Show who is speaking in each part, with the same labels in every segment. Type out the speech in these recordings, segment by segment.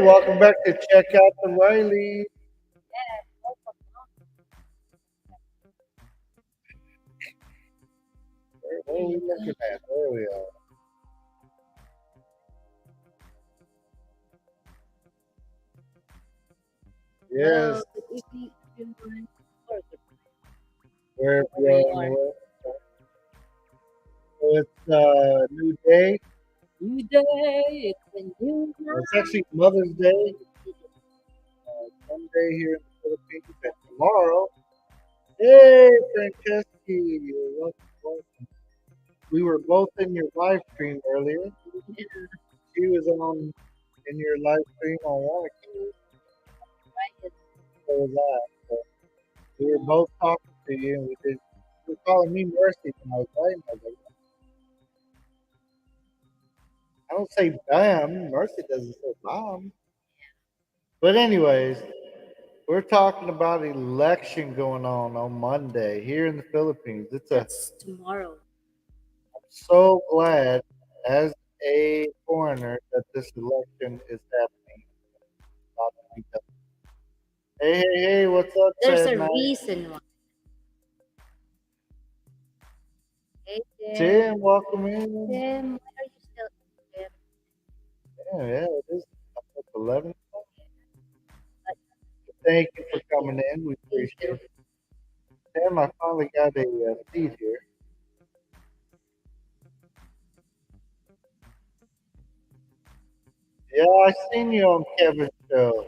Speaker 1: welcome back to Check Out the Riley. What are we looking at? There we are. Yes,
Speaker 2: Well, good evening, everyone. Or good
Speaker 1: wherever you
Speaker 2: wherever
Speaker 1: are
Speaker 2: you
Speaker 1: in the
Speaker 2: are.
Speaker 1: world. So it's a new day.
Speaker 2: New day, it's a new
Speaker 1: It's actually Mother's Day, Sunday here in the Philippines, and tomorrow. Hey, Franceschi, welcome. We were both in your live stream earlier.
Speaker 2: night.
Speaker 1: She was on in your live stream on one account,
Speaker 2: Right?
Speaker 1: so was I. So we were both talking to you, and we did. You were calling me Mercy when I was writing. I was like, I don't say bam. Mercy doesn't say bam. But anyways, we're talking about election going on Monday here in the Philippines.
Speaker 2: That's tomorrow.
Speaker 1: So glad as a foreigner that this election is happening. About to be done. Hey, what's up,
Speaker 2: There's
Speaker 1: Ted
Speaker 2: a
Speaker 1: Knight?
Speaker 2: reason why. Hey,
Speaker 1: Tim,
Speaker 2: Tim.
Speaker 1: welcome in.
Speaker 2: Tim, why are you still Tim?
Speaker 1: Yeah, it is up at 11.
Speaker 2: But
Speaker 1: Thank you for coming in. We
Speaker 2: thank you.
Speaker 1: appreciate it. Tim, I finally got a seat here. Yeah, I seen you on Kevin's show.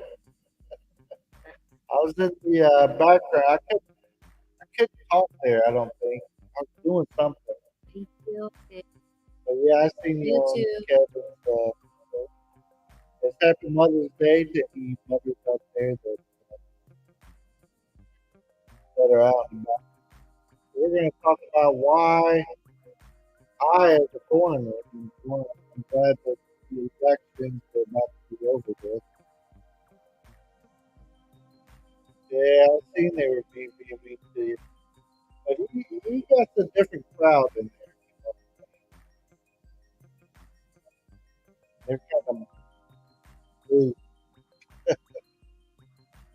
Speaker 1: I was in the background. I couldn't talk there. I don't think I was doing something.
Speaker 2: Thank you. Tim.
Speaker 1: But yeah, I seen you
Speaker 2: You
Speaker 1: on
Speaker 2: too.
Speaker 1: Kevin's. It's Happy Mother's Day to the mothers out there that are out and about. We're going to talk about why I, as a foreigner, I'm glad that the elections are about to be over with. Yeah, I've seen they were being mean to you. But he got a different crowd in there. They're kind of rude.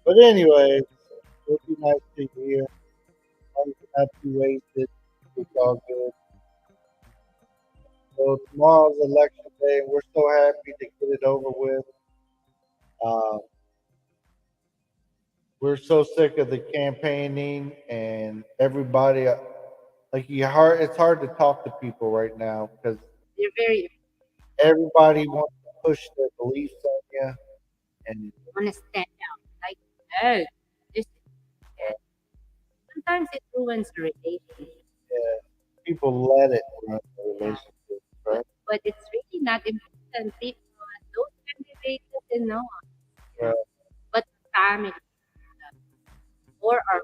Speaker 1: But anyway, it'll be nice to hear. I'm not too wasted. It's all good. So tomorrow's election day, and we're so happy to get it over with. Uh, we're so sick of the campaigning and everybody. Like it's hard to talk to people right now because
Speaker 2: You're very
Speaker 1: everybody wants to push their beliefs on you, and
Speaker 2: want to stand out. Like, no, this is
Speaker 1: uh,
Speaker 2: that. Sometimes it ruins the relationship.
Speaker 1: yeah, people let it run the
Speaker 2: Yeah.
Speaker 1: relationship, right?
Speaker 2: But it's really not important because those candidates doesn't know us,
Speaker 1: Right.
Speaker 2: but family or our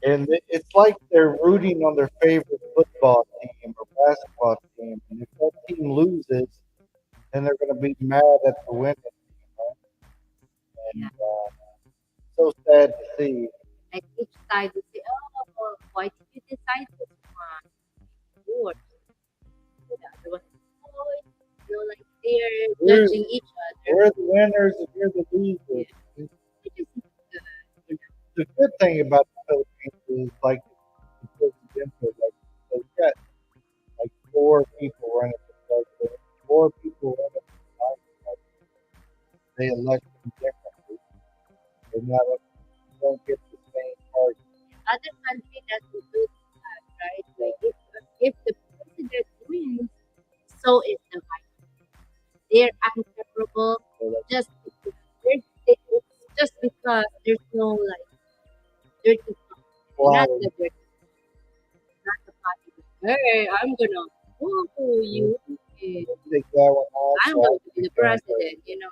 Speaker 1: And it's like they're rooting on their favorite football team or basketball team, and if that team loses, then they're going to be mad at the winning team, right?
Speaker 2: yeah.
Speaker 1: And so sad to see.
Speaker 2: Like each side will say, "Oh, why did you decide this one?" Yours. The other one, oh, like they're
Speaker 1: We're
Speaker 2: judging each other.
Speaker 1: we're the winners and you're the
Speaker 2: Yeah,
Speaker 1: losers.
Speaker 2: which is good. You know,
Speaker 1: The good thing about the Philippines is like the presidential, like they've got like four people running for president, four people running for vice president. They elect them differently. They're not you don't get the same party.
Speaker 2: other country doesn't do that, right? Like if the president wins, so is the vice. They're unfavorable
Speaker 1: So like,
Speaker 2: just because it's just because there's no like dirty talk. Not
Speaker 1: flattery.
Speaker 2: the dirty, not the party. Hey, I'm gonna woo you. eh,
Speaker 1: Take that one off.
Speaker 2: I'm
Speaker 1: So I
Speaker 2: going to
Speaker 1: can
Speaker 2: be
Speaker 1: be
Speaker 2: the
Speaker 1: done with it.
Speaker 2: president. You know,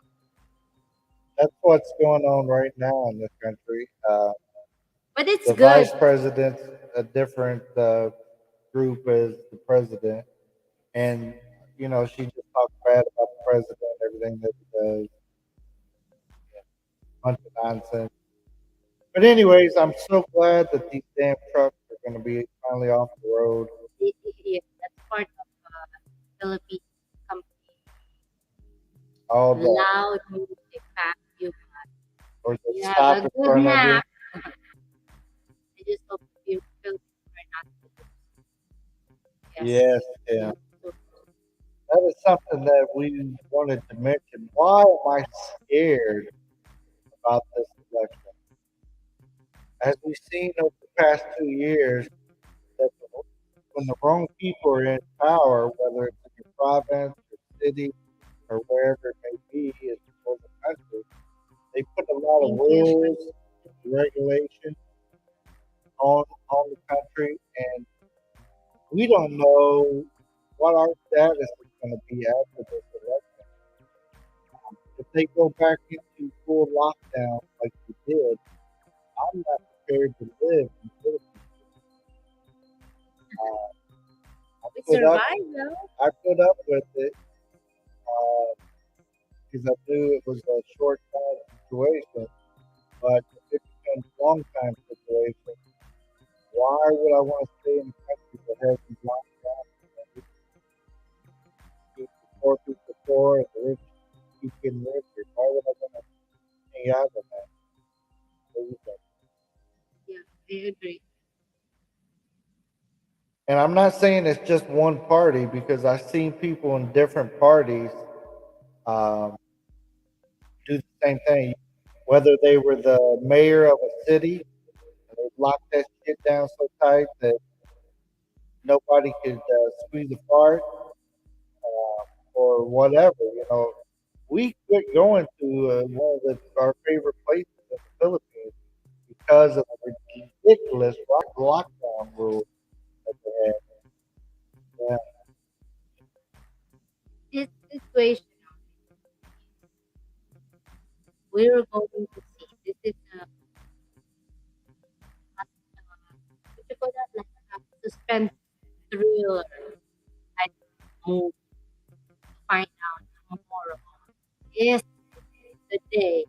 Speaker 1: That's what's going on right now in this country.
Speaker 2: but it's
Speaker 1: The
Speaker 2: good.
Speaker 1: vice president's a different group as the president, and she just talks bad about the president, everything that he does, bunch of nonsense. But anyways, I'm so glad that these damn trucks are going to be finally off the road.
Speaker 2: Yeah, that's part of Philippine company.
Speaker 1: all that,
Speaker 2: loud music pack you.
Speaker 1: or the
Speaker 2: You have
Speaker 1: stop
Speaker 2: a
Speaker 1: in
Speaker 2: good
Speaker 1: front of you.
Speaker 2: nap. I just hope you feel are not yes.
Speaker 1: Yes, yeah.
Speaker 2: So, so
Speaker 1: That is something that we wanted to mention. Why am I scared about this election? As we've seen over the past 2 years, that when the wrong people are in power, whether it's in your province or city or wherever it may be in the country, they put a lot of
Speaker 2: thank you for
Speaker 1: rules, regulations on the country, and we don't know what our status is going to be after this election. If they go back into full lockdown like we did, I'm not prepared to live in the Philippines. Uh, I
Speaker 2: we
Speaker 1: put up,
Speaker 2: survive though.
Speaker 1: I put up with it because I knew it was a short time situation. But if it becomes a long time situation, why would I want to stay in a country that has these lockdowns? You know, keep the poor people poor and the rich keep getting richer. Why would I want to hang out with that? What do you think?
Speaker 2: Yeah, I agree.
Speaker 1: And I'm not saying it's just one party because I've seen people in different parties um, do the same thing. Whether they were the mayor of a city and they locked that shit down so tight that nobody could squeeze a fart or whatever. We quit going to one of our favorite places in the Philippines because of the ridiculous lockdown rules that they had. Yeah,
Speaker 2: This situation we're going to see. This is what you call that, like a suspense thriller type movie. Find out tomorrow. Is the day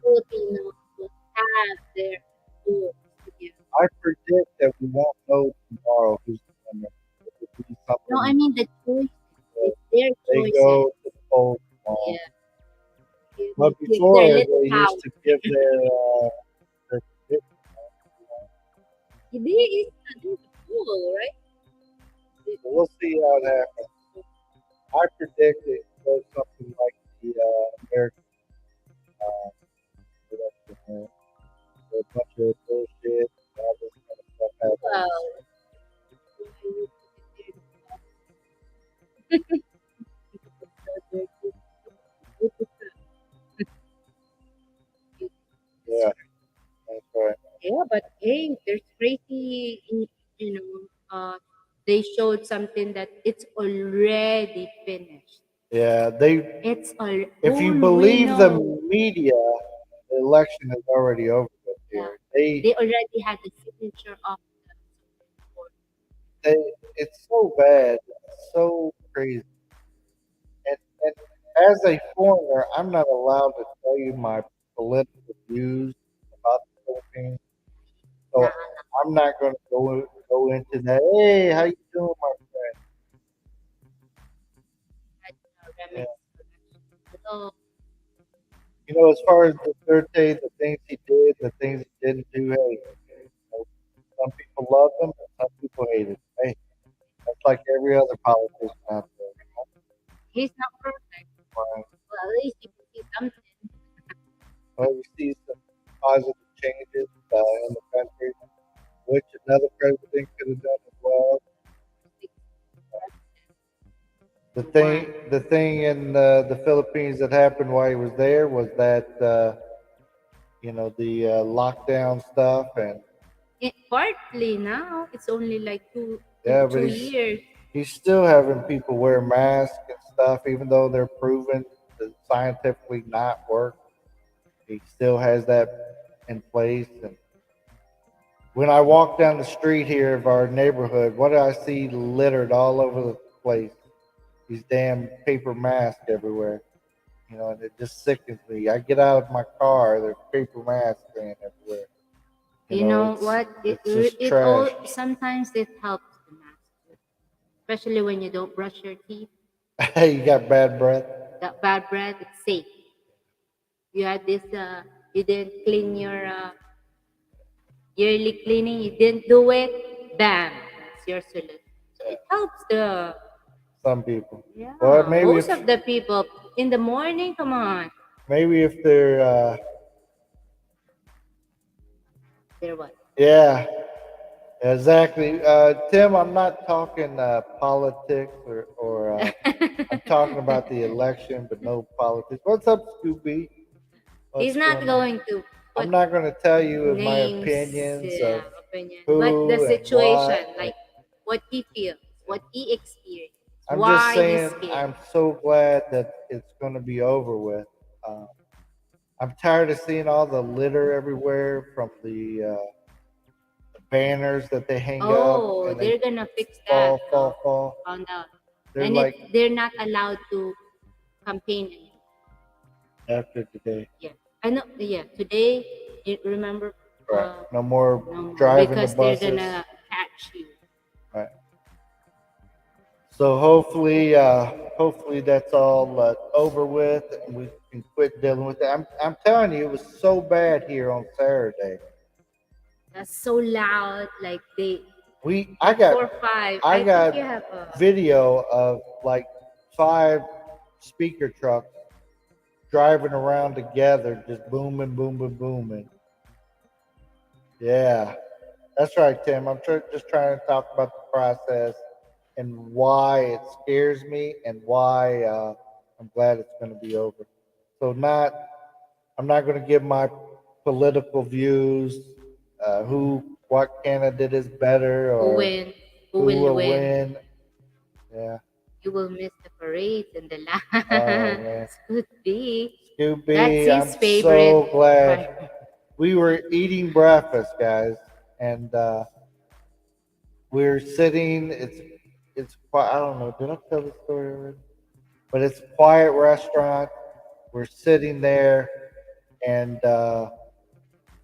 Speaker 2: Filipinos will have their rules together.
Speaker 1: I predict that we won't know tomorrow who's the winner. It will be
Speaker 2: No, I
Speaker 1: something
Speaker 2: mean the choices.
Speaker 1: that
Speaker 2: It's their
Speaker 1: they
Speaker 2: choices.
Speaker 1: go to the polls tomorrow.
Speaker 2: Yeah, give their
Speaker 1: Before
Speaker 2: little
Speaker 1: they
Speaker 2: power.
Speaker 1: used to give their prediction.
Speaker 2: There is there's a pool, right?
Speaker 1: So we'll see how it happens. I predict it goes something like the American uh, election, where a bunch of bullshit and all this kind of stuff happens.
Speaker 2: Well,
Speaker 1: Yeah, that's right.
Speaker 2: yeah, but hey, there's crazy, you know, they showed something that it's already finished.
Speaker 1: Yeah,
Speaker 2: It's all,
Speaker 1: if
Speaker 2: oh
Speaker 1: you
Speaker 2: no, we
Speaker 1: believe the
Speaker 2: know.
Speaker 1: media, the election is already over with
Speaker 2: Yeah,
Speaker 1: here.
Speaker 2: they already had the signature of the Supreme Court.
Speaker 1: They, it's so bad, it's so crazy. And as a foreigner, I'm not allowed to tell you my political views about the Philippines. So
Speaker 2: Nah,
Speaker 1: I'm not going to go into that. Hey, how you doing, my friend?
Speaker 2: I
Speaker 1: Yeah.
Speaker 2: remix collection. Although,
Speaker 1: As far as the third day, the things he did, the things he didn't do, hey, some people love him and some people hate him. Hey, that's like every other politician out there.
Speaker 2: he's not perfect.
Speaker 1: Right?
Speaker 2: Well, at least you can see something.
Speaker 1: Well, we see some positive changes in the country, which another president could have done as well.
Speaker 2: One.
Speaker 1: The thing in the Philippines that happened while he was there was that the lockdown stuff, and
Speaker 2: Partly now, it's only like
Speaker 1: yeah, but
Speaker 2: two years.
Speaker 1: he's still having people wear masks and stuff, even though they're proven to scientifically not work. He still has that in place. And when I walk down the street here of our neighborhood, what do I see littered all over the place? These damn paper masks everywhere. And it just sickens me. I get out of my car, there's paper masks laying everywhere.
Speaker 2: You know
Speaker 1: It's
Speaker 2: what?
Speaker 1: it's just
Speaker 2: It
Speaker 1: trash.
Speaker 2: all sometimes it helps the master, especially when you don't brush your teeth.
Speaker 1: Hey, you got bad breath.
Speaker 2: the bad breath, it's safe. You had this, you didn't clean your yearly cleaning, you didn't do it, bam, that's your solution. So it helps the,
Speaker 1: Some people. Or
Speaker 2: yeah,
Speaker 1: maybe
Speaker 2: most
Speaker 1: if
Speaker 2: of the people in the morning, come on.
Speaker 1: they're
Speaker 2: They're what?
Speaker 1: yeah, exactly. Tim, I'm not talking politics or I'm talking about the election, but no politics. What's up, Scoopy?
Speaker 2: He's
Speaker 1: What's
Speaker 2: not
Speaker 1: going on?
Speaker 2: going to
Speaker 1: I'm
Speaker 2: put
Speaker 1: not going to tell you of my
Speaker 2: names,
Speaker 1: opinions of
Speaker 2: opinion, but the
Speaker 1: who and
Speaker 2: situation,
Speaker 1: what.
Speaker 2: like what he feels, what he experienced,
Speaker 1: I'm just
Speaker 2: why he's
Speaker 1: saying,
Speaker 2: scared.
Speaker 1: I'm so glad that it's going to be over with. Uh, I'm tired of seeing all the litter everywhere from the banners that they hang up
Speaker 2: Oh,
Speaker 1: and they
Speaker 2: they're gonna fix that.
Speaker 1: fall,
Speaker 2: Oh,
Speaker 1: fall, fall.
Speaker 2: found out.
Speaker 1: They're
Speaker 2: And
Speaker 1: like
Speaker 2: they're not allowed to campaign anymore.
Speaker 1: after today.
Speaker 2: Yeah, I know. Yeah, today you remember.
Speaker 1: Right.
Speaker 2: Uh,
Speaker 1: No more
Speaker 2: no more
Speaker 1: driving the
Speaker 2: because they're
Speaker 1: buses.
Speaker 2: gonna catch you.
Speaker 1: Right. So hopefully that's all over with, and we can quit dealing with it. I'm telling you, it was so bad here on Saturday.
Speaker 2: That's so loud. Like they
Speaker 1: We
Speaker 2: like 4 or 5.
Speaker 1: I
Speaker 2: I think
Speaker 1: got
Speaker 2: you have a.
Speaker 1: video of like 5 speaker trucks driving around together, just booming, booming, booming. Yeah, that's right, Tim. Just trying to talk about the process and why it scares me and why I'm glad it's going to be over. So I'm not going to give my political views, what candidate is better
Speaker 2: Who
Speaker 1: or
Speaker 2: win? Who
Speaker 1: who
Speaker 2: will
Speaker 1: will
Speaker 2: win?
Speaker 1: win. Yeah.
Speaker 2: You will miss the parades and the
Speaker 1: Oh
Speaker 2: lights.
Speaker 1: man,
Speaker 2: Could be. That's
Speaker 1: Scooby,
Speaker 2: his
Speaker 1: I'm
Speaker 2: favorite
Speaker 1: so glad
Speaker 2: part.
Speaker 1: we were eating breakfast, guys, and we're sitting. It's quiet. I don't know. Did I tell the story already? But it's a quiet restaurant. We're sitting there, and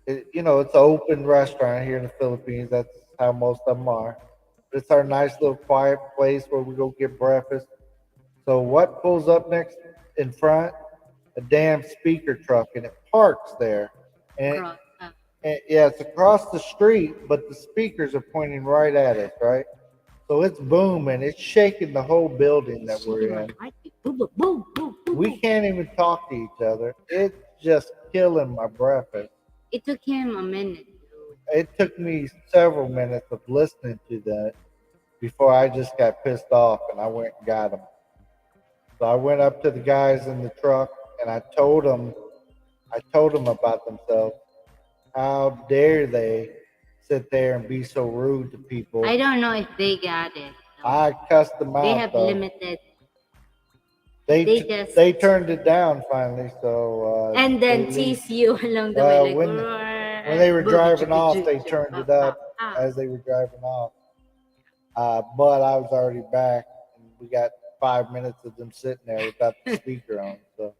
Speaker 1: it's an open restaurant here in the Philippines. That's how most of them are. But it's our nice little quiet place where we go get breakfast. So what pulls up next in front? A damn speaker truck, and it parks there. And,
Speaker 2: Cross.
Speaker 1: and yeah, it's across the street, but the speakers are pointing right at us, right? So it's booming. It's shaking the whole building
Speaker 2: It's
Speaker 1: that we're
Speaker 2: shaking our
Speaker 1: in.
Speaker 2: heartbeat. Boom, boom, boom, boom, boom,
Speaker 1: We
Speaker 2: boom.
Speaker 1: can't even talk to each other. It's just killing my breakfast.
Speaker 2: It took him a minute to.
Speaker 1: It took me several minutes of listening to that before I just got pissed off and I went and got them. So I went up to the guys in the truck and I told them about themselves. How dare they sit there and be so rude to people?
Speaker 2: I don't know if they got it though.
Speaker 1: I cussed them
Speaker 2: They
Speaker 1: out
Speaker 2: have
Speaker 1: though.
Speaker 2: limited.
Speaker 1: They
Speaker 2: They
Speaker 1: t-
Speaker 2: just
Speaker 1: they turned it down finally, so
Speaker 2: and
Speaker 1: they
Speaker 2: then
Speaker 1: leave.
Speaker 2: tease you along the way,
Speaker 1: Well,
Speaker 2: like
Speaker 1: when they were driving off, they turned
Speaker 2: pow,
Speaker 1: it up
Speaker 2: pow, pow.
Speaker 1: as they were driving off. But I was already back, and we got 5 minutes of them sitting there without the speaker on. So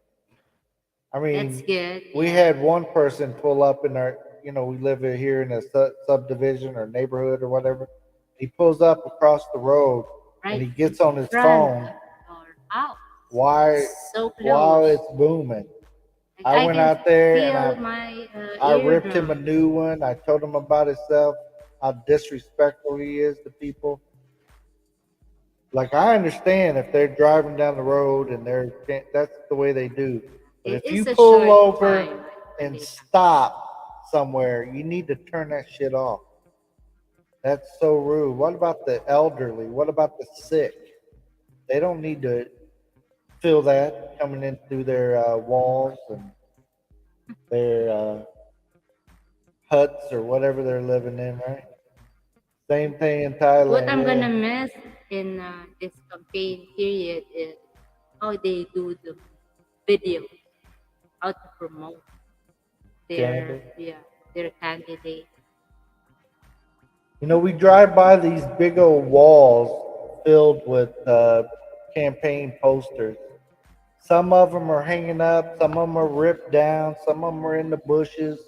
Speaker 1: I
Speaker 2: That's
Speaker 1: mean,
Speaker 2: good.
Speaker 1: we
Speaker 2: Yeah.
Speaker 1: had one person pull up in our, we live here in a subdivision or neighborhood or whatever. He pulls up across the road and
Speaker 2: Right
Speaker 1: he
Speaker 2: in
Speaker 1: gets on his
Speaker 2: front
Speaker 1: phone
Speaker 2: of our house.
Speaker 1: while
Speaker 2: So
Speaker 1: while
Speaker 2: close.
Speaker 1: it's booming.
Speaker 2: Like
Speaker 1: I
Speaker 2: I
Speaker 1: went
Speaker 2: can
Speaker 1: out there and
Speaker 2: feel my
Speaker 1: I ripped him a
Speaker 2: eardrum.
Speaker 1: new one. I told him about himself, how disrespectful he is to people. Like I understand if they're driving down the road and that's the way they do. But
Speaker 2: It
Speaker 1: if you
Speaker 2: is a
Speaker 1: pull
Speaker 2: short
Speaker 1: over
Speaker 2: time when
Speaker 1: and
Speaker 2: they have.
Speaker 1: stop somewhere, you need to turn that shit off. That's so rude. What about the elderly? What about the sick? They don't need to feel that coming in through their walls and their huts or whatever they're living in, right? Same thing in
Speaker 2: What
Speaker 1: Thailand.
Speaker 2: I'm gonna
Speaker 1: Yeah.
Speaker 2: miss in this campaign period is how they do the video, how to promote their,
Speaker 1: Candid.
Speaker 2: yeah, their candidate.
Speaker 1: We drive by these big old walls filled with campaign posters. Some of them are hanging up, some of them are ripped down, some of them are in the bushes,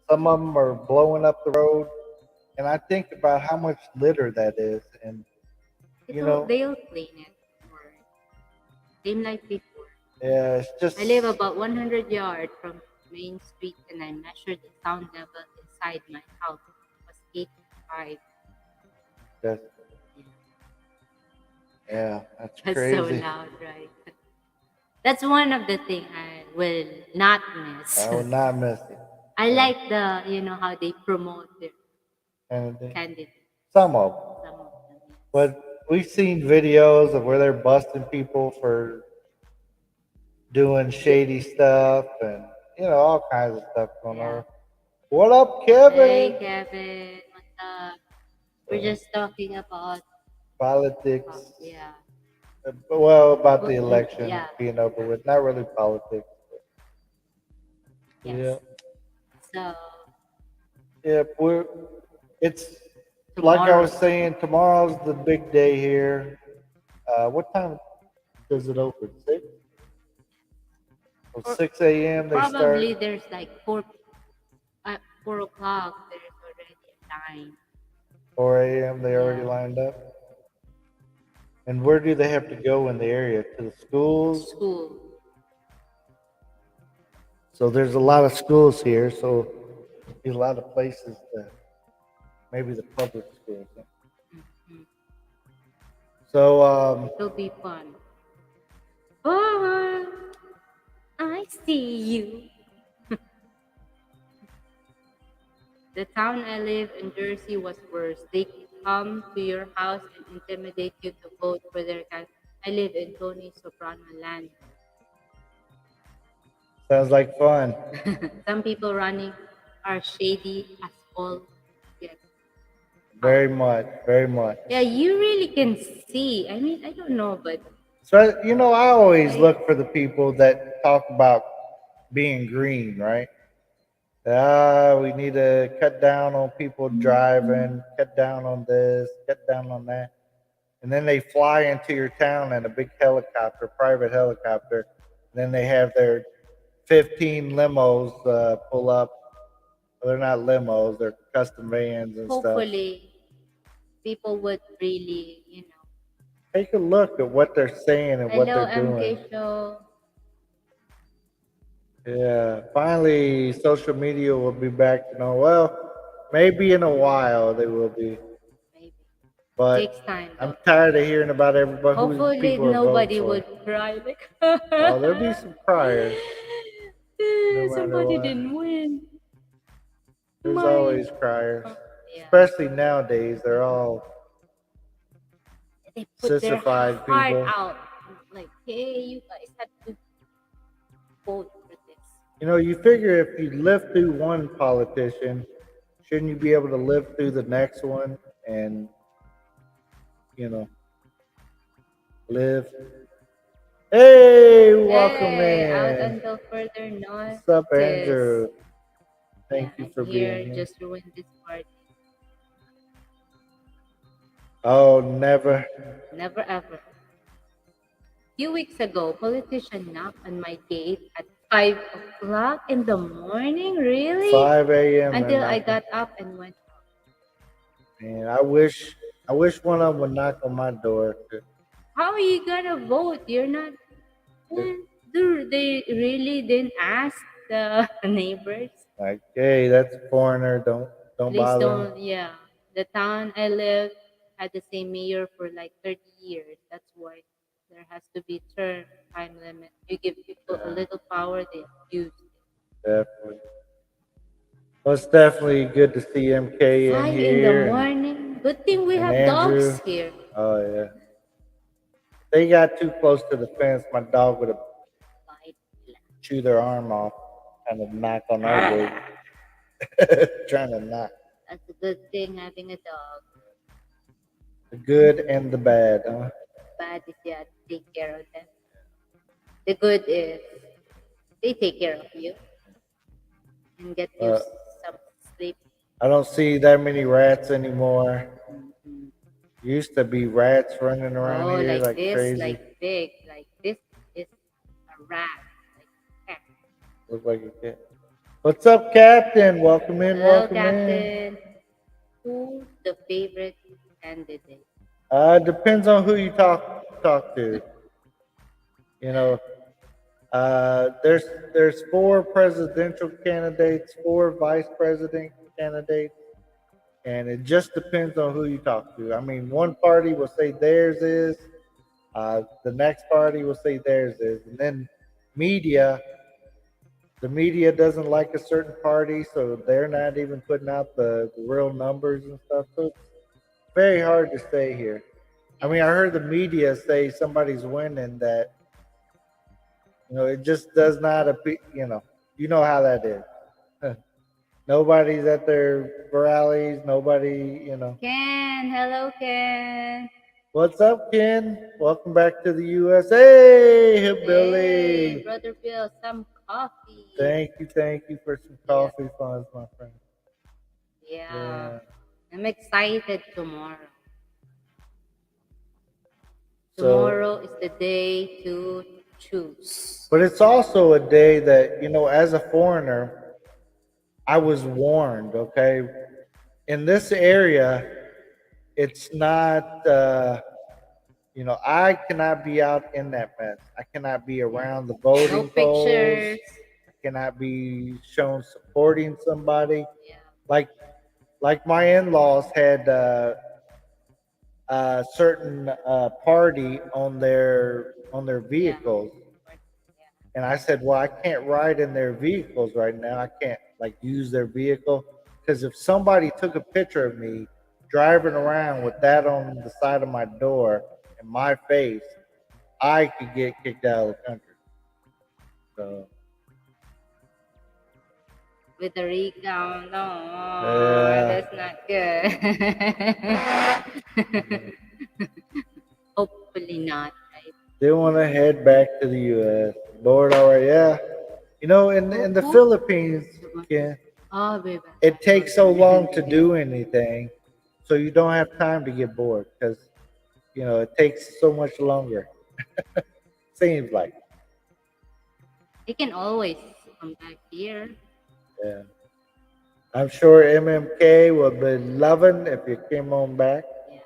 Speaker 1: some of them are blowing up the road. And I think about how much litter that is. And, you know,
Speaker 2: They'll clean it, or same like before.
Speaker 1: Yeah, it's
Speaker 2: I live
Speaker 1: just
Speaker 2: about 100 yards from Main Street and I measured the sound level inside my house. It was 85.
Speaker 1: that.
Speaker 2: Yeah.
Speaker 1: Yeah, that's
Speaker 2: That's so
Speaker 1: crazy.
Speaker 2: loud, right? That's one of the things I will not miss.
Speaker 1: I would not miss it.
Speaker 2: I
Speaker 1: Yeah,
Speaker 2: like the, how they promote their
Speaker 1: and
Speaker 2: candidates.
Speaker 1: some of them.
Speaker 2: Some of them, yes.
Speaker 1: But we've seen videos of where they're busting people for doing shady stuff and all kinds of stuff going
Speaker 2: Yeah.
Speaker 1: on. What up,
Speaker 2: Hey,
Speaker 1: Kevin?
Speaker 2: Kevin. What's up? We're
Speaker 1: So,
Speaker 2: just talking about,
Speaker 1: politics.
Speaker 2: yeah.
Speaker 1: Well, about
Speaker 2: Well,
Speaker 1: the election
Speaker 2: yeah.
Speaker 1: being over with. Not really politics. Yeah,
Speaker 2: Yes. So,
Speaker 1: yeah. It's like I
Speaker 2: tomorrow,
Speaker 1: was saying. Tomorrow's the big day here. What time does it open? Six. So
Speaker 2: or
Speaker 1: 6 a.m. they
Speaker 2: probably
Speaker 1: start.
Speaker 2: there's like at 4 o'clock, there's already a line.
Speaker 1: 4 a.m. they already
Speaker 2: Yeah.
Speaker 1: lined up. And where do they have to go in the area? To the schools.
Speaker 2: School.
Speaker 1: So there's a lot of schools here. So there's a lot of places that maybe the public schools.
Speaker 2: Mhm.
Speaker 1: So
Speaker 2: It'll be fun. Oh, I see you. The town I live in Jersey was worse. They come to your house and intimidate you to vote for their candidate. I live in Tony Soprano land.
Speaker 1: sounds like fun.
Speaker 2: Some people running are shady as all get out.
Speaker 1: Very much, very much.
Speaker 2: Yeah, you really can see. I mean, I don't know, but
Speaker 1: So I always
Speaker 2: like,
Speaker 1: look for the people that talk about being green, right? We need to cut down on people driving, cut down on this, cut down on that. And then they fly into your town in a big helicopter, private helicopter. And then they have their 15 limos pull up. Well, they're not limos; they're custom vans and stuff.
Speaker 2: hopefully people would really,
Speaker 1: Take a look at what they're saying and what
Speaker 2: hello,
Speaker 1: they're doing.
Speaker 2: MK Show.
Speaker 1: Yeah, finally, social media will be back. Well, maybe in a while they will be,
Speaker 2: Maybe. Takes
Speaker 1: but
Speaker 2: time
Speaker 1: I'm
Speaker 2: though.
Speaker 1: tired of hearing about everybody who
Speaker 2: Hopefully
Speaker 1: people are voting
Speaker 2: nobody
Speaker 1: for.
Speaker 2: would cry like
Speaker 1: Oh, there'll be some criers, no matter
Speaker 2: somebody
Speaker 1: what.
Speaker 2: didn't win.
Speaker 1: There's
Speaker 2: My
Speaker 1: always criers,
Speaker 2: yeah.
Speaker 1: especially nowadays. They're all
Speaker 2: They put their
Speaker 1: sissified
Speaker 2: heart
Speaker 1: people.
Speaker 2: out. Like, hey, you guys have to vote for this.
Speaker 1: You figure if you live through one politician, shouldn't you be able to live through the next one and you know live? Hey, welcome
Speaker 2: Hey, out
Speaker 1: in.
Speaker 2: until further
Speaker 1: What's up,
Speaker 2: notice.
Speaker 1: Andrew?
Speaker 2: Yeah,
Speaker 1: Thank you
Speaker 2: I'm
Speaker 1: for being
Speaker 2: here
Speaker 1: here.
Speaker 2: just ruined this party.
Speaker 1: Oh, never.
Speaker 2: Never ever. Few weeks ago, politician knocked on my gate at 5 o'clock in the morning. Really?
Speaker 1: 5 a.m. they're
Speaker 2: Until I
Speaker 1: knocking.
Speaker 2: got up and went.
Speaker 1: Man, I wish one of them would knock on my door.
Speaker 2: How are you gonna vote? You're not. Do they really didn't ask the neighbors?
Speaker 1: Like, hey, that's a foreigner. Don't
Speaker 2: Please
Speaker 1: bother him.
Speaker 2: don't. Yeah, the town I live had the same mayor for like 30 years. That's why there has to be time limit. You give people a
Speaker 1: Yeah,
Speaker 2: little power, they abuse it.
Speaker 1: definitely. Well, it's definitely good to see MK in
Speaker 2: 5 in the
Speaker 1: here
Speaker 2: morning. Good thing we
Speaker 1: and
Speaker 2: have
Speaker 1: Andrew.
Speaker 2: dogs here.
Speaker 1: Oh yeah. They got too close to the fence. My dog would have
Speaker 2: Five.
Speaker 1: chewed their arm off, kind of knock on our gate,
Speaker 2: Ah,
Speaker 1: trying to knock.
Speaker 2: that's a good thing having a dog.
Speaker 1: The good and the bad, huh?
Speaker 2: Bad if you have to take care of them. The good is they take care of you and get you
Speaker 1: Uh,
Speaker 2: some sleep.
Speaker 1: I don't see that many rats anymore.
Speaker 2: Mhm.
Speaker 1: Used to be rats running around
Speaker 2: Oh,
Speaker 1: here
Speaker 2: like
Speaker 1: like
Speaker 2: this,
Speaker 1: crazy.
Speaker 2: like big, like this is a rat. Like cat.
Speaker 1: Look like a cat. What's up, Captain? Welcome in,
Speaker 2: Hello,
Speaker 1: welcome in.
Speaker 2: Captain. Who's the favorite candidate?
Speaker 1: Depends on who you talk to. You know, There's four presidential candidates, four vice president candidates, and it just depends on who you talk to. I mean, one party will say theirs is, the next party will say theirs is, and then media, the media doesn't like a certain party, so they're not even putting out the real numbers and stuff. So it's very hard to say here. I mean, I
Speaker 2: Yes.
Speaker 1: heard the media say somebody's winning that, it just does not appear, you know how that is. Nobody's at their rallies, nobody.
Speaker 2: Ken, hello, Ken.
Speaker 1: What's up, Ken? Welcome back to the US. Hey,
Speaker 2: Hey,
Speaker 1: Billy.
Speaker 2: brother Bill, some coffee.
Speaker 1: Thank you for some
Speaker 2: Yeah,
Speaker 1: coffee funds, my friend.
Speaker 2: yeah.
Speaker 1: Yeah.
Speaker 2: I'm excited tomorrow.
Speaker 1: So,
Speaker 2: Tomorrow is the day to choose.
Speaker 1: but it's also a day that, as a foreigner, I was warned, okay? In this area, it's not, I cannot be out in that mess. I cannot be
Speaker 2: Yes.
Speaker 1: around the
Speaker 2: No
Speaker 1: voting polls.
Speaker 2: pictures.
Speaker 1: I cannot be shown supporting somebody.
Speaker 2: Yeah,
Speaker 1: Like, like my in-laws had a certain party on their
Speaker 2: yeah,
Speaker 1: vehicles,
Speaker 2: but-
Speaker 1: and I said, "Well, I can't ride in their vehicles right now. I can't like use their vehicle because if somebody took a picture of me driving around with that on the side of my door and my face, I could get kicked out of the country." So,
Speaker 2: with the recount. No,
Speaker 1: yeah,
Speaker 2: that's not good. Hopefully not, right?
Speaker 1: they want to head back to the U.S. Bored already? Yeah, in the
Speaker 2: Who?
Speaker 1: Philippines, yeah,
Speaker 2: Oh, baby.
Speaker 1: it takes so long to do anything, so you don't have time to get bored because it takes so much longer. Seems like,
Speaker 2: You can always come back here.
Speaker 1: yeah. I'm sure MMK would be loving if you came on back.
Speaker 2: Yeah.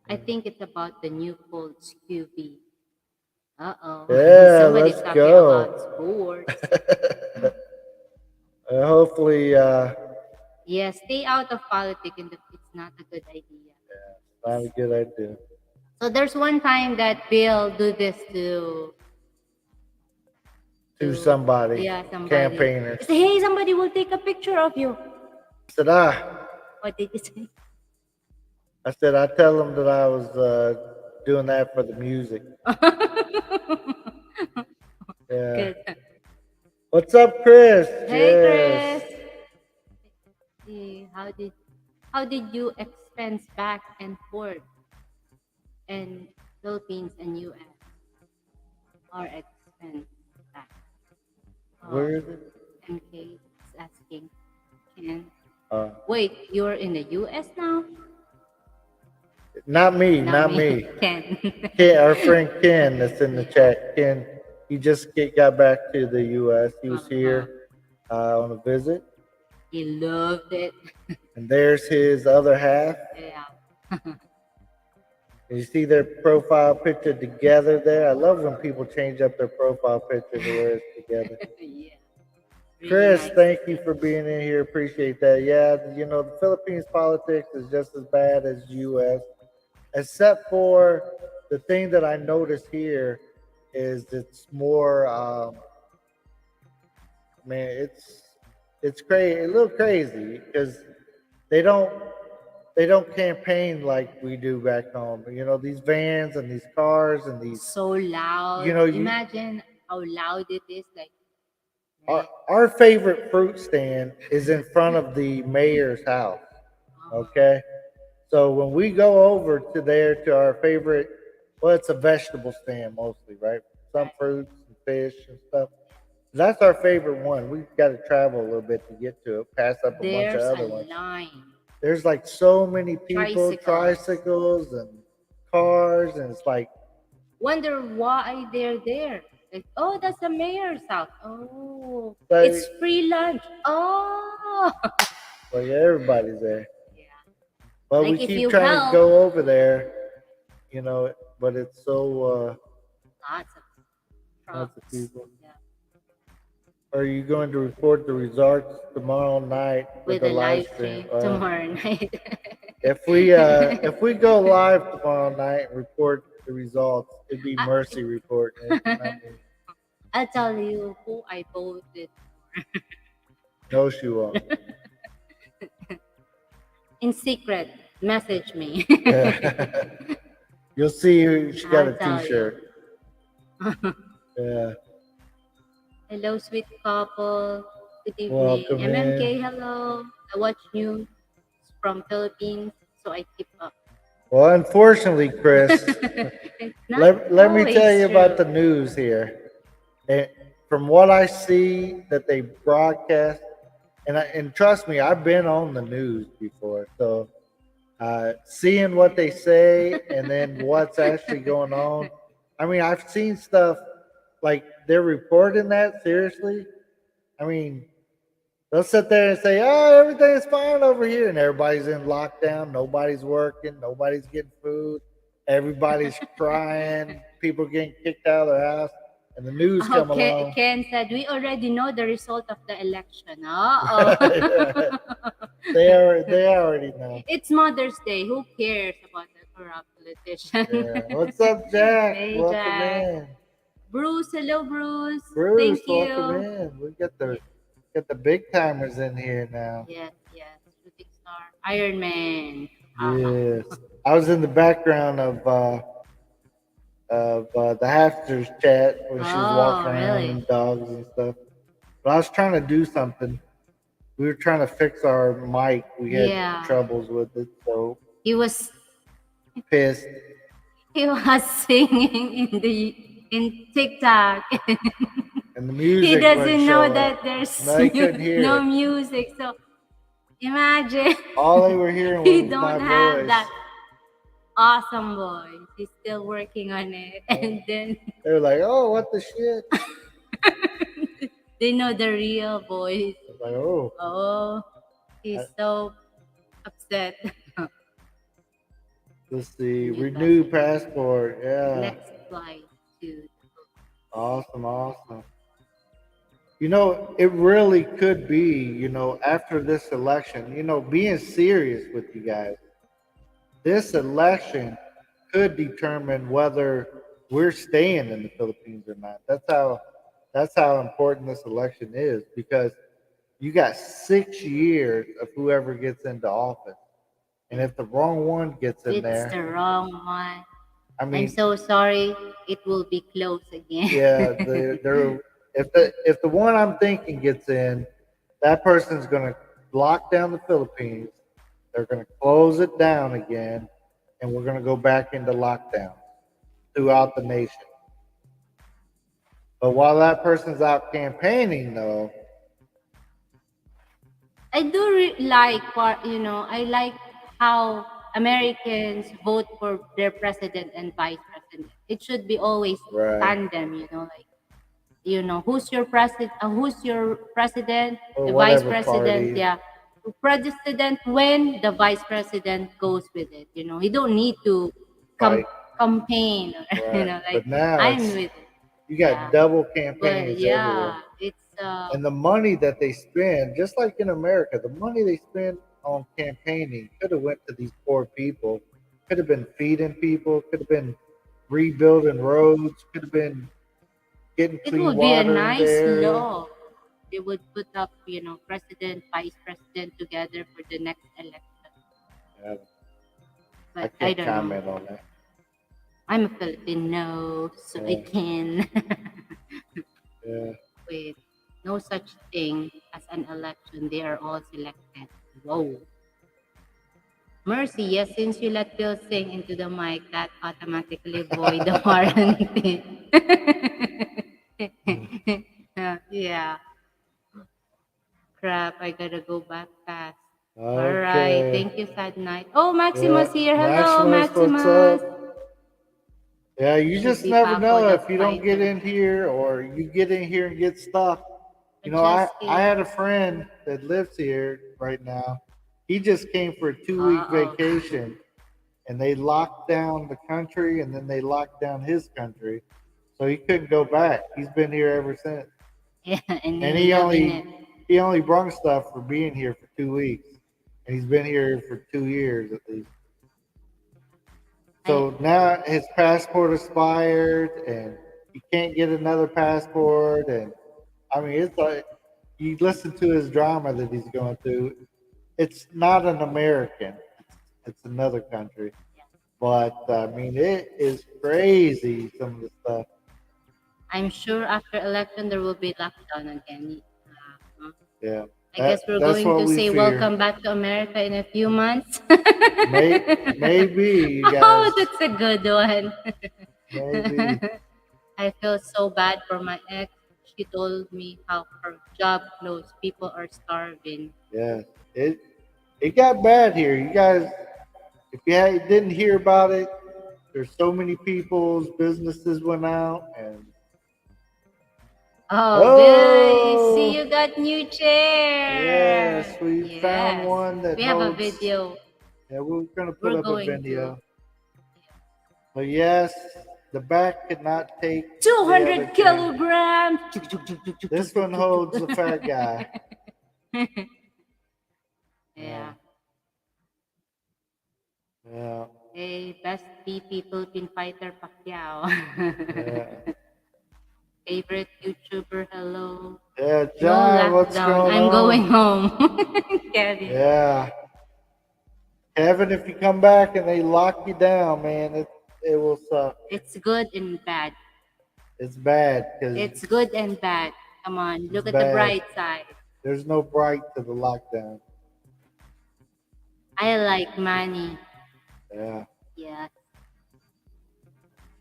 Speaker 2: I think it's about the new Colts QB. Uh-oh.
Speaker 1: Yeah,
Speaker 2: Somebody's
Speaker 1: let's
Speaker 2: talking about
Speaker 1: go.
Speaker 2: sports.
Speaker 1: Hopefully,
Speaker 2: Yeah, stay out of politics. It's not a good idea.
Speaker 1: not a good idea.
Speaker 2: So there's one time that Bill do this to
Speaker 1: To
Speaker 2: to
Speaker 1: somebody,
Speaker 2: yeah, somebody.
Speaker 1: campaigners.
Speaker 2: He say, hey, somebody will take a picture of you.
Speaker 1: I said,
Speaker 2: What did you say?
Speaker 1: I tell them that I was doing that for the music. Yeah.
Speaker 2: Good.
Speaker 1: What's up, Chris?
Speaker 2: Hey,
Speaker 1: Yes.
Speaker 2: Chris. How did you expense back and forth in Philippines and US or expense back? Oh,
Speaker 1: Where is it?
Speaker 2: MK is asking. Ken,
Speaker 1: Uh,
Speaker 2: wait, you're in the US now?
Speaker 1: Not me,
Speaker 2: Not
Speaker 1: not
Speaker 2: me,
Speaker 1: me.
Speaker 2: Ken.
Speaker 1: Ken, our friend Ken that's in the
Speaker 2: Yeah.
Speaker 1: chat. Ken, he just got back to the U.S. He was
Speaker 2: Uh-huh.
Speaker 1: here on a visit,
Speaker 2: He loved it.
Speaker 1: and there's his other half.
Speaker 2: Yeah.
Speaker 1: You see their profile picture together there. I love when people change up their profile picture to where it's together.
Speaker 2: Yeah. Really
Speaker 1: Chris,
Speaker 2: nice.
Speaker 1: thank you for being in here. Appreciate that. Yeah, the Philippines politics is just as bad as U.S. Except for the thing that I noticed here is it's more. Man, it's crazy, a little crazy because they don't they don't campaign like we do back home. These vans and these cars and these.
Speaker 2: So loud.
Speaker 1: You
Speaker 2: Imagine how loud it is. Like,
Speaker 1: our
Speaker 2: right?
Speaker 1: our favorite fruit stand is in front of the mayor's house. Okay, so when we go over to there to our favorite, well, it's a vegetable stand mostly, right? Some
Speaker 2: Right.
Speaker 1: fruits and fish and stuff. That's our favorite one. We've got to travel a little bit to get to it, pass up a bunch of
Speaker 2: There's a
Speaker 1: other ones.
Speaker 2: line.
Speaker 1: There's like so many people,
Speaker 2: Tricycles.
Speaker 1: tricycles and cars, and it's like,
Speaker 2: Wonder why they're there. Like, oh, that's the mayor's house. Oh,
Speaker 1: like
Speaker 2: it's free lunch. Oh,
Speaker 1: well, yeah, everybody's there.
Speaker 2: yeah.
Speaker 1: But we
Speaker 2: Like if
Speaker 1: keep
Speaker 2: you
Speaker 1: trying to
Speaker 2: help,
Speaker 1: go over there, but it's so
Speaker 2: lots of
Speaker 1: Lots of
Speaker 2: trucks.
Speaker 1: people.
Speaker 2: Yeah.
Speaker 1: Are you going to report the results tomorrow night with
Speaker 2: With
Speaker 1: the
Speaker 2: a
Speaker 1: live
Speaker 2: live
Speaker 1: stream?
Speaker 2: stream tomorrow night.
Speaker 1: If we go live tomorrow night and report the results, it'd be
Speaker 2: I,
Speaker 1: Mercy reporting it, not me.
Speaker 2: I'll tell you who I voted
Speaker 1: No, she won't.
Speaker 2: in secret. Message me.
Speaker 1: Yeah. You'll see she got
Speaker 2: I'll
Speaker 1: a
Speaker 2: tell you.
Speaker 1: T-shirt. Yeah.
Speaker 2: Hello, sweet couple. Good evening.
Speaker 1: Welcome in.
Speaker 2: MMK, hello. I watch news from Philippines, so I keep up.
Speaker 1: Well, unfortunately, Chris,
Speaker 2: It's not
Speaker 1: let me tell
Speaker 2: always
Speaker 1: you about
Speaker 2: true.
Speaker 1: the news here. And from what I see that they broadcast, and trust me, I've been on the news before, so seeing what they say and then what's actually going on. I mean, I've seen stuff like they're reporting that seriously. I mean, they'll sit there and say, "Oh, everything's fine over here," and everybody's in lockdown. Nobody's working. Nobody's getting food. Everybody's crying. People getting kicked out of their house, and the news come
Speaker 2: Okay,
Speaker 1: along.
Speaker 2: Ken said we already know the result of the election. Uh
Speaker 1: Right, right.
Speaker 2: oh.
Speaker 1: They already know.
Speaker 2: It's Mother's Day. Who cares about the corrupt politician?
Speaker 1: Yeah. What's up, Jack?
Speaker 2: Hey,
Speaker 1: Welcome
Speaker 2: Jack.
Speaker 1: in.
Speaker 2: Bruce, hello, Bruce.
Speaker 1: Bruce,
Speaker 2: Thank
Speaker 1: welcome
Speaker 2: you.
Speaker 1: in. We got the big timers in here now.
Speaker 2: Yes, yes. Shooting star. Iron Man. Uh-huh.
Speaker 1: Yes. I was in the background of the hamsters chat when she was
Speaker 2: Oh,
Speaker 1: walking around
Speaker 2: really?
Speaker 1: and dogs and stuff. But I was trying to do something. We were trying to fix our mic. We had
Speaker 2: Yeah.
Speaker 1: troubles with it, so
Speaker 2: He was
Speaker 1: pissed.
Speaker 2: he was singing in TikTok.
Speaker 1: And the
Speaker 2: He
Speaker 1: music wasn't
Speaker 2: doesn't know
Speaker 1: showing.
Speaker 2: that there's
Speaker 1: No, he couldn't hear
Speaker 2: no
Speaker 1: it.
Speaker 2: music. So imagine
Speaker 1: All they were hearing
Speaker 2: he
Speaker 1: was
Speaker 2: don't
Speaker 1: my
Speaker 2: have
Speaker 1: voice.
Speaker 2: that awesome voice. He's still working on it.
Speaker 1: Uh,
Speaker 2: And then
Speaker 1: they were like, "Oh, what the shit?"
Speaker 2: they know the real voice.
Speaker 1: I was like, "Oh,
Speaker 2: Oh, he's
Speaker 1: I,
Speaker 2: so upset.
Speaker 1: let's see,
Speaker 2: New
Speaker 1: renew
Speaker 2: passport.
Speaker 1: passport." Yeah,
Speaker 2: Next flight to
Speaker 1: awesome, awesome. It really could be, after this election, being serious with you guys, this election could determine whether we're staying in the Philippines or not. That's how important this election is because you got 6 years of whoever gets into office. And if the wrong one gets in
Speaker 2: it's
Speaker 1: there,
Speaker 2: the wrong one.
Speaker 1: I
Speaker 2: I'm
Speaker 1: mean,
Speaker 2: so sorry. It will be close again.
Speaker 1: yeah, they're if the one I'm thinking gets in, that person's going to lock down the Philippines. They're going to close it down again, and we're going to go back into lockdown throughout the nation. But while that person's out campaigning, though,
Speaker 2: I do like what I like how Americans vote for their president and vice president. It should be always
Speaker 1: right,
Speaker 2: tandem. Who's your president,
Speaker 1: or
Speaker 2: the vice
Speaker 1: whatever
Speaker 2: president.
Speaker 1: party,
Speaker 2: Yeah, the president when the vice president goes with it. You don't need to com-
Speaker 1: fight,
Speaker 2: campaign. Or,
Speaker 1: right.
Speaker 2: like
Speaker 1: But now
Speaker 2: I'm with it.
Speaker 1: you got
Speaker 2: Yeah,
Speaker 1: double
Speaker 2: but
Speaker 1: campaigns everywhere.
Speaker 2: yeah, it's
Speaker 1: And the money that they spend, just like in America, the money they spend on campaigning could have went to these poor people, could have been feeding people, could have been rebuilding roads, could have been getting
Speaker 2: it
Speaker 1: clean
Speaker 2: would be a
Speaker 1: water in the
Speaker 2: nice
Speaker 1: area.
Speaker 2: law. They would put up, president, vice president together for the next election.
Speaker 1: Yeah, I
Speaker 2: But I
Speaker 1: can't
Speaker 2: don't know.
Speaker 1: comment on that.
Speaker 2: I'm a Filipino, so I
Speaker 1: Yeah,
Speaker 2: can.
Speaker 1: yeah.
Speaker 2: With no such thing as an election. They are all selected. Whoa. Mercy, yes, since you let Bill sing into the mic, that automatically void the warranty. Yeah. Crap, I gotta go back fast. All right.
Speaker 1: Okay.
Speaker 2: Thank you, Sad Night. Oh,
Speaker 1: Yeah.
Speaker 2: Maximus here. Hello,
Speaker 1: Maximus, what's up?
Speaker 2: Maximus.
Speaker 1: Yeah, you
Speaker 2: Should
Speaker 1: just
Speaker 2: be
Speaker 1: never
Speaker 2: Paco
Speaker 1: know
Speaker 2: the
Speaker 1: if you don't get
Speaker 2: fighter.
Speaker 1: in here or you get in here and get stuck. I
Speaker 2: Majestic.
Speaker 1: had a friend that lives here right now. He just came for a 2 week
Speaker 2: Uh-oh.
Speaker 1: vacation and they locked down the country and then they locked down his country. so he couldn't go back. He's been here ever since,
Speaker 2: Yeah, and
Speaker 1: and
Speaker 2: he loving it.
Speaker 1: he only brung stuff for being here for 2 weeks, and he's been here for 2 years at least.
Speaker 2: I
Speaker 1: So now his passport expired, and he can't get another passport. And I mean, it's like you listen to his drama that he's going through. It's not an American; it's another country. But I mean, it is crazy some of the stuff.
Speaker 2: I'm sure after election there will be lockdown again. Uh,
Speaker 1: Yeah,
Speaker 2: I guess we're
Speaker 1: that's
Speaker 2: going
Speaker 1: what
Speaker 2: to
Speaker 1: we
Speaker 2: say
Speaker 1: fear.
Speaker 2: welcome back to America in a few months.
Speaker 1: Maybe you
Speaker 2: Oh,
Speaker 1: guys,
Speaker 2: that's a good one.
Speaker 1: maybe,
Speaker 2: I feel so bad for my ex. She told me how her job closed. People are starving.
Speaker 1: yeah. It it got bad here. You guys, if didn't hear about it, there's so many people's businesses went out, and
Speaker 2: Oh, Bill, see you
Speaker 1: oh,
Speaker 2: got new chair.
Speaker 1: yes, we found
Speaker 2: Yes,
Speaker 1: one that
Speaker 2: we have a
Speaker 1: holds.
Speaker 2: video.
Speaker 1: Yeah, we're gonna put
Speaker 2: We're
Speaker 1: up a
Speaker 2: going to
Speaker 1: video. But yes, the back could not take the other
Speaker 2: 200
Speaker 1: chair.
Speaker 2: kilograms.
Speaker 1: This one holds the fat guy. Yeah,
Speaker 2: Yeah.
Speaker 1: yeah,
Speaker 2: Hey, best PP Philippine fighter Pacquiao.
Speaker 1: yeah.
Speaker 2: Favorite YouTuber, hello.
Speaker 1: Yeah,
Speaker 2: No
Speaker 1: John, what's
Speaker 2: lockdown.
Speaker 1: going
Speaker 2: I'm
Speaker 1: on?
Speaker 2: going home. Kevin.
Speaker 1: Yeah, Kevin, if you come back and they lock you down, man, it will suck.
Speaker 2: It's good and bad.
Speaker 1: It's bad because
Speaker 2: It's good and bad. Come on,
Speaker 1: it's
Speaker 2: look at the
Speaker 1: bad.
Speaker 2: bright side.
Speaker 1: There's no bright to the lockdown.
Speaker 2: I like money.
Speaker 1: Yeah,
Speaker 2: Yes,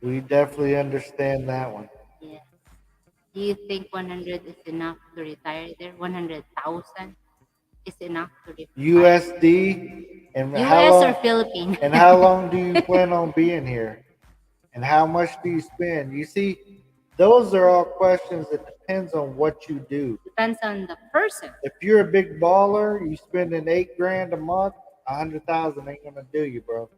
Speaker 1: we definitely understand that one.
Speaker 2: yes. Do you think 100 is enough to retire there? 100,000 is enough to retire?
Speaker 1: USD and
Speaker 2: US or Philippine?
Speaker 1: how long do you plan on being here? And how much do you spend? You see, those are all questions that depends on what you do.
Speaker 2: Depends on the person.
Speaker 1: If you're a big baller, you spending 8 grand a month, 100,000 ain't gonna do you, bro.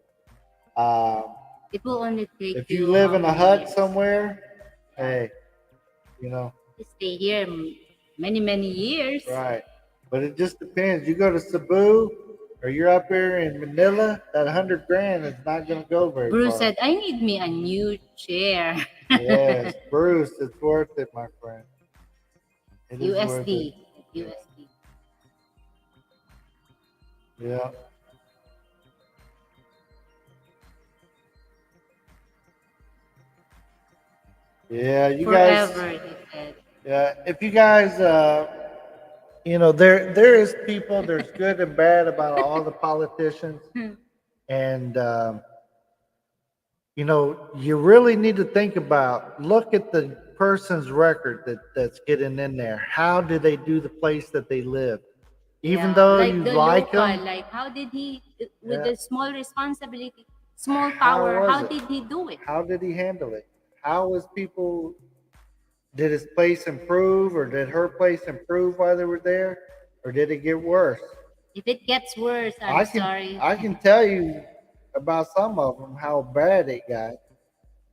Speaker 1: Um,
Speaker 2: It will only take
Speaker 1: if you
Speaker 2: you
Speaker 1: live
Speaker 2: how
Speaker 1: in a
Speaker 2: many
Speaker 1: hut
Speaker 2: years?
Speaker 1: somewhere,
Speaker 2: Yeah.
Speaker 1: hey, you know,
Speaker 2: You stay here many, many years.
Speaker 1: right. But it just depends. You go to Cebu or you're up here in Manila, that 100 grand is not gonna go very
Speaker 2: Bruce
Speaker 1: far.
Speaker 2: said, I need me a new chair.
Speaker 1: Yes, Bruce, it's worth it, my friend. It is worth it.
Speaker 2: USD. USD.
Speaker 1: Yeah. Yeah, you guys.
Speaker 2: Forever, he said.
Speaker 1: Yeah, if you guys, there is people. There's good and bad about all the politicians, and you really need to think about. Look at the person's record that's getting in there. How do they do the place that they live? Even
Speaker 2: Yeah,
Speaker 1: though
Speaker 2: like
Speaker 1: you
Speaker 2: the
Speaker 1: like
Speaker 2: local,
Speaker 1: them,
Speaker 2: like how did he, with
Speaker 1: yeah,
Speaker 2: the small responsibility, small
Speaker 1: how
Speaker 2: power,
Speaker 1: was
Speaker 2: how
Speaker 1: it?
Speaker 2: did he do it?
Speaker 1: How did he handle it? How was people? Did his place improve, or did her place improve while they were there, or did it get worse?
Speaker 2: If it gets worse, I'm
Speaker 1: I can
Speaker 2: sorry.
Speaker 1: I can tell you about some of them how bad it got.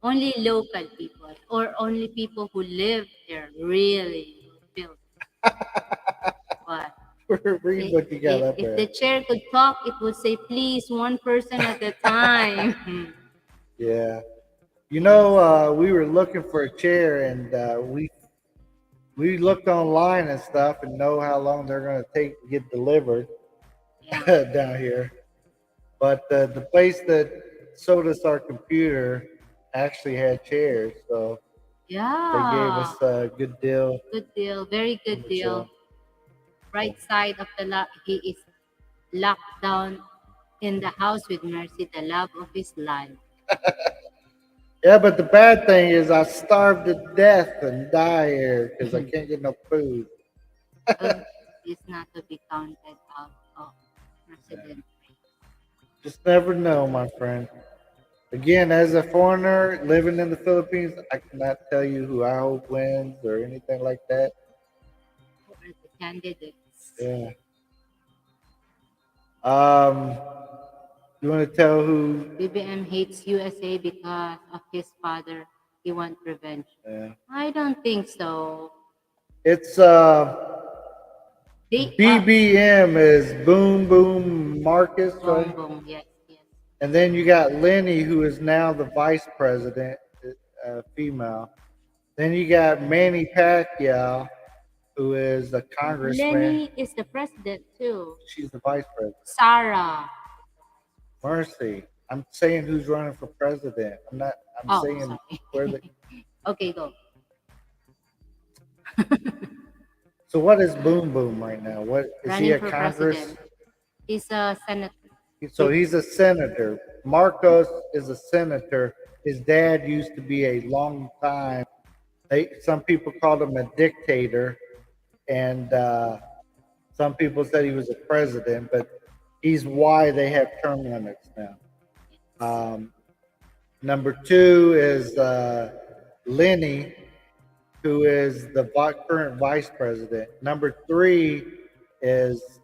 Speaker 2: Only local people or only people who live there really will feel what.
Speaker 1: Read what you got up
Speaker 2: If
Speaker 1: there.
Speaker 2: the chair could talk, it would say, please, one person at a time.
Speaker 1: Yeah,
Speaker 2: Yes.
Speaker 1: we were looking for a chair, and we looked online and stuff, and know how long they're going to take to get delivered
Speaker 2: Yeah.
Speaker 1: down here. But the place that sold us our computer actually had chairs, so they gave
Speaker 2: Yeah.
Speaker 1: us a good deal
Speaker 2: Good deal. Very
Speaker 1: on
Speaker 2: good
Speaker 1: the
Speaker 2: deal.
Speaker 1: chair. Yeah.
Speaker 2: Right side of the lot, he is locked down in the house with Mercy, the love of his life.
Speaker 1: Yeah, but the bad thing is I starved to death and die here because I can't get no food.
Speaker 2: Good is not to be counted out of President.
Speaker 1: Just never know, my friend. Again, as a foreigner living in the Philippines, I cannot tell you who I hope wins or anything like that.
Speaker 2: Who are the candidates?
Speaker 1: Yeah. Um, you want to tell who?
Speaker 2: BBM hates USA because of his father. He want revenge.
Speaker 1: Yeah.
Speaker 2: I don't think so.
Speaker 1: It's
Speaker 2: They
Speaker 1: BBM is Boom Boom Marcus,
Speaker 2: boom
Speaker 1: right?
Speaker 2: boom. Yes, yes.
Speaker 1: And then you got Lenny, who is now the vice president, female. Then you got Manny Pacquiao, who is a congressman.
Speaker 2: Lenny is the president too.
Speaker 1: She's the vice president.
Speaker 2: Sarah.
Speaker 1: Mercy. I'm saying who's running for president. I'm not. I'm
Speaker 2: Oh,
Speaker 1: saying where the.
Speaker 2: sorry. Okay, go.
Speaker 1: So what is Boom Boom right now? What is he
Speaker 2: Running
Speaker 1: a
Speaker 2: for
Speaker 1: Congress?
Speaker 2: president. He's a senator.
Speaker 1: So he's a senator. Marcos is a senator. His dad used to be a long time. Some people called him a dictator, and some people said he was a president. But he's why they have term limits now. Um, Number two is Lenny, who is the current vice president. Number three is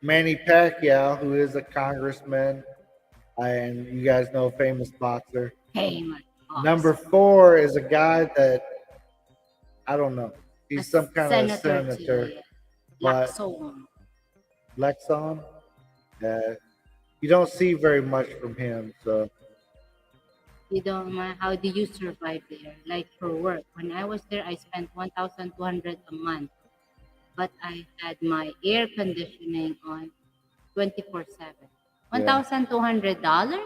Speaker 1: Manny Pacquiao, who is a congressman, and you guys know, a famous boxer.
Speaker 2: Hey, my boss.
Speaker 1: Number four is a guy that I don't know.
Speaker 2: A
Speaker 1: He's some kind of
Speaker 2: senator
Speaker 1: senator,
Speaker 2: too.
Speaker 1: but
Speaker 2: Laxon.
Speaker 1: Lexon. You don't see very much from him. So
Speaker 2: You don't mind how do you survive there? Like for work. When I was there, I spent 1,200 a month, but I had my air conditioning on 24/7.
Speaker 1: yeah.
Speaker 2: $1,200?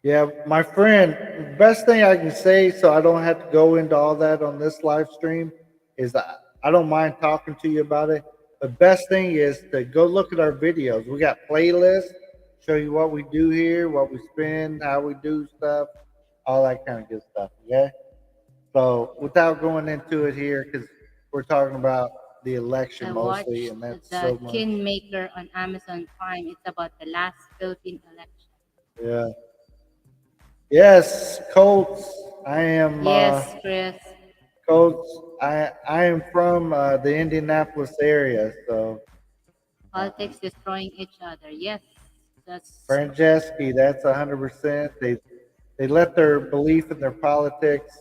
Speaker 1: Yeah, my friend, best thing I can say so I don't have to go into all that on this live stream is that I don't mind talking to you about it. The best thing is to go look at our videos. We got playlists, show you what we do here, what we spend, how we do stuff, all that kind of good stuff. Okay. So without going into it here, because we're talking about the election
Speaker 2: I
Speaker 1: mostly,
Speaker 2: watched
Speaker 1: and that's
Speaker 2: the
Speaker 1: so much.
Speaker 2: Kingmaker on Amazon Prime. It's about the last Philippine election.
Speaker 1: Yeah. Yes, Colts. I am.
Speaker 2: Yes, Chris.
Speaker 1: Coach, I am from the Indianapolis area, so
Speaker 2: Politics destroying each other. Yes, that's
Speaker 1: Franceschi, that's 100%. They let their belief in their politics.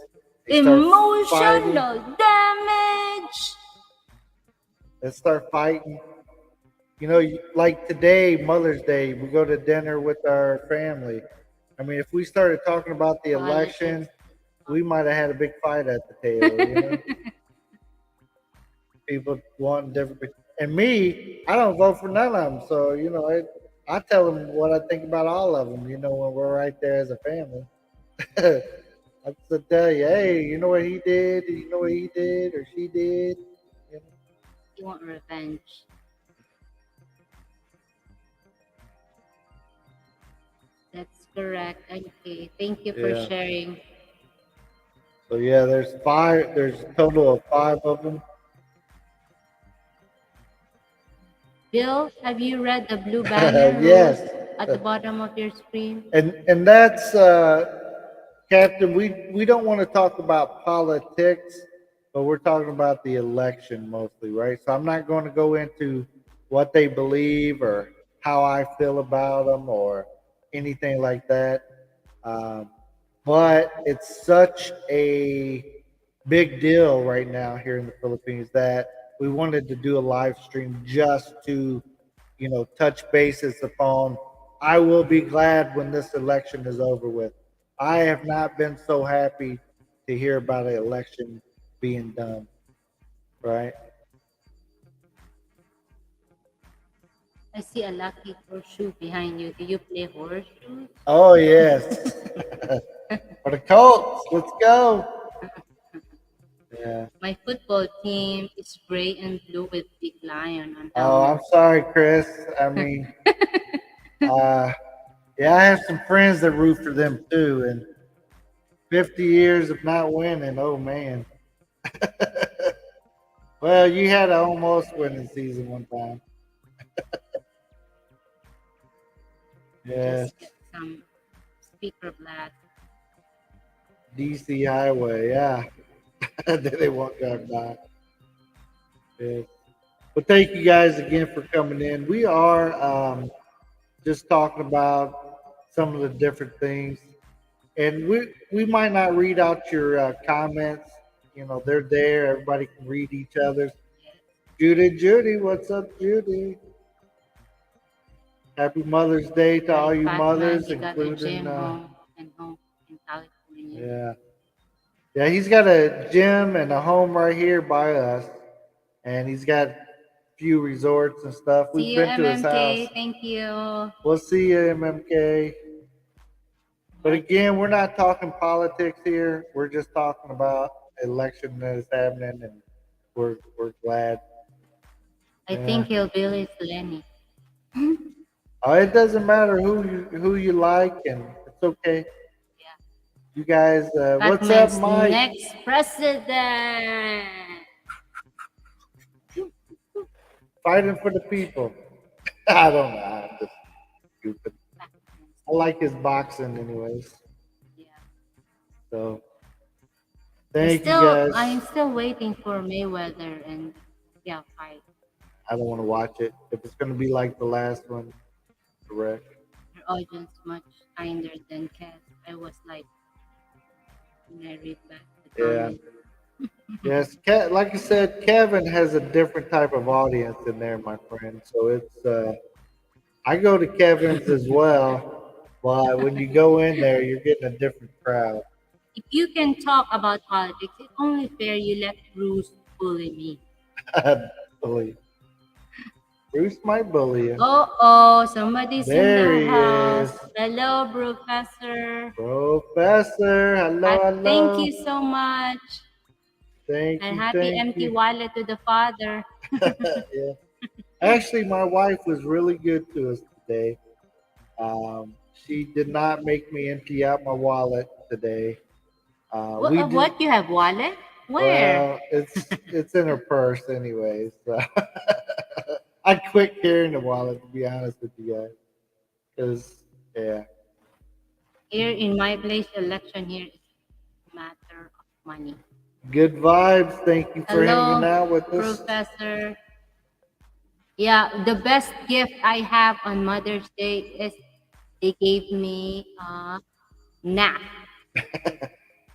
Speaker 1: They start fighting.
Speaker 2: emotional damage.
Speaker 1: They start fighting. You know, like today, Mother's Day, we go to dinner with our family. I mean, if we started talking about the election,
Speaker 2: Politics.
Speaker 1: we might have had a big fight at the table. You know, people wanting different. And me, I don't vote for none of them. So you know, I tell them what I think about all of them. You know, when we're right there as a family, I just tell you, hey, you know what he did? You know what he did or she did? You know?
Speaker 2: You want revenge. That's correct. Okay. Thank you for
Speaker 1: Yeah.
Speaker 2: sharing.
Speaker 1: So yeah, there's five. There's a total of five of them.
Speaker 2: Bill, have you read the blue banner rules
Speaker 1: Yes,
Speaker 2: at the bottom of your screen?
Speaker 1: and that's Captain. We don't want to talk about politics, but we're talking about the election mostly, right? So I'm not going to go into what they believe or how I feel about them or anything like that. Um, but it's such a big deal right now here in the Philippines that we wanted to do a live stream just to, you know, touch bases upon. I will be glad when this election is over with. I have not been so happy to hear about an election being done, right?
Speaker 2: I see a lucky horseshoe behind you. Do you play horseshoes?
Speaker 1: Oh yes, for the Colts, let's go. Yeah.
Speaker 2: My football team is gray and blue with big lion on
Speaker 1: Oh,
Speaker 2: helmet.
Speaker 1: I'm sorry, Chris. I mean, uh, yeah, I have some friends that root for them too, and 50 years of not winning. Oh man. Well, you had an almost winning season one time. Yes,
Speaker 2: Just get some speaker blast.
Speaker 1: DC Highway. Yeah, then they won't drive by. Yes. Well, thank you guys again for coming in. We are just talking about some of the different things. And we might not read out your comments. You know, they're there. Everybody can read each other's.
Speaker 2: Yes.
Speaker 1: Judy, what's up, Judy? Happy Mother's Day to
Speaker 2: Hi,
Speaker 1: all you
Speaker 2: Fatman.
Speaker 1: mothers,
Speaker 2: He got a
Speaker 1: including
Speaker 2: gym home in California.
Speaker 1: yeah, yeah. He's got a gym and a home right here by us, and he's got a few resorts and stuff.
Speaker 2: See
Speaker 1: We've
Speaker 2: you,
Speaker 1: been to his house.
Speaker 2: MMK. Thank you.
Speaker 1: We'll see you, MMK. But
Speaker 2: Right.
Speaker 1: again, we're not talking politics here. We're just talking about election that is happening, and we're glad.
Speaker 2: I
Speaker 1: Yeah.
Speaker 2: think Hillbilly is Lenny.
Speaker 1: It doesn't matter who you like, and it's okay.
Speaker 2: Yeah.
Speaker 1: You guys, what's up,
Speaker 2: Batman's
Speaker 1: Mike?
Speaker 2: next president.
Speaker 1: Fighting for the people. I don't know. I'm just stupid.
Speaker 2: Batman's
Speaker 1: I like his boxing, anyways.
Speaker 2: yeah.
Speaker 1: So thank you
Speaker 2: I'm
Speaker 1: guys.
Speaker 2: still waiting for Mayweather and yeah, fight.
Speaker 1: I don't want to watch it. If it's going to be like the last one, correct?
Speaker 2: Your audience much kinder than Cass. I was like when I read back the
Speaker 1: Yeah.
Speaker 2: comment.
Speaker 1: Yes. Like I said, Kevin has a different type of audience in there, my friend. So it's I go to Kevin's as well, but when you go in there, you're getting a different crowd.
Speaker 2: If you can talk about politics, it's only fair you let Bruce bully me.
Speaker 1: Bully. Bruce might bully you.
Speaker 2: Oh, somebody's in
Speaker 1: There
Speaker 2: the
Speaker 1: he
Speaker 2: house.
Speaker 1: is.
Speaker 2: Hello, Professor.
Speaker 1: Professor. Hello,
Speaker 2: Thank
Speaker 1: hello.
Speaker 2: you so much.
Speaker 1: Thank
Speaker 2: And
Speaker 1: you,
Speaker 2: happy
Speaker 1: thank
Speaker 2: empty
Speaker 1: you.
Speaker 2: wallet to the father.
Speaker 1: Yeah. Actually, my wife was really good to us today. She did not make me empty out my wallet today.
Speaker 2: What,
Speaker 1: We did.
Speaker 2: what you have wallet? Where?
Speaker 1: Well, it's in her purse anyway. So I quit carrying the wallet to be honest with you guys, because yeah,
Speaker 2: Here in my place, election here is a matter of money.
Speaker 1: good vibes. Thank you for hanging
Speaker 2: Hello,
Speaker 1: out with us.
Speaker 2: Professor. Yeah, the best gift I have on Mother's Day is they gave me a nap.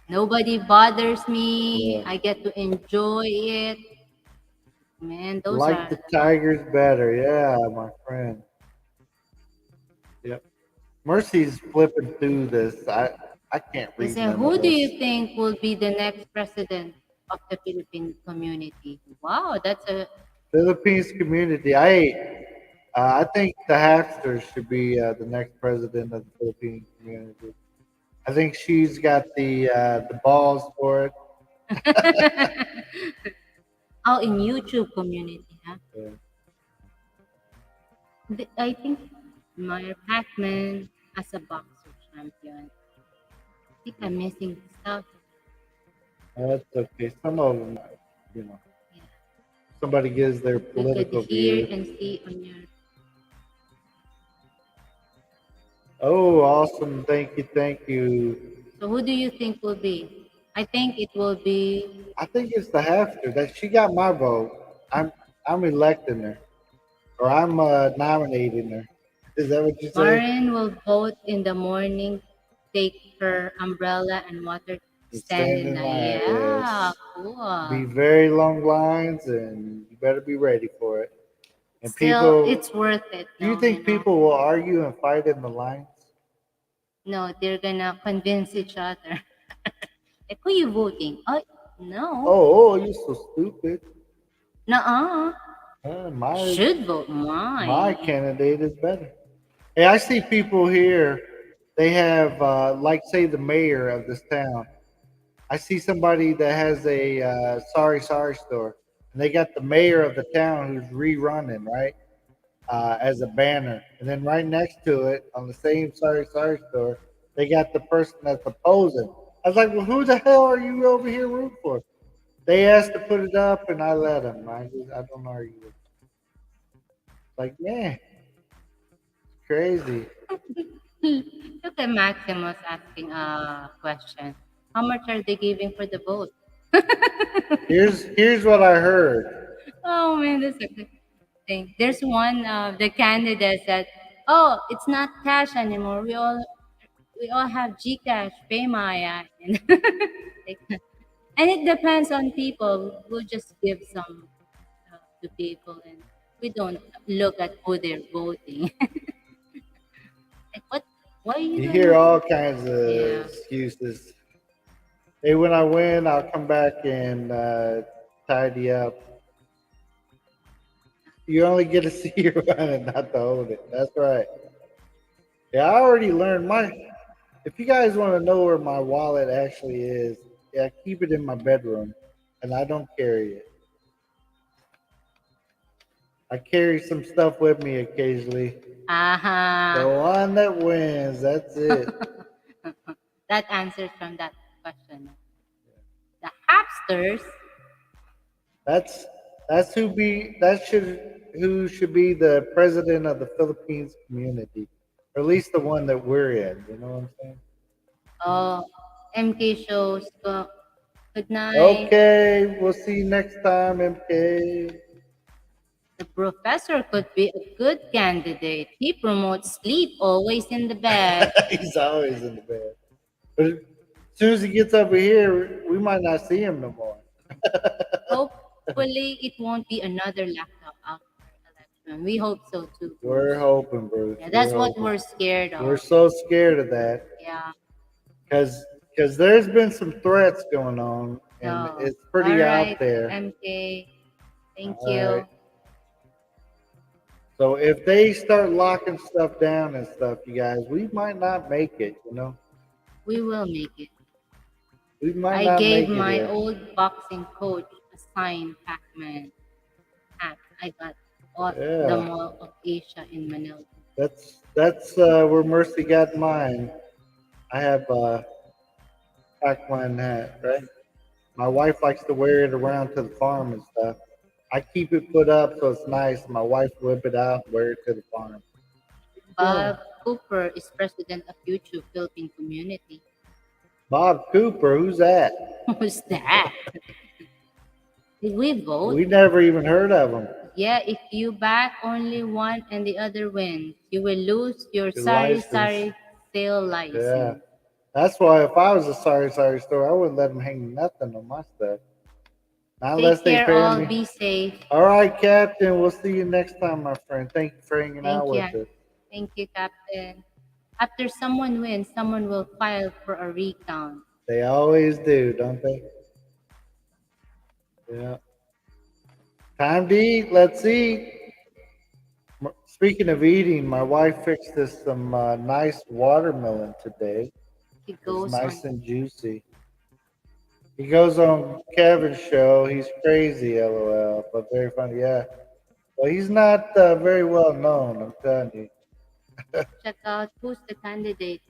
Speaker 2: Nobody bothers me.
Speaker 1: Yeah,
Speaker 2: I get to enjoy it. Man, those
Speaker 1: like
Speaker 2: are
Speaker 1: the
Speaker 2: the best.
Speaker 1: Tigers better. Yeah, my friend. Yep. Mercy's flipping through this. I can't
Speaker 2: They
Speaker 1: read
Speaker 2: say,
Speaker 1: none of
Speaker 2: who do
Speaker 1: this.
Speaker 2: you think will be the next president of the Philippine community? Wow, that's a
Speaker 1: Philippines community. I think the Hacksters should be the next president of the Philippine community. I think she's got the balls for it.
Speaker 2: oh in YouTube community, huh?
Speaker 1: Yeah.
Speaker 2: I think Meyer Pac-Man as a boxer champion. I think I'm missing stuff.
Speaker 1: That's okay. Some of them, you know,
Speaker 2: Yeah.
Speaker 1: somebody gives their
Speaker 2: You could
Speaker 1: political
Speaker 2: hear
Speaker 1: view.
Speaker 2: and see on your.
Speaker 1: Oh, awesome! Thank you, thank you.
Speaker 2: So who do you think will be? I think it will be
Speaker 1: I think it's the Hackster that she got my vote. I'm electing her, or I'm nominating her. Is that what you say?
Speaker 2: Marin will vote in the morning, take her umbrella and water,
Speaker 1: And
Speaker 2: stand
Speaker 1: stand
Speaker 2: in
Speaker 1: in
Speaker 2: the
Speaker 1: line.
Speaker 2: yeah,
Speaker 1: Yes. Be
Speaker 2: cool.
Speaker 1: very long lines, and you better be ready for it. And
Speaker 2: Still,
Speaker 1: people,
Speaker 2: it's worth it,
Speaker 1: do you
Speaker 2: no, you
Speaker 1: think
Speaker 2: know.
Speaker 1: people will argue and fight in the lines?
Speaker 2: No, they're gonna convince each other. Like, who you voting? Oh, no.
Speaker 1: Oh, you're so stupid.
Speaker 2: Nuh-uh.
Speaker 1: My
Speaker 2: Should vote
Speaker 1: my
Speaker 2: mine.
Speaker 1: candidate is better. Hey, I see people here. They have, like, say, the mayor of this town. I see somebody that has a sorry sorry store, and they got the mayor of the town who's rerunning, right, as a banner, and then right next to it on the same sorry sorry store, they got the person that's opposing. I was like, well, who the hell are you over here rooting for? They asked to put it up, and I let them. I don't argue with them. Like, yeah, it's crazy.
Speaker 2: Look at Maximus asking a question. How much are they giving for the vote?
Speaker 1: Here's what I heard.
Speaker 2: Oh man, that's a good thing. There's one of the candidates that, oh, it's not cash anymore. We all have Gcash, Paymaya, and like that. And it depends on people. We'll just give some to people, and we don't look at who they're voting. Like what? Why are you
Speaker 1: You hear
Speaker 2: gonna?
Speaker 1: all kinds of
Speaker 2: Yeah.
Speaker 1: excuses. Hey, when I win, I'll come back and tidy up. You only get to see your run and not to hold it. That's right. Yeah, I already learned my. If you guys want to know where my wallet actually is, yeah, I keep it in my bedroom, and I don't carry it. I carry some stuff with me occasionally. The
Speaker 2: Uh-huh.
Speaker 1: one that wins, that's it.
Speaker 2: That answers from that question. The hamsters.
Speaker 1: That's who should be the president of the Philippines community, or at least the one that we're in. You know what I'm saying?
Speaker 2: Oh, MK shows. Good night.
Speaker 1: Okay, we'll see you next time, MK.
Speaker 2: The professor could be a good candidate. He promotes sleep always in the bed.
Speaker 1: He's always in the bed. But as soon as he gets over here, we might not see him no more.
Speaker 2: Hopefully, it won't be another laptop after election. We hope so too, Bruce.
Speaker 1: We're hoping, Bruce.
Speaker 2: Yeah, that's
Speaker 1: We're
Speaker 2: what
Speaker 1: hoping.
Speaker 2: we're scared
Speaker 1: We're
Speaker 2: of.
Speaker 1: so scared of that
Speaker 2: Yeah.
Speaker 1: because there's been some threats going on, and
Speaker 2: So,
Speaker 1: it's pretty
Speaker 2: all
Speaker 1: out
Speaker 2: right,
Speaker 1: there.
Speaker 2: MK. Thank
Speaker 1: All right.
Speaker 2: you.
Speaker 1: So if they start locking stuff down and stuff, you guys, we might not make it. You know,
Speaker 2: We will make it.
Speaker 1: we might
Speaker 2: I
Speaker 1: not
Speaker 2: gave
Speaker 1: make it
Speaker 2: my
Speaker 1: here.
Speaker 2: old boxing coach a signed Pac-Man hat. I got at the
Speaker 1: Yeah,
Speaker 2: Mall of Asia in Manila.
Speaker 1: that's where Mercy got mine. I have a Pac-Man hat, right? My wife likes to wear it around to the farm and stuff. I keep it put up so it's nice. My wife whip it out and wear it to the farm. What you doing?
Speaker 2: Bob Cooper is president of YouTube Philippine Community.
Speaker 1: Bob Cooper, who's that?
Speaker 2: Who's that? Did we vote?
Speaker 1: We never even heard of him.
Speaker 2: Yeah, if you back only one and the other wins, you will lose your
Speaker 1: Your
Speaker 2: sari
Speaker 1: license.
Speaker 2: sari sale
Speaker 1: Yeah.
Speaker 2: license.
Speaker 1: That's why if I was a sorry store, I wouldn't let them hang nothing on my stuff. Not unless
Speaker 2: Take
Speaker 1: they
Speaker 2: care,
Speaker 1: pay
Speaker 2: all.
Speaker 1: me.
Speaker 2: Be safe.
Speaker 1: All right, Captain. We'll see you next time, my friend. Thank you for hanging
Speaker 2: Thank
Speaker 1: out
Speaker 2: you.
Speaker 1: with us.
Speaker 2: Thank you, Captain. After someone wins, someone will file for a recount.
Speaker 1: They always do, don't they? Yeah. Time to eat. Let's eat. Speaking of eating, my wife fixed us some nice watermelon today.
Speaker 2: He
Speaker 1: It's
Speaker 2: goes on.
Speaker 1: nice and juicy. He goes on Kevin's show. He's crazy, lol, but very funny. Yeah. Well, he's not very well known. I'm telling you.
Speaker 2: Check out who's the candidate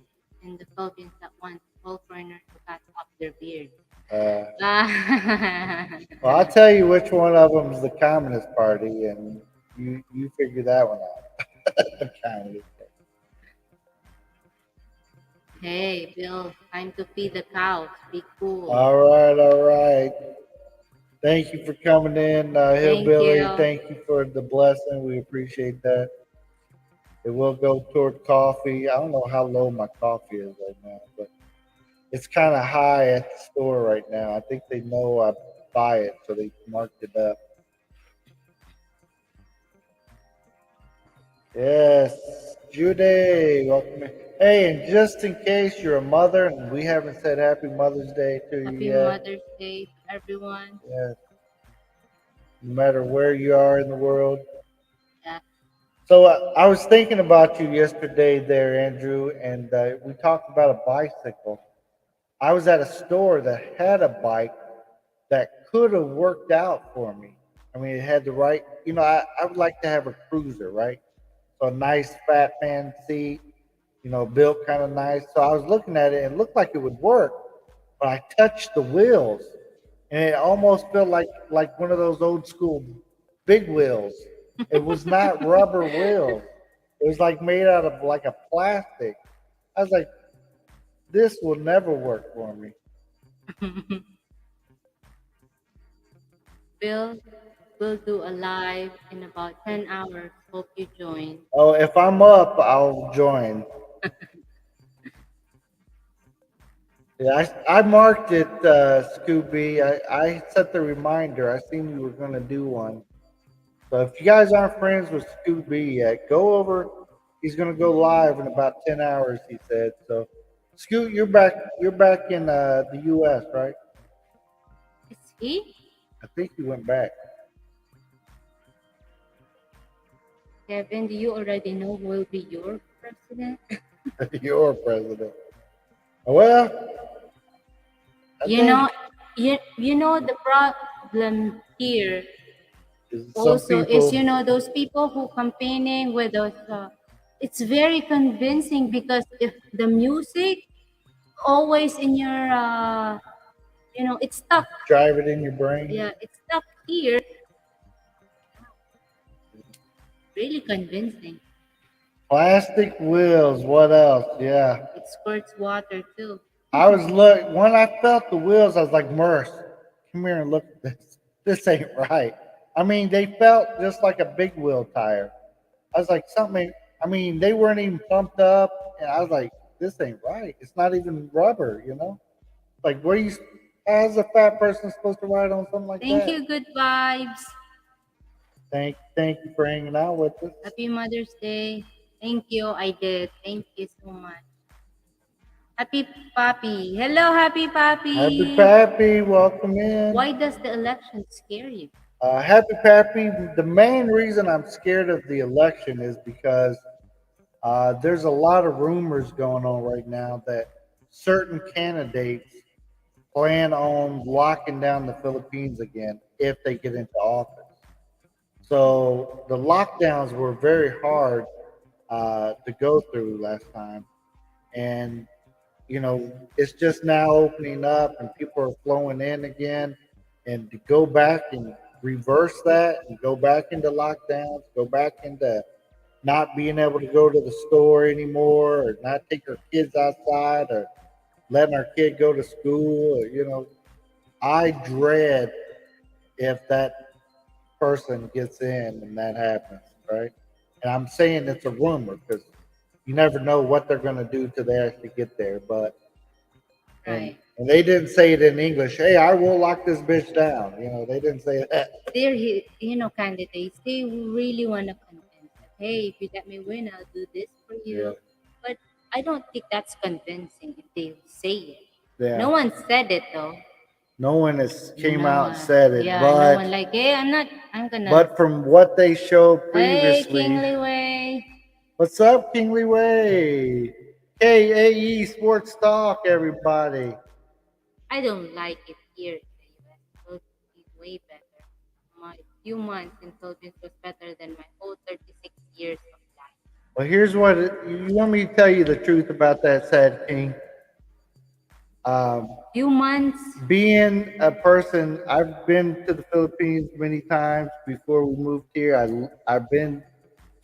Speaker 2: in the Philippines that wants all foreigners to cut off their beard.
Speaker 1: Uh,
Speaker 2: Ah.
Speaker 1: well, I'll tell you which one of them is the Communist Party, and you figure that one out. The Communist Party.
Speaker 2: Hey, Bill, time to feed the cows. Be cool.
Speaker 1: All right, all right. Thank you for coming in,
Speaker 2: Thank
Speaker 1: Hillbilly.
Speaker 2: you.
Speaker 1: Thank you for the blessing. We appreciate that. It will go toward coffee. I don't know how low my coffee is right now, but it's kind of high at the store right now. I think they know I buy it, so they marked it up. Yes, Judy, welcome in. Hey, and just in case you're a mother and we haven't said Happy Mother's Day to you
Speaker 2: Happy
Speaker 1: yet,
Speaker 2: Mother's Day to everyone.
Speaker 1: yeah, no matter where you are in the world.
Speaker 2: Yeah,
Speaker 1: So I was thinking about you yesterday there, Andrew, and we talked about a bicycle. I was at a store that had a bike that could have worked out for me. I mean, it had the right, I would like to have a cruiser, right? So a nice fat man seat, built kind of nice. So I was looking at it and it looked like it would work, but I touched the wheels and it almost felt like one of those old school big wheels. It was not rubber wheels. It was like made out of like a plastic. I was like, this will never work for me.
Speaker 2: Bill will do a live in about 10 hours. Hope you join.
Speaker 1: Oh, if I'm up, I'll join. Yeah, I marked it, Scooby. I set the reminder. I seen you were going to do one. So if you guys aren't friends with Scooby yet, go over. He's going to go live in about 10 hours. He said. So, Scoot, you're back. You're back in the U.S., right?
Speaker 2: Is he?
Speaker 1: I think you went back.
Speaker 2: Kevin, do you already know who will be your president?
Speaker 1: You're president. Well, I
Speaker 2: You
Speaker 1: think
Speaker 2: know, you know the problem here
Speaker 1: some
Speaker 2: also is,
Speaker 1: people
Speaker 2: those people who campaigning with those. It's very convincing because if the music always in your, it's stuck.
Speaker 1: drive it in your brain.
Speaker 2: Yeah, it's stuck here. Really convincing.
Speaker 1: Plastic wheels. What else? Yeah.
Speaker 2: It squirts water too.
Speaker 1: I was look when I felt the wheels. I was like, Merce, come here and look at this. This ain't right. I mean, they felt just like a big wheel tire. I was like, something. I mean, they weren't even pumped up, and I was like, this ain't right. It's not even rubber, you know. Like, what are you? How's a fat person supposed to ride on something like
Speaker 2: Thank
Speaker 1: that?
Speaker 2: you, good vibes.
Speaker 1: Thank you for hanging out with us.
Speaker 2: Happy Mother's Day. Thank you. I did. Thank you so much. Happy Papi. Hello, Happy
Speaker 1: Happy
Speaker 2: Papi.
Speaker 1: Pappy, welcome in.
Speaker 2: Why does the election scare you?
Speaker 1: Happy Pappy. The main reason I'm scared of the election is because there's a lot of rumors going on right now that certain candidates plan on locking down the Philippines again if they get into office. So the lockdowns were very hard to go through last time, and it's just now opening up and people are flowing in again. And to go back and reverse that and go back into lockdowns, go back into not being able to go to the store anymore or not take our kids outside or letting our kid go to school, or, I dread if that person gets in and that happens, right? And I'm saying it's a rumor because you never know what they're going to do till they actually get there. But and
Speaker 2: Right.
Speaker 1: and they didn't say it in English. Hey, I will lock this bitch down. They didn't say that.
Speaker 2: They're, candidates. They really want to convince that, hey, if you let me win, I'll do this for
Speaker 1: Yeah,
Speaker 2: you. But I don't think that's convincing if they say it.
Speaker 1: yeah.
Speaker 2: No one said it though.
Speaker 1: No one has came
Speaker 2: No
Speaker 1: out and
Speaker 2: one.
Speaker 1: said it,
Speaker 2: Yeah, no one
Speaker 1: but
Speaker 2: like, hey, I'm gonna.
Speaker 1: from what they showed
Speaker 2: Hey,
Speaker 1: previously,
Speaker 2: Kingly Way.
Speaker 1: what's up, Kingly Way? KAE Sports Talk, everybody.
Speaker 2: I don't like it here in the US. It be way better. My few months in Philippines was better than my whole 36 years of life.
Speaker 1: Well, here's what you want me to tell you the truth about that, sad King. Um,
Speaker 2: Few months.
Speaker 1: Being a person, I've been to the Philippines many times before we moved here. I've been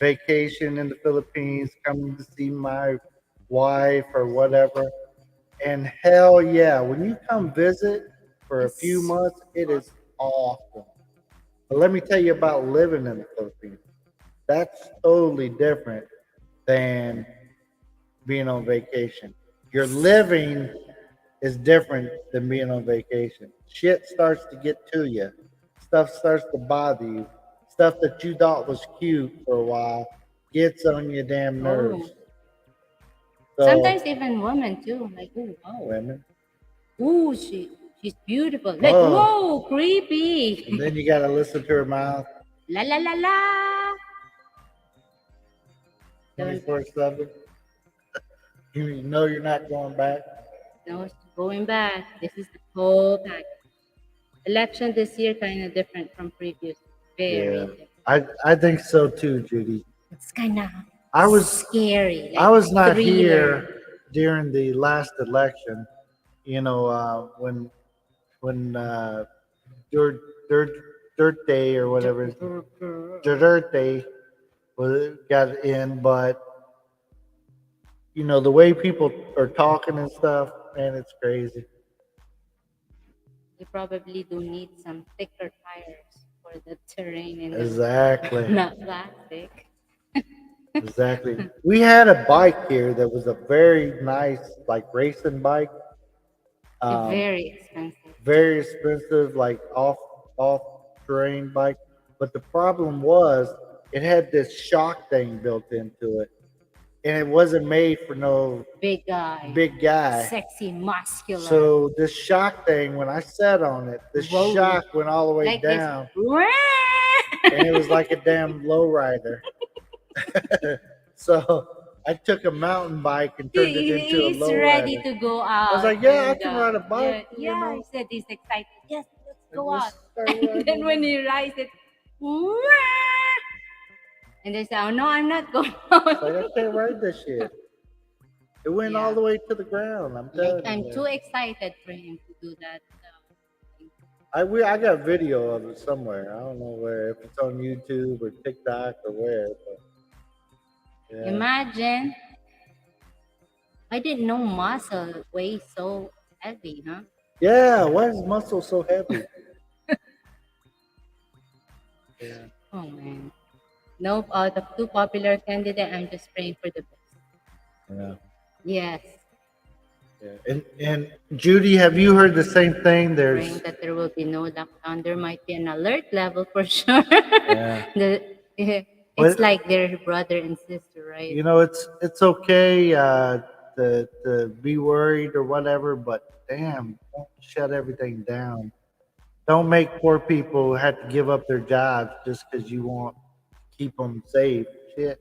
Speaker 1: vacation in the Philippines, coming to see my wife or whatever. And hell yeah, when you come visit for a few
Speaker 2: It's
Speaker 1: months, it is
Speaker 2: awesome.
Speaker 1: awesome. But let me tell you about living in the Philippines. That's totally different than being on vacation. Your living is different than being on vacation. Shit starts to get to you. Stuff starts to bother you. Stuff that you thought was cute for a while gets on your damn
Speaker 2: Oh,
Speaker 1: nerves.
Speaker 2: sometimes
Speaker 1: So,
Speaker 2: even women too. Like, oh wow,
Speaker 1: women,
Speaker 2: oh she's beautiful. Like,
Speaker 1: oh,
Speaker 2: whoa,
Speaker 1: and
Speaker 2: creepy.
Speaker 1: then you got to listen to her mouth
Speaker 2: La la la la. Don't
Speaker 1: 24/7. You know you're not going back.
Speaker 2: know going back. This is the whole pack. Election this year kind of different from previous. Very
Speaker 1: Yeah,
Speaker 2: different.
Speaker 1: I think so too, Judy.
Speaker 2: It's kind of
Speaker 1: I was
Speaker 2: scary,
Speaker 1: I
Speaker 2: like
Speaker 1: was not
Speaker 2: thriller.
Speaker 1: here during the last election. When Dirt Dirt Dirt Day or whatever Dirt Day was got in, but the way people are talking and stuff, man, it's crazy.
Speaker 2: You probably do need some thicker tires for the terrain in the
Speaker 1: Exactly,
Speaker 2: not plastic.
Speaker 1: exactly. We had a bike here that was a very nice, like racing bike, Um,
Speaker 2: Very expensive.
Speaker 1: very expensive, like off terrain bike. But the problem was it had this shock thing built into it, and it wasn't made for no
Speaker 2: Big guy,
Speaker 1: big guy.
Speaker 2: sexy, muscular,
Speaker 1: So this shock thing, when I sat on it, the
Speaker 2: roll
Speaker 1: shock went all the way
Speaker 2: like this.
Speaker 1: down, and it was like a damn lowrider. So I took a mountain bike and turned it into a
Speaker 2: He's ready
Speaker 1: lowrider.
Speaker 2: to go
Speaker 1: I was
Speaker 2: out,
Speaker 1: like, yeah, I
Speaker 2: and
Speaker 1: can ride a bike,
Speaker 2: yeah,
Speaker 1: you
Speaker 2: yeah, he
Speaker 1: know.
Speaker 2: said he's excited. Yes, let's
Speaker 1: Like,
Speaker 2: go out.
Speaker 1: let's start
Speaker 2: And then when
Speaker 1: riding.
Speaker 2: he rides it, and they say, "Oh no, I'm not going
Speaker 1: It's
Speaker 2: out."
Speaker 1: like I can't ride this shit. It went all
Speaker 2: Yeah,
Speaker 1: the way to the ground. I'm
Speaker 2: like
Speaker 1: telling
Speaker 2: I'm too
Speaker 1: you.
Speaker 2: excited for him to do that. Thing.
Speaker 1: I got video of it somewhere. I don't know where. If it's on YouTube or TikTok or where. But yeah.
Speaker 2: Imagine, I didn't know muscle weighs so heavy, huh?
Speaker 1: Yeah. Why is muscle so heavy? Yeah.
Speaker 2: Oh man. Nope, out of two popular candidates, I'm just praying for the best.
Speaker 1: Yeah.
Speaker 2: Yes,
Speaker 1: Yeah. And Judy, have you heard the same thing?
Speaker 2: praying
Speaker 1: There's
Speaker 2: that there will be no lockdown. There might be an alert level for sure.
Speaker 1: yeah.
Speaker 2: It's
Speaker 1: But
Speaker 2: like they're brother and sister, right?
Speaker 1: it's okay to be worried or whatever, but damn, don't shut everything down. Don't make poor people have to give up their jobs just because you want to keep them safe. Shit,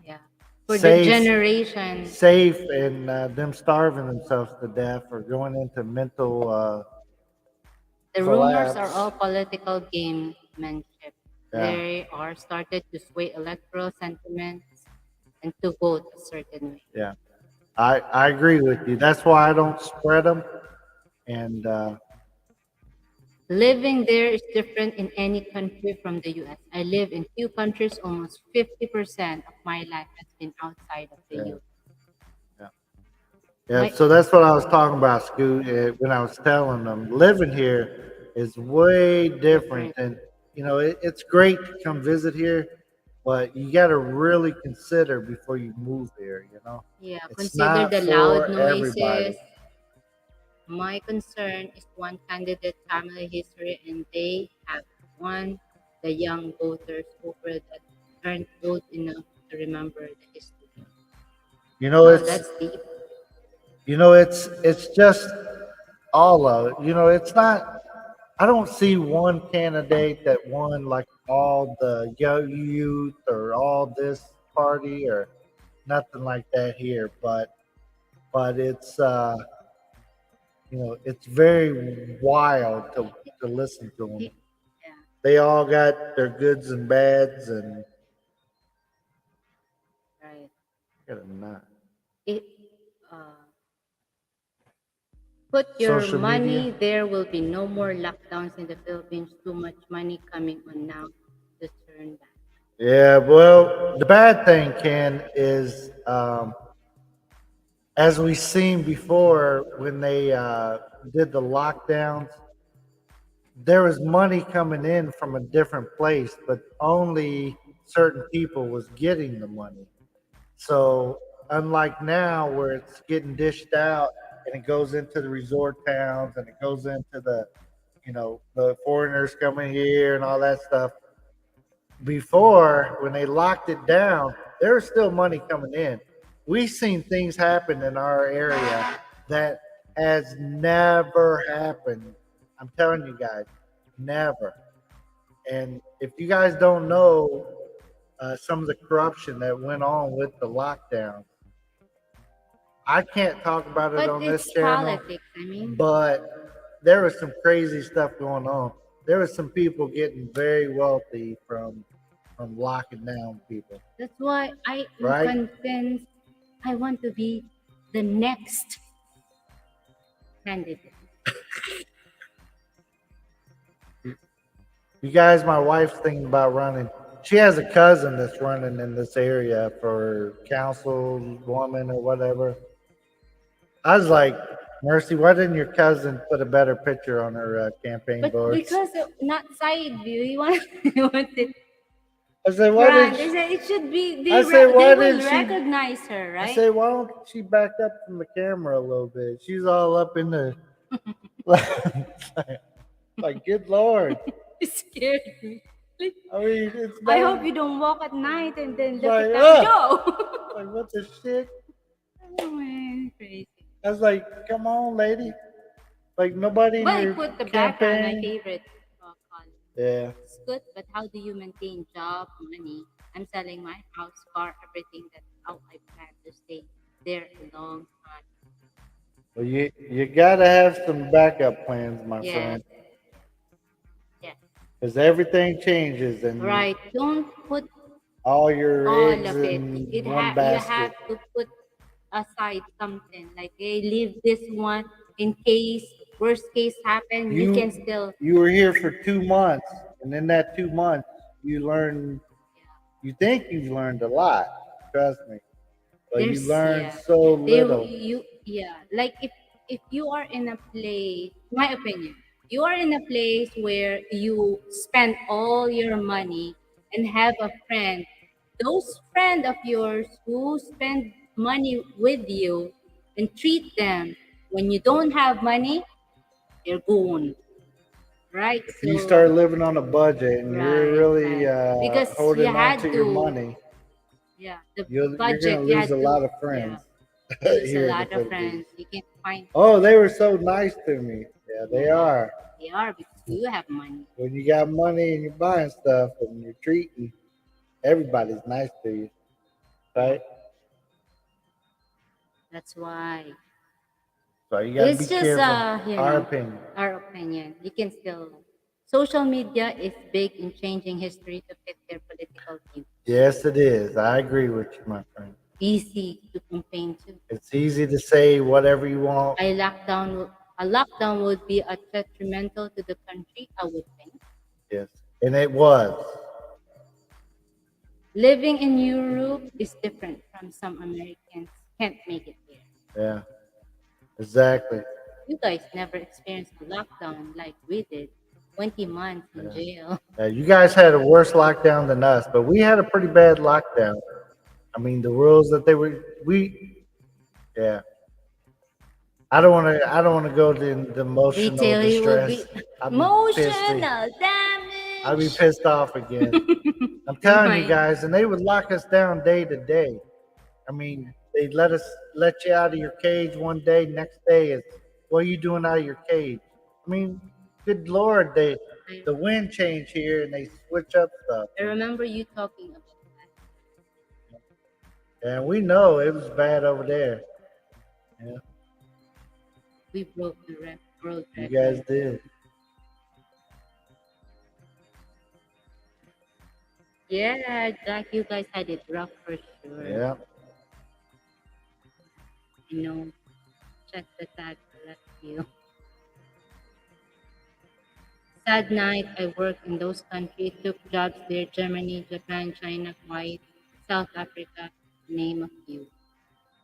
Speaker 2: Yeah. For the
Speaker 1: safe,
Speaker 2: generation,
Speaker 1: safe, and them starving themselves to death or going into mental
Speaker 2: the rumors are
Speaker 1: collapse.
Speaker 2: all political gamemanship.
Speaker 1: Yeah,
Speaker 2: They are started to sway electoral sentiments and to vote a certain way.
Speaker 1: yeah. I agree with you. That's why I don't spread them. And
Speaker 2: Living there is different in any country from the US. I live in few countries. Almost 50% of my life has been outside of the
Speaker 1: yeah,
Speaker 2: US.
Speaker 1: yeah. Yeah,
Speaker 2: My
Speaker 1: so that's what I was talking about, Scoot. When I was telling them, living here is way different,
Speaker 2: different.
Speaker 1: and it's great to come visit here, but you got to really consider before you move here.
Speaker 2: Yeah,
Speaker 1: It's
Speaker 2: consider
Speaker 1: not
Speaker 2: the loud
Speaker 1: for
Speaker 2: noises.
Speaker 1: everybody.
Speaker 2: My concern is one candidate family history and they have won the young voters over that aren't old enough to remember the history.
Speaker 1: You know,
Speaker 2: Wow,
Speaker 1: it's
Speaker 2: that's deep.
Speaker 1: it's just all of it. It's not. I don't see one candidate that won like all the young youth or all this party or nothing like that here, but it's very wild to listen to them.
Speaker 2: Yeah,
Speaker 1: They all got their goods and bads, and
Speaker 2: right.
Speaker 1: I got a knot.
Speaker 2: It, uh, Put your
Speaker 1: Social media.
Speaker 2: money, there will be no more lockdowns in the Philippines. Too much money coming on now to turn back.
Speaker 1: Yeah, well, the bad thing, Ken, is as we seen before when they did the lockdowns, there was money coming in from a different place, but only certain people was getting the money. So unlike now where it's getting dished out and it goes into the resort towns and it goes into the foreigners coming here and all that stuff. Before when they locked it down, there was still money coming in. We've seen things happen in our area that has never happened. I'm telling you guys, never. And if you guys don't know some of the corruption that went on with the lockdown, I can't talk about it
Speaker 2: But
Speaker 1: on this
Speaker 2: it's
Speaker 1: channel,
Speaker 2: politics. I mean,
Speaker 1: but there was some crazy stuff going on. There was some people getting very wealthy from locking down people,
Speaker 2: that's why I am
Speaker 1: right?
Speaker 2: convinced I want to be the next candidate.
Speaker 1: You guys, my wife's thinking about running. She has a cousin that's running in this area for councilwoman or whatever. I was like, Mercy, why didn't your cousin put a better picture on her campaign
Speaker 2: But
Speaker 1: boards?
Speaker 2: because of, not side view, he wants it
Speaker 1: I said, why did
Speaker 2: front. They
Speaker 1: she,
Speaker 2: said it should be.
Speaker 1: I said,
Speaker 2: They
Speaker 1: why
Speaker 2: will
Speaker 1: did she?
Speaker 2: recognize her,
Speaker 1: I
Speaker 2: right?
Speaker 1: said, why don't she back up from the camera a little bit? She's all up in the. Like, good lord.
Speaker 2: It scared me. Like,
Speaker 1: I mean, it's
Speaker 2: I hope
Speaker 1: not
Speaker 2: you don't walk at night and then look
Speaker 1: like,
Speaker 2: at that Joe.
Speaker 1: like what the shit?
Speaker 2: Oh man, crazy.
Speaker 1: I was like, come on, lady. Like nobody in
Speaker 2: Well, I
Speaker 1: your
Speaker 2: put the background, my
Speaker 1: campaign.
Speaker 2: favorite color.
Speaker 1: Yeah.
Speaker 2: It's good, but how do you maintain job, money? I'm selling my house, car, everything. That's how I plan to stay there a long time.
Speaker 1: Well, you gotta have some backup plans, my
Speaker 2: Yes,
Speaker 1: friend,
Speaker 2: yes.
Speaker 1: because everything changes and
Speaker 2: Right. Don't put
Speaker 1: all your
Speaker 2: all
Speaker 1: eggs
Speaker 2: of it.
Speaker 1: in one
Speaker 2: You
Speaker 1: basket.
Speaker 2: have to put aside something like, hey, leave this one in case worst case happen. You can
Speaker 1: You
Speaker 2: still,
Speaker 1: you were here for 2 months, and in that 2 months, you learn.
Speaker 2: yeah.
Speaker 1: You think you've learned a lot. Trust me, but you
Speaker 2: There's,
Speaker 1: learn
Speaker 2: yeah,
Speaker 1: so
Speaker 2: they
Speaker 1: little.
Speaker 2: you yeah, like if you are in a place, my opinion, you are in a place where you spend all your money and have a friend, those friend of yours who spend money with you and treat them when you don't have money, they're gone, right?
Speaker 1: If you
Speaker 2: So
Speaker 1: start living on a budget and you're
Speaker 2: right,
Speaker 1: really
Speaker 2: right, because you
Speaker 1: holding on
Speaker 2: had
Speaker 1: to your
Speaker 2: to,
Speaker 1: money,
Speaker 2: yeah, the
Speaker 1: you're
Speaker 2: budget
Speaker 1: gonna
Speaker 2: you
Speaker 1: lose
Speaker 2: had
Speaker 1: a
Speaker 2: to,
Speaker 1: lot of
Speaker 2: yeah,
Speaker 1: friends
Speaker 2: you lose a
Speaker 1: here in the
Speaker 2: lot of
Speaker 1: Philippines.
Speaker 2: friends. You can't find,
Speaker 1: Oh, they were so nice to me. Yeah, they
Speaker 2: yeah,
Speaker 1: are.
Speaker 2: they are because you have money.
Speaker 1: When you got money and you're buying stuff and you're treating, everybody's nice to you,
Speaker 2: Yeah,
Speaker 1: right?
Speaker 2: that's why.
Speaker 1: So you got to be
Speaker 2: It's just,
Speaker 1: careful. Our
Speaker 2: you know,
Speaker 1: opinion.
Speaker 2: our opinion. You can still. Social media is big in changing history to fit their political views.
Speaker 1: Yes, it is. I agree with you, my friend.
Speaker 2: Easy to campaign to.
Speaker 1: It's easy to say whatever you want.
Speaker 2: A lockdown would be a detrimental to the country, I would think.
Speaker 1: Yes, and it was.
Speaker 2: Living in Europe is different from some Americans can't make it there.
Speaker 1: Yeah, exactly.
Speaker 2: You guys never experienced a lockdown like we did. 20 months in
Speaker 1: Yeah.
Speaker 2: jail.
Speaker 1: You guys had a worse lockdown than us, but we had a pretty bad lockdown. I mean, the rules that they were, yeah. I don't want to go to the emotional
Speaker 2: Retail will
Speaker 1: distress.
Speaker 2: be
Speaker 1: I'd be pissed.
Speaker 2: emotional
Speaker 1: I'd be
Speaker 2: damage.
Speaker 1: pissed off again. I'm telling you
Speaker 2: Right.
Speaker 1: guys, and they would lock us down day to day. I mean, they let you out of your cage one day, next day it's what are you doing out of your cage? I mean, good lord,
Speaker 2: I,
Speaker 1: the wind change here and they switch up stuff,
Speaker 2: I remember you talking about that.
Speaker 1: and we know it was bad over there. Yeah,
Speaker 2: We broke the world
Speaker 1: you guys
Speaker 2: record.
Speaker 1: did.
Speaker 2: Yeah, Jack, you guys had it rough for sure.
Speaker 1: Yeah,
Speaker 2: You know, check the tag for rescue. Sad night. I worked in those countries, took jobs there, Germany, Japan, China, Kuwait, South Africa, to name a few.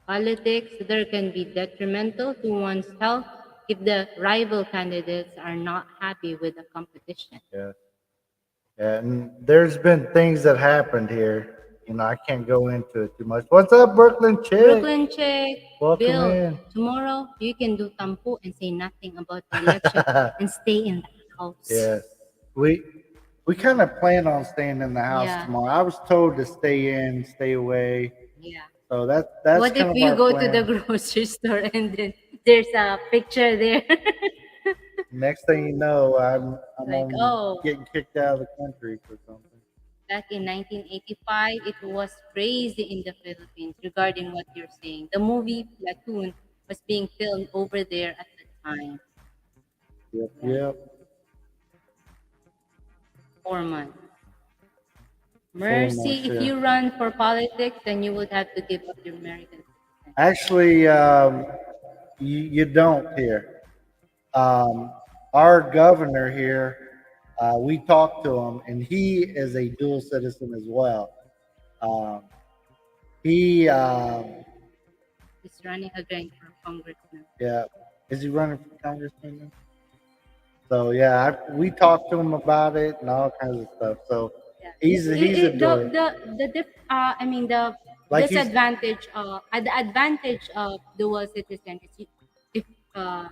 Speaker 2: Politics, there can be detrimental to one's health if the rival candidates are not happy with the competition.
Speaker 1: yeah, yeah. And there's been things that happened here. You know, I can't go into it too much. What's up, Brooklyn chick?
Speaker 2: Brooklyn check,
Speaker 1: Welcome
Speaker 2: Bill,
Speaker 1: in.
Speaker 2: tomorrow you can do tampo and say nothing about the election and stay in the house.
Speaker 1: Yes. We we kind of plan on staying in the house
Speaker 2: Yeah,
Speaker 1: tomorrow. I was told to stay in, stay away.
Speaker 2: yeah.
Speaker 1: So that's
Speaker 2: What
Speaker 1: kind
Speaker 2: if
Speaker 1: of
Speaker 2: you
Speaker 1: our
Speaker 2: go to the
Speaker 1: plan.
Speaker 2: grocery store and then there's a picture there?
Speaker 1: Next thing you know, I'm
Speaker 2: Like,
Speaker 1: on
Speaker 2: oh,
Speaker 1: getting kicked out of the country for something.
Speaker 2: back in 1985, it was crazy in the Philippines regarding what you're saying. The movie Platoon was being filmed over there at the time.
Speaker 1: Yep,
Speaker 2: Yeah,
Speaker 1: yep.
Speaker 2: 4 months.
Speaker 1: 4 months,
Speaker 2: Mercy, if
Speaker 1: yeah.
Speaker 2: you run for politics, then you would have to give up your American citizenship.
Speaker 1: Actually, you don't here. Um, our governor here, we talked to him, and he is a dual citizen as well. Um, he
Speaker 2: He's running again for congressman.
Speaker 1: Yeah. Is he running for congressman now? So yeah, we talked to him about it and all kinds of stuff. So
Speaker 2: Yeah.
Speaker 1: he's a door.
Speaker 2: I mean the
Speaker 1: Like he's
Speaker 2: disadvantage the advantage of dual citizen is if uh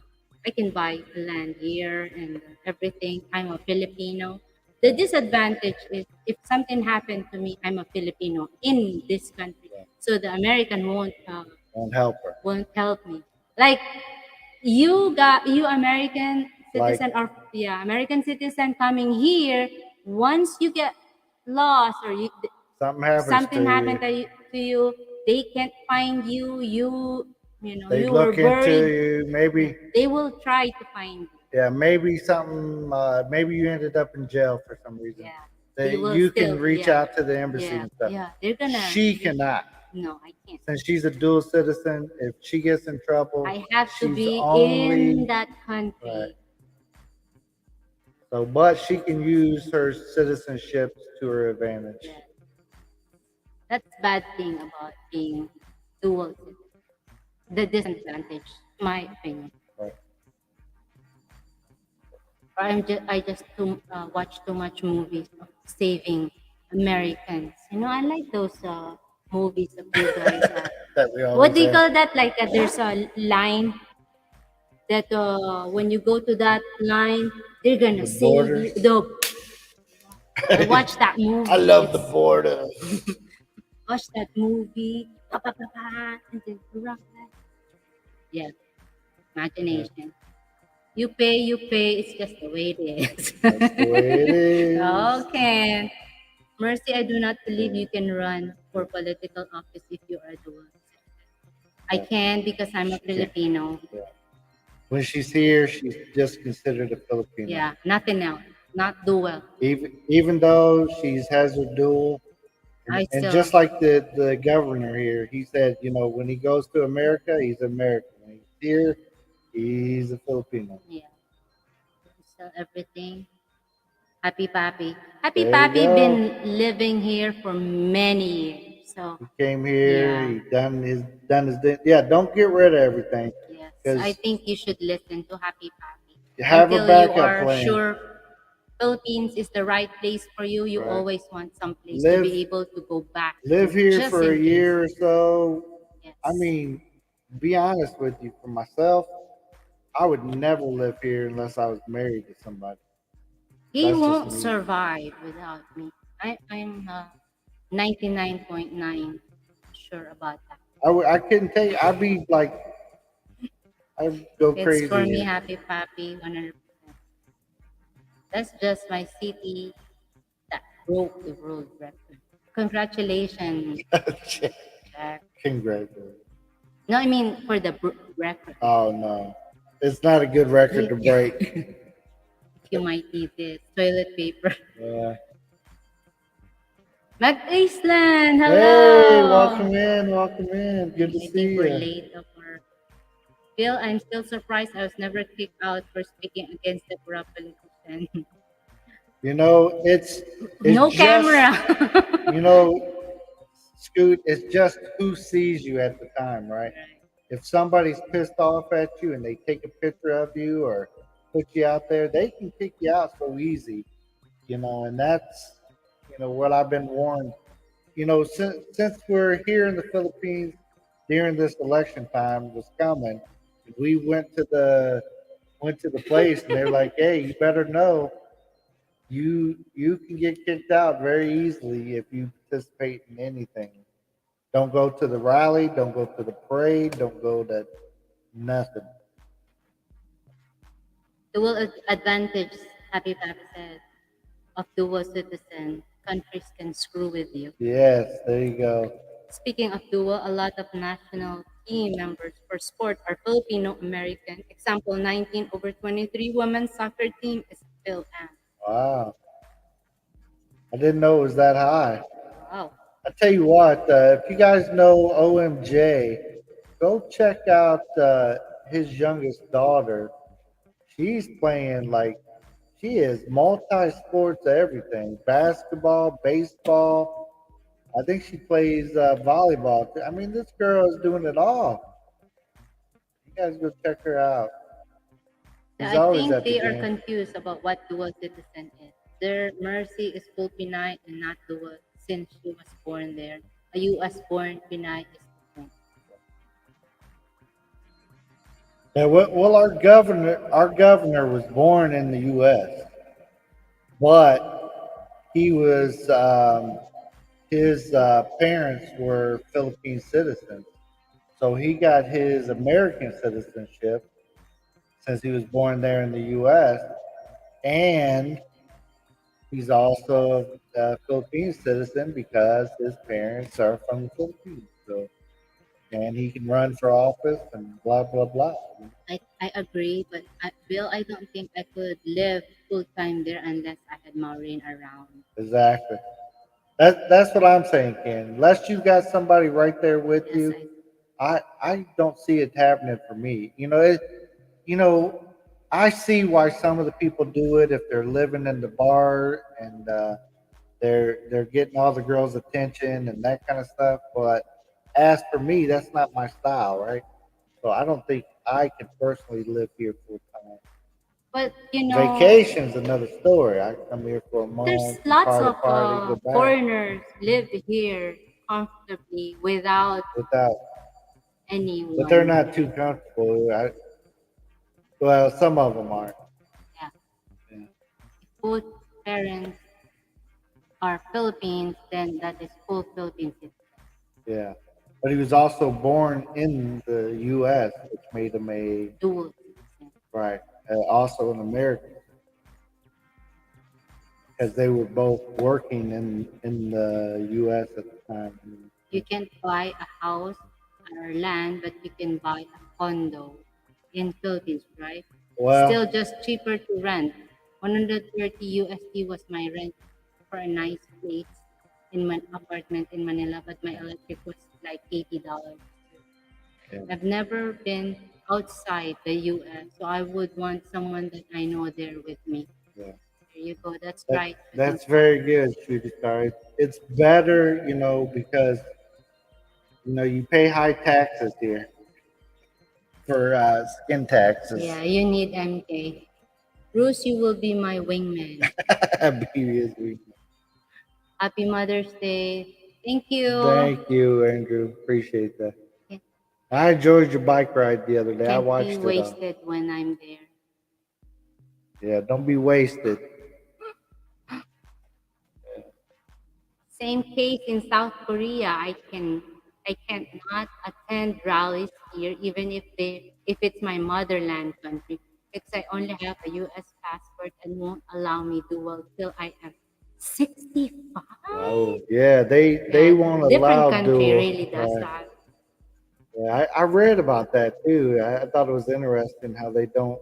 Speaker 2: I can buy land here and everything. I'm a Filipino. The disadvantage is if something happened to me, I'm a Filipino in this country,
Speaker 1: Yeah.
Speaker 2: so the American
Speaker 1: Won't help her.
Speaker 2: won't help me. Like you American
Speaker 1: Like
Speaker 2: citizen or yeah American citizen coming here. Once you get lost or
Speaker 1: something happens to
Speaker 2: something happened
Speaker 1: you,
Speaker 2: to you, they can't find you.
Speaker 1: they
Speaker 2: You were
Speaker 1: look into
Speaker 2: buried.
Speaker 1: you.
Speaker 2: Yeah,
Speaker 1: Maybe,
Speaker 2: they will try to find you.
Speaker 1: yeah, maybe something. Maybe you ended up in jail for some reason.
Speaker 2: Yeah, they
Speaker 1: That
Speaker 2: will
Speaker 1: you can
Speaker 2: still.
Speaker 1: reach
Speaker 2: Yeah,
Speaker 1: out to the embassy
Speaker 2: yeah,
Speaker 1: and stuff.
Speaker 2: yeah. They're gonna
Speaker 1: She
Speaker 2: reach.
Speaker 1: cannot.
Speaker 2: No, I can't.
Speaker 1: Since she's a dual citizen, if she gets in trouble,
Speaker 2: I have to
Speaker 1: she's
Speaker 2: be in
Speaker 1: only
Speaker 2: that
Speaker 1: right.
Speaker 2: country.
Speaker 1: So, but she can use her citizenship to her advantage.
Speaker 2: Yeah, that's bad thing about being dual citizen. The disadvantage, my opinion.
Speaker 1: Right.
Speaker 2: Or I just watch too much movies of saving Americans. I like those movies of you guys.
Speaker 1: That we
Speaker 2: What
Speaker 1: always
Speaker 2: do you
Speaker 1: have
Speaker 2: call that? Like there's a line that when you go to that line, they're gonna
Speaker 1: the
Speaker 2: save
Speaker 1: borders.
Speaker 2: you. I watched that
Speaker 1: I
Speaker 2: movie.
Speaker 1: love the
Speaker 2: It's
Speaker 1: borders.
Speaker 2: watch that movie. Pa, pa, pa, pa, and then rock that. Yeah,
Speaker 1: Yeah,
Speaker 2: imagination. You pay. It's just the way it is.
Speaker 1: that's the way it is.
Speaker 2: Okay. Mercy, I do not believe
Speaker 1: Yeah,
Speaker 2: you can run for political office if you are dual citizen. I
Speaker 1: yeah.
Speaker 2: can because I'm a
Speaker 1: She can't.
Speaker 2: Filipino.
Speaker 1: Yeah. When she's here, she's just considered a Filipino.
Speaker 2: Yeah, nothing else. Not dual.
Speaker 1: Even though she's has her dual,
Speaker 2: I
Speaker 1: and
Speaker 2: still,
Speaker 1: just like the governor here, he said, when he goes to America, he's American. When he's here, he's a Filipino.
Speaker 2: yeah, still everything. Happy Papi. Happy
Speaker 1: There you
Speaker 2: Papi
Speaker 1: go.
Speaker 2: been living here for many years. So,
Speaker 1: He came here.
Speaker 2: yeah,
Speaker 1: He done his. Yeah, don't get rid of everything
Speaker 2: yes. I
Speaker 1: because
Speaker 2: think you should listen to Happy Papi.
Speaker 1: you have a
Speaker 2: Until you
Speaker 1: backup
Speaker 2: are
Speaker 1: plan.
Speaker 2: sure Philippines is the right place for you, you
Speaker 1: Right.
Speaker 2: always want some place to
Speaker 1: Live
Speaker 2: be able to go back
Speaker 1: live
Speaker 2: to
Speaker 1: here
Speaker 2: just
Speaker 1: for
Speaker 2: in
Speaker 1: a
Speaker 2: case.
Speaker 1: year or so. I
Speaker 2: Yes.
Speaker 1: mean, be honest with you. For myself, I would never live here unless I was married to somebody.
Speaker 2: He
Speaker 1: That's just
Speaker 2: won't
Speaker 1: me.
Speaker 2: survive without me. I'm 99.9 sure about that.
Speaker 1: I couldn't take. I'd be like, I'd go
Speaker 2: It's for
Speaker 1: crazy
Speaker 2: me,
Speaker 1: here.
Speaker 2: Happy Papi, 100%. That's just my city that broke the world record. Congratulations, Jack.
Speaker 1: Congratulations.
Speaker 2: No, I mean for the record.
Speaker 1: Oh no, it's not a good record to break.
Speaker 2: You might need this toilet paper.
Speaker 1: Yeah.
Speaker 2: Mac Iceland,
Speaker 1: Hey,
Speaker 2: hello.
Speaker 1: welcome in, welcome in. Good to
Speaker 2: I think
Speaker 1: see
Speaker 2: we're
Speaker 1: you.
Speaker 2: late for Bill. I'm still surprised I was never kicked out for speaking against the corrupt politician.
Speaker 1: It's
Speaker 2: No
Speaker 1: just
Speaker 2: camera.
Speaker 1: you know, Scoot. It's just who sees you at the time, right?
Speaker 2: Right.
Speaker 1: If somebody's pissed off at you and they take a picture of you or put you out there, they can kick you out so easy, and that's what I've been warned. Since we're here in the Philippines during this election time was coming, we went to the place and they're like, "Hey, you better know you can get kicked out very easily if you participate in anything. Don't go to the rally, don't go to the parade, don't go to nothing."
Speaker 2: Dual advantage, Happy Pap said, of dual citizen. Countries can screw with you.
Speaker 1: Yes, there you go.
Speaker 2: Speaking of dual, a lot of national team members for sport are Filipino American. Example, 19 over 23 women's soccer team is Phil Am.
Speaker 1: Wow, I didn't know it was that high.
Speaker 2: Wow.
Speaker 1: I tell you what, if you guys know OMJ, go check out his youngest daughter. She's playing like she is multi sports everything basketball, baseball. I think she plays volleyball. I mean, this girl is doing it all. You guys go check her out. She's
Speaker 2: I
Speaker 1: always
Speaker 2: think
Speaker 1: at the
Speaker 2: they are
Speaker 1: game.
Speaker 2: confused about what dual citizen is. Their Mercy is full Pinay and not dual since she was born there. A US born Pinay is different.
Speaker 1: Yeah, well, our governor was born in the U.S., but he was his parents were Philippine citizens, so he got his American citizenship since he was born there in the U.S. and he's also a Philippine citizen because his parents are from the Philippines. So, and he can run for office and blah blah blah.
Speaker 2: I agree, but Bill, I don't think I could live full time there unless I had Maureen around.
Speaker 1: Exactly. That's what I'm saying, Ken. Unless you've got somebody right there with
Speaker 2: Yes,
Speaker 1: you,
Speaker 2: I
Speaker 1: I don't see it happening for me. You know, I see why some of the people do it if they're living in the bar and they're getting all the girls' attention and that kind of stuff. But as for me, that's not my style, right? So I don't think I can personally live here full time.
Speaker 2: but
Speaker 1: Vacation's another story. I come here for a
Speaker 2: there's
Speaker 1: month and
Speaker 2: lots
Speaker 1: party,
Speaker 2: of
Speaker 1: party, go back
Speaker 2: foreigners live here comfortably without
Speaker 1: without. But they're
Speaker 2: anyone.
Speaker 1: not too comfortable. Well, some of them aren't.
Speaker 2: Yeah,
Speaker 1: Yeah.
Speaker 2: if both parents are Philippines, then that is full Philippine citizen,
Speaker 1: Yeah. But he was also born in the U.S., which made him a
Speaker 2: dual citizen.
Speaker 1: right, also an American because they were both working in the U.S. at the time.
Speaker 2: You can't buy a house or land, but you can buy a condo in Philippines, right?
Speaker 1: Well,
Speaker 2: Still just cheaper to rent. 130 USD was my rent for a nice place in my apartment in Manila, but my electric was like $80.
Speaker 1: yeah,
Speaker 2: I've never been outside the US, so I would want someone that I know there with me.
Speaker 1: yeah.
Speaker 2: There you go. That's
Speaker 1: That
Speaker 2: right, shooting
Speaker 1: that's
Speaker 2: star.
Speaker 1: very good, shooting star. It's better, because you pay high taxes here for skin taxes.
Speaker 2: Yeah, you need MK. Bruce, you will be my wingman.
Speaker 1: Previously.
Speaker 2: Happy Mother's Day. Thank you.
Speaker 1: Thank you, Andrew. Appreciate that.
Speaker 2: Can't
Speaker 1: I enjoyed your bike ride the other day. I
Speaker 2: can't be
Speaker 1: watched it on.
Speaker 2: wasted when I'm there.
Speaker 1: Yeah, don't be wasted.
Speaker 2: Same case in South Korea. I can't not attend rallies here, even if it's my motherland country, because I only have a U.S. passport and won't allow me dual till I am 65.
Speaker 1: Oh, yeah, they
Speaker 2: Yeah,
Speaker 1: won't
Speaker 2: different
Speaker 1: allow
Speaker 2: country
Speaker 1: dual.
Speaker 2: really does
Speaker 1: Right.
Speaker 2: that.
Speaker 1: Yeah, I read about that too. I thought it was interesting how they don't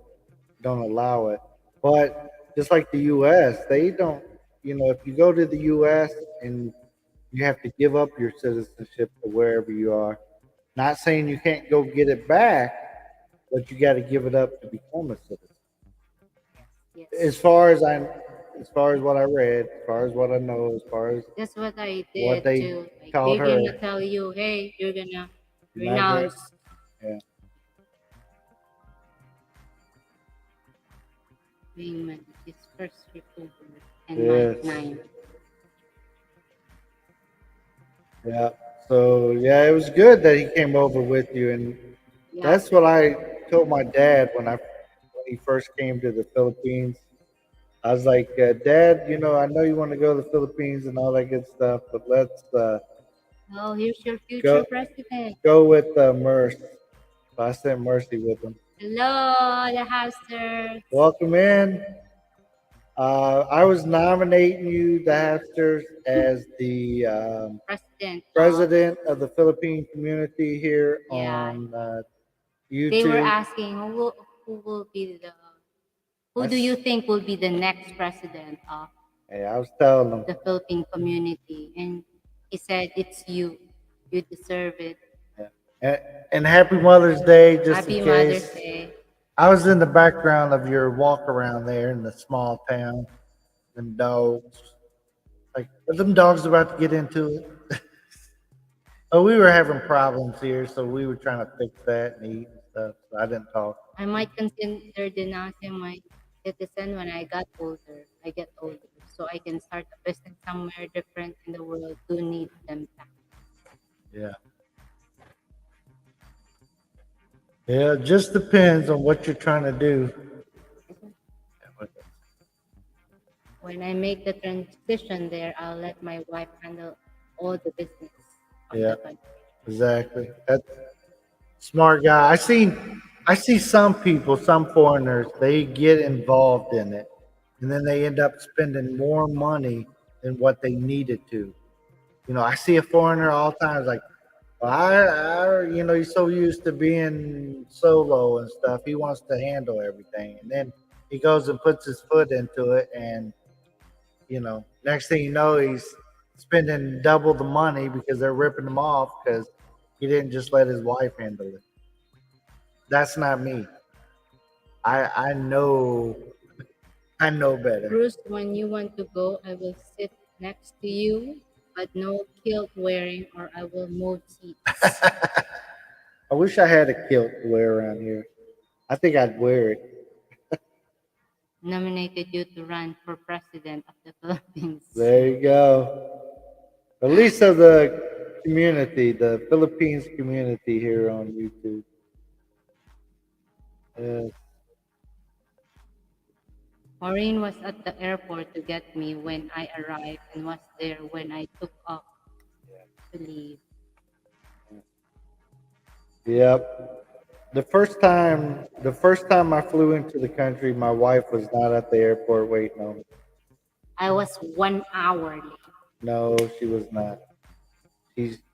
Speaker 1: allow it. But just like the U.S., they don't. If you go to the U.S. and you have to give up your citizenship to wherever you are. Not saying you can't go get it back, but you got to give it up to become a citizen. As
Speaker 2: Yes.
Speaker 1: far as I, as far as what I read, as far as what I know, as far as
Speaker 2: That's what I
Speaker 1: what
Speaker 2: did
Speaker 1: they
Speaker 2: too. Like
Speaker 1: taught
Speaker 2: they're
Speaker 1: her,
Speaker 2: gonna tell you, hey, you're gonna
Speaker 1: you're not going.
Speaker 2: renounce
Speaker 1: Yeah.
Speaker 2: payment his first recovery and my
Speaker 1: Yes.
Speaker 2: nine.
Speaker 1: Yeah. So yeah, it was good that he came over with you, and
Speaker 2: Yeah.
Speaker 1: that's what I told my dad when he first came to the Philippines. I was like, Dad, I know you want to go to the Philippines and all that good stuff, but let's
Speaker 2: Oh, here's your future
Speaker 1: go
Speaker 2: president.
Speaker 1: go with Merce. So I sent Mercy with him.
Speaker 2: Hello, the Hasters.
Speaker 1: Welcome in. I was nominating you, the Hapsters, as the
Speaker 2: President of,
Speaker 1: president of the Philippine community here
Speaker 2: yeah.
Speaker 1: on
Speaker 2: They were
Speaker 1: YouTube.
Speaker 2: asking who will be the
Speaker 1: I,
Speaker 2: who do
Speaker 1: s-
Speaker 2: you think will be the next president of
Speaker 1: hey, I was telling them,
Speaker 2: the Philippine community? And he said it's you. You deserve it.
Speaker 1: yeah. And happy Mother's Day, just in
Speaker 2: Happy Mother's
Speaker 1: case.
Speaker 2: Day.
Speaker 1: I was in the background of your walk around there in the small town. Them dogs. Like, are them dogs about to get into it? Oh, we were having problems here, so we were trying to fix that and eat and stuff. So I didn't talk.
Speaker 2: I might consider denouncing my citizen when I got older. I get older, so I can start a business somewhere different in the world who needs them back.
Speaker 1: Yeah. Yeah, it just depends on what you're trying to do.
Speaker 2: When I make the transition there, I'll let my wife handle all the business of
Speaker 1: Yeah,
Speaker 2: the country.
Speaker 1: exactly. That's smart guy. I see some people, some foreigners, they get involved in it and then they end up spending more money than what they needed to. I see a foreigner all the time like, well, he's so used to being solo and stuff. He wants to handle everything. And then he goes and puts his foot into it and next thing you know, he's spending double the money because they're ripping him off because he didn't just let his wife handle it. That's not me. I know better.
Speaker 2: Bruce, when you want to go, I will sit next to you, but no kilt wearing or I will move seats.
Speaker 1: I wish I had a kilt to wear around here. I think I'd wear it.
Speaker 2: Nominated you to run for president of the Philippines.
Speaker 1: There you go. At least of the community, the Philippines community here on YouTube. Yes.
Speaker 2: Maureen was at the airport to get me when I arrived and was there when I took off to leave.
Speaker 1: Yep. The first time I flew into the country, my wife was not at the airport waiting on me.
Speaker 2: I was 1 hour late.
Speaker 1: No, she was not.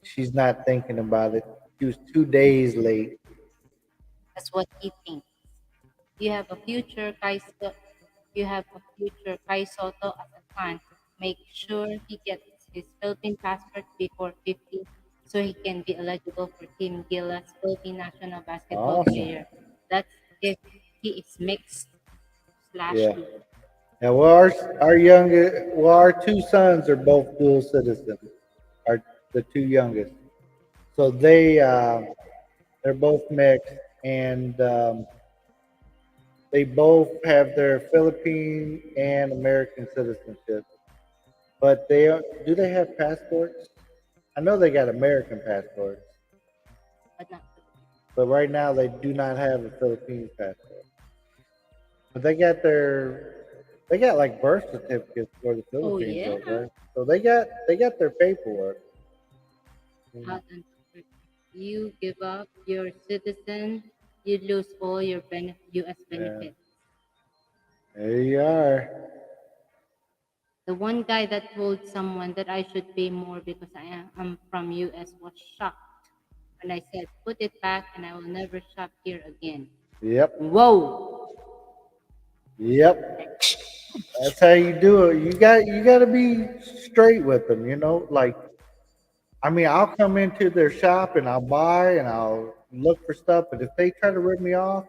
Speaker 1: She's not thinking about it. She was 2 days late.
Speaker 2: That's what he thinks. You have a future Kaiso, you have a future Kai Soto as a fan. Make sure he gets his Philippine passport before 50 so he can be eligible for Team Gila's Philippine national basketball
Speaker 1: Awesome.
Speaker 2: player. That's if he is mixed slash
Speaker 1: Yeah.
Speaker 2: two.
Speaker 1: Yeah. Well, our two sons are both dual citizens. Our the two youngest. So they're both mixed, and they both have their Philippine and American citizenship. But do they have passports? I know they got American passports,
Speaker 2: But not
Speaker 1: but right now they do not have a Philippine passport. But they got like birth certificates for the
Speaker 2: oh
Speaker 1: Philippines,
Speaker 2: yeah.
Speaker 1: though, right? So they got their paperwork. Mm.
Speaker 2: Out and you give up your citizen, you lose all your US
Speaker 1: Yeah,
Speaker 2: benefits.
Speaker 1: there you are.
Speaker 2: The one guy that told someone that I should pay more because I'm from US was shocked when I said, put it back and I will never shop here again.
Speaker 1: Yep,
Speaker 2: Whoa!
Speaker 1: yep. That's how you do it. You got to be straight with them. Like I mean, I'll come into their shop and I'll buy and I'll look for stuff, but if they try to rip me off,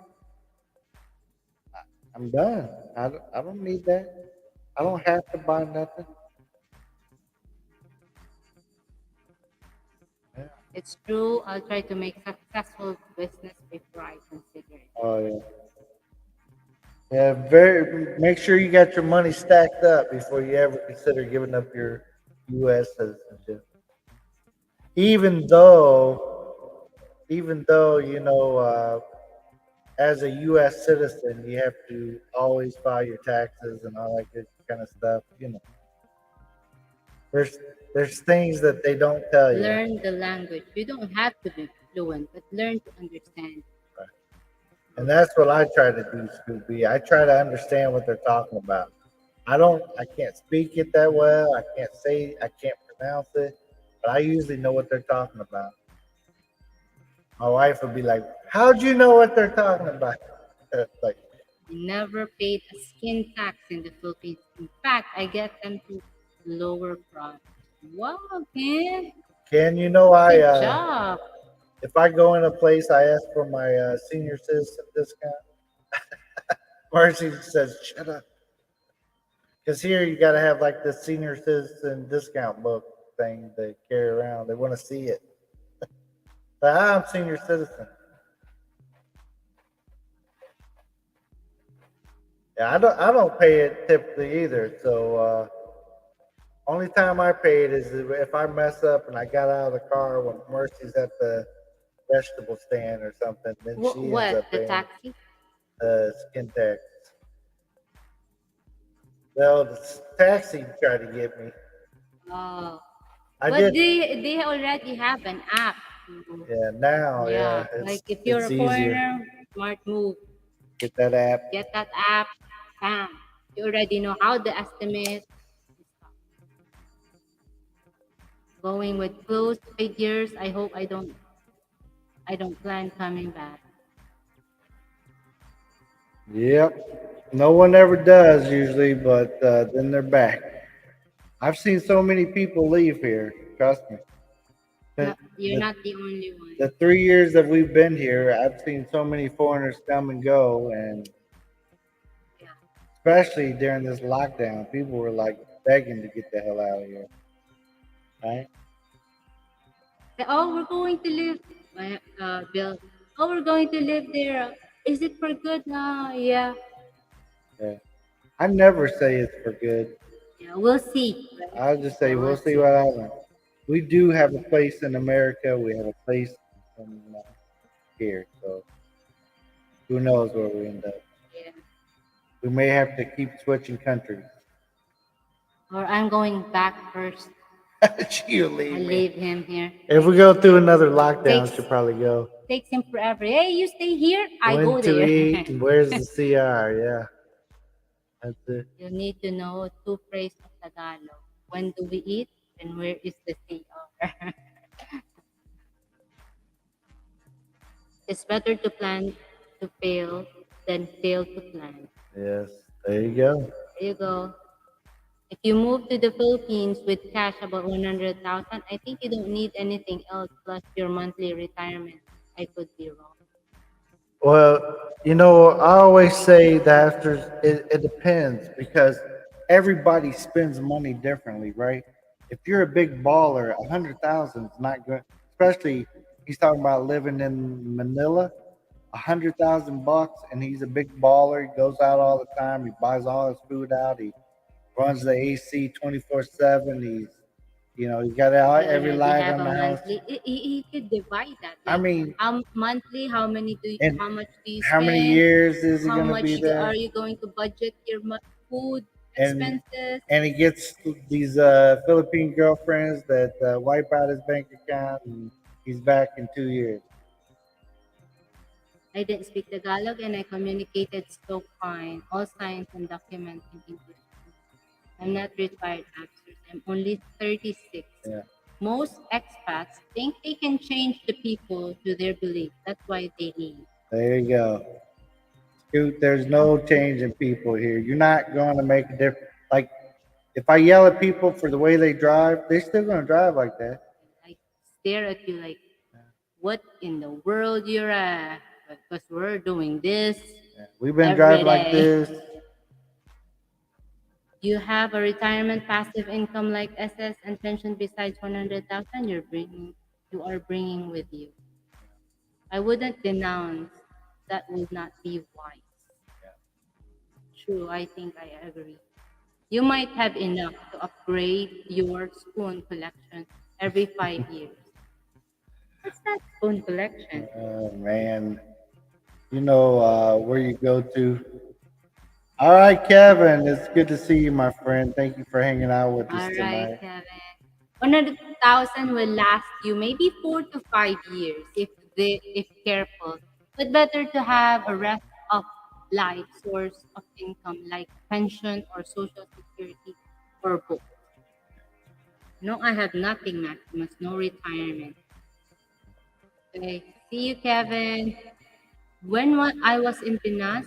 Speaker 1: I'm done. I don't need that. I don't have to buy nothing. Yeah.
Speaker 2: It's true. I'll try to make successful business before I consider it.
Speaker 1: Oh yeah. Yeah, very. Make sure you got your money stacked up before you ever consider giving up your U.S. citizenship. Even though, as a U.S. citizen, you have to always file your taxes and all that good kind of stuff. There's there's things that they don't tell you.
Speaker 2: Learn the language. You don't have to be fluent, but learn to understand.
Speaker 1: And that's what I try to do, Scooby. I try to understand what they're talking about. I can't speak it that well. I can't pronounce it, but I usually know what they're talking about. My wife would be like, "How'd you know what they're talking about?" Like,
Speaker 2: I never paid a skin tax in the Philippines. In fact, I get them to lower price. Wow, man.
Speaker 1: Ken,
Speaker 2: Good job.
Speaker 1: if I go in a place, I ask for my senior citizen discount. Marcy says, "Shut up," because here you got to have like the senior citizen discount book thing they carry around. They want to see it. But I'm senior citizen. Yeah, I don't pay it typically either. So only time I pay it is if I mess up and I got out of the car when Mercy's at the vegetable stand or something. Then she ends
Speaker 2: What?
Speaker 1: up
Speaker 2: The
Speaker 1: paying
Speaker 2: taxi?
Speaker 1: skin tax. Well, the taxi tried to get me.
Speaker 2: Oh,
Speaker 1: I
Speaker 2: but
Speaker 1: did.
Speaker 2: they already have an app. to-
Speaker 1: Yeah, now,
Speaker 2: Yeah,
Speaker 1: yeah,
Speaker 2: like if you're
Speaker 1: it's
Speaker 2: a
Speaker 1: easier.
Speaker 2: foreigner, smart move.
Speaker 1: Get that app.
Speaker 2: Get that app. Bam. You already know how to estimate. Going with close figures. I hope I don't plan coming back.
Speaker 1: Yep. No one ever does usually, but then they're back. I've seen so many people leave here. Trust me.
Speaker 2: No,
Speaker 1: The,
Speaker 2: you're
Speaker 1: the,
Speaker 2: not the only one.
Speaker 1: the 3 years that we've been here, I've seen so many foreigners come and go, and
Speaker 2: Yeah.
Speaker 1: especially during this lockdown, people were like begging to get the hell out of here. Right?
Speaker 2: Say, oh, we're going to live, Bill. Oh, we're going to live there. Is it for good? Yeah.
Speaker 1: Yeah. I never say it's for good.
Speaker 2: Yeah, we'll see. Right?
Speaker 1: I'll just say
Speaker 2: Yeah,
Speaker 1: we'll
Speaker 2: we'll
Speaker 1: see
Speaker 2: see.
Speaker 1: what happens. We do have a place in America. We have a place in, here, so who knows where we end up.
Speaker 2: Yeah.
Speaker 1: We may have to keep switching countries.
Speaker 2: Or I'm going back first.
Speaker 1: She'll
Speaker 2: I
Speaker 1: leave me.
Speaker 2: leave him here.
Speaker 1: If we go through another lockdown,
Speaker 2: Takes
Speaker 1: she'll probably go.
Speaker 2: takes him forever. Hey, you stay here. I
Speaker 1: When
Speaker 2: go
Speaker 1: to
Speaker 2: there.
Speaker 1: eat and where's the CR? Yeah, that's it.
Speaker 2: You need to know two phrases of Tagalog. When do we eat? And where is the CR? It's better to plan to fail than fail to plan.
Speaker 1: Yes, there you go.
Speaker 2: There you go. If you move to the Philippines with cash about 100,000, I think you don't need anything else plus your monthly retirement. I could be wrong.
Speaker 1: Well, I always say that it depends because everybody spends money differently, right? If you're a big baller, 100,000 is not good. Especially he's talking about living in Manila, 100,000 bucks, and he's a big baller. He goes out all the time. He buys all his food out. He runs the AC 24/7. He's got
Speaker 2: You
Speaker 1: every
Speaker 2: already
Speaker 1: light
Speaker 2: have
Speaker 1: on
Speaker 2: a
Speaker 1: the house.
Speaker 2: monthly. He could divide that.
Speaker 1: I
Speaker 2: Like
Speaker 1: mean,
Speaker 2: how monthly,
Speaker 1: and
Speaker 2: how much do you
Speaker 1: how many
Speaker 2: spend?
Speaker 1: years is he
Speaker 2: How
Speaker 1: gonna be
Speaker 2: much
Speaker 1: there?
Speaker 2: are you going to budget your food
Speaker 1: and
Speaker 2: expenses?
Speaker 1: and he gets these Philippine girlfriends that wipe out his bank account, and he's back in 2 years.
Speaker 2: I didn't speak Tagalog and I communicated so fine. All signs and documents in English. I'm not retired actors. I'm only 36.
Speaker 1: Yeah,
Speaker 2: Most expats think they can change the people to their belief. That's why they leave.
Speaker 1: there you go. Scoot, there's no change in people here. You're not going to make a difference. Like if I yell at people for the way they drive, they're still going to drive like that.
Speaker 2: I stare at you like, what in the world you're at? Because we're doing this
Speaker 1: Yeah. We've been
Speaker 2: every
Speaker 1: driving like
Speaker 2: day.
Speaker 1: this.
Speaker 2: You have a retirement passive income like SS and pension besides 100,000 you are bringing with you. I wouldn't denounce. That would not be wise. True, I think I agree. You might have enough to upgrade your spoon collection every 5 years. What's that spoon collection?
Speaker 1: Oh man, you know where you go to. All right, Kevin, it's good to see you, my friend. Thank you for hanging out with us
Speaker 2: All right,
Speaker 1: tonight.
Speaker 2: Kevin. 100,000 will last you maybe 4 to 5 years if careful. But better to have a rest of life source of income like pension or social security or both. No, I have nothing, Maximus. No retirement. Okay. See you, Kevin. I was in Pinas,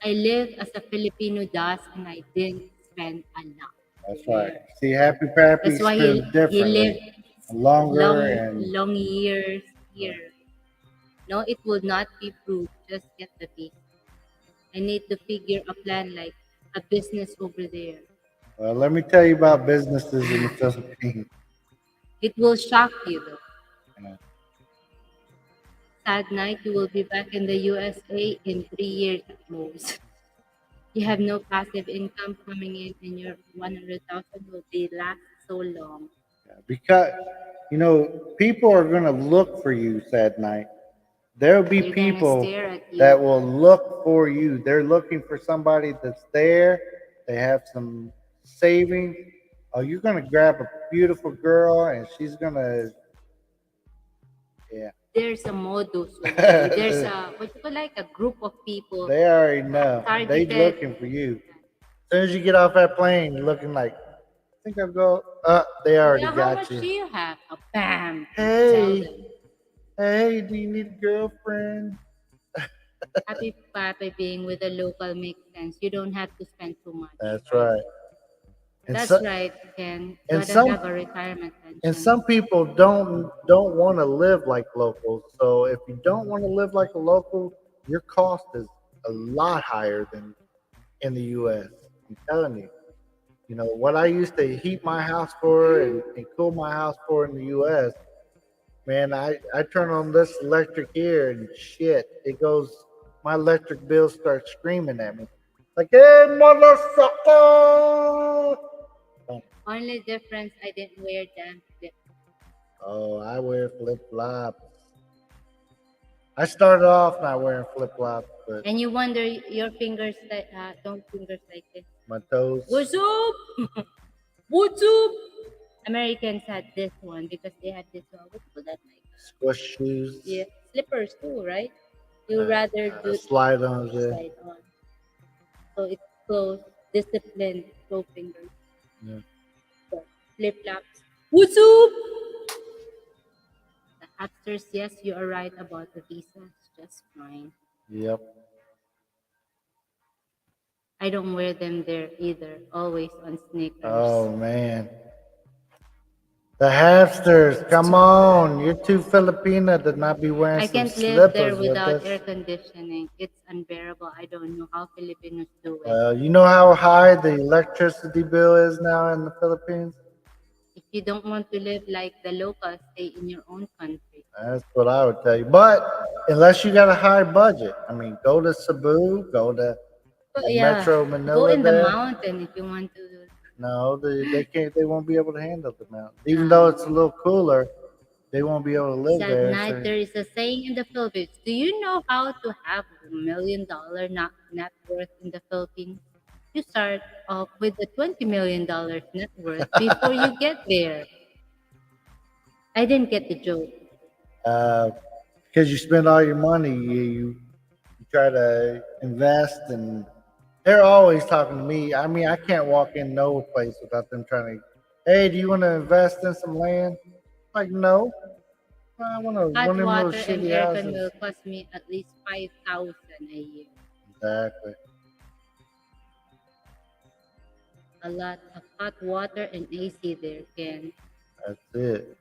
Speaker 2: I lived as a Filipino does and I didn't spend a lot.
Speaker 1: That's right.
Speaker 2: There.
Speaker 1: See, Happy Pappy
Speaker 2: That's why
Speaker 1: spends
Speaker 2: he
Speaker 1: differently,
Speaker 2: lived
Speaker 1: longer, and
Speaker 2: long years
Speaker 1: yeah.
Speaker 2: here. No, it would not be proof. Just get the visa. I need to figure a plan like a business over there.
Speaker 1: Well, let me tell you about businesses in the Philippines.
Speaker 2: It will shock you though.
Speaker 1: Yeah.
Speaker 2: Sad night, you will be back in the USA in 3 years at most. You have no passive income coming in and your 100,000 will be last so long.
Speaker 1: Because people are going to look for you sad night. There'll be
Speaker 2: They're gonna stare
Speaker 1: people
Speaker 2: at you.
Speaker 1: that will look for you. They're looking for somebody that's there. They have some savings. Oh, you're gonna grab a beautiful girl, and she's gonna, yeah.
Speaker 2: There's a modus already. There's a what you call like a group of people
Speaker 1: They already know. They
Speaker 2: targeted.
Speaker 1: looking for you. As soon as you get off that plane, you're looking like, I think I'll go. They already
Speaker 2: Yeah, how
Speaker 1: got
Speaker 2: much
Speaker 1: you.
Speaker 2: do you have? A bam! You tell
Speaker 1: Hey,
Speaker 2: them.
Speaker 1: hey, do you need a girlfriend?
Speaker 2: Happy Papi being with a local makes sense. You don't have to spend too much,
Speaker 1: That's
Speaker 2: right?
Speaker 1: right. And
Speaker 2: That's
Speaker 1: so,
Speaker 2: right, Ken.
Speaker 1: and
Speaker 2: Gotta
Speaker 1: some
Speaker 2: have a retirement
Speaker 1: and
Speaker 2: pension.
Speaker 1: some people don't want to live like locals. So if you don't want to live like a local, your cost is a lot higher than in the U.S. I'm telling you. You know what I used to heat my house for and cool my house for in the U.S. Man, I turn on this electric here and shit, it goes. My electric bill starts screaming at me, like, "Hey, motherfucker!"
Speaker 2: Only difference I didn't wear damn flip.
Speaker 1: Oh, I wear flip flops. I started off not wearing flip flops, but
Speaker 2: And you wonder your fingers that don't fingers like this.
Speaker 1: my toes,
Speaker 2: What's up? What's up? Americans had this one because they had this one. What do you call that? Like,
Speaker 1: squish shoes,
Speaker 2: yeah, slippers too, right? You rather do
Speaker 1: slide ons. Yeah.
Speaker 2: slide on. So it's close, disciplined toe fingers.
Speaker 1: Yeah.
Speaker 2: So flip flops. What's up? The hipsters, yes, you are right about the visas. Just fine.
Speaker 1: Yep.
Speaker 2: I don't wear them there either. Always on sneakers.
Speaker 1: Oh man. The hamsters, come on. You're too Filipina to not be wearing
Speaker 2: I
Speaker 1: some
Speaker 2: can't live there
Speaker 1: slippers with
Speaker 2: without air
Speaker 1: us.
Speaker 2: conditioning. It's unbearable. I don't know how Filipinos do it.
Speaker 1: Well, you know how high the electricity bill is now in the Philippines?
Speaker 2: If you don't want to live like the locals, stay in your own country.
Speaker 1: That's what I would tell you. But unless you got a high budget, I mean, go to Cebu, go to
Speaker 2: But
Speaker 1: the
Speaker 2: yeah,
Speaker 1: Metro
Speaker 2: go
Speaker 1: Manila
Speaker 2: in the
Speaker 1: there.
Speaker 2: mountain if you want to.
Speaker 1: No, they can't. They won't be able to handle the mountain. Even though
Speaker 2: Uh,
Speaker 1: it's a little cooler, they won't be able to live
Speaker 2: Sad
Speaker 1: there.
Speaker 2: night.
Speaker 1: So,
Speaker 2: There is a saying in the Philippines. Do you know how to have $1 million net worth in the Philippines? You start off with a $20 million net worth before you get there. I didn't get the joke.
Speaker 1: uh, because you spend all your money, you try to invest, and they're always talking to me. I mean, I can't walk in no place without them trying to. Hey, do you want to invest in some land? Like, no, I want to
Speaker 2: Hot
Speaker 1: one of them little
Speaker 2: water and
Speaker 1: shitty
Speaker 2: aircon will
Speaker 1: houses.
Speaker 2: cost me at least 5,000 a year.
Speaker 1: Exactly.
Speaker 2: A lot of hot water and AC there, Ken.
Speaker 1: That's it.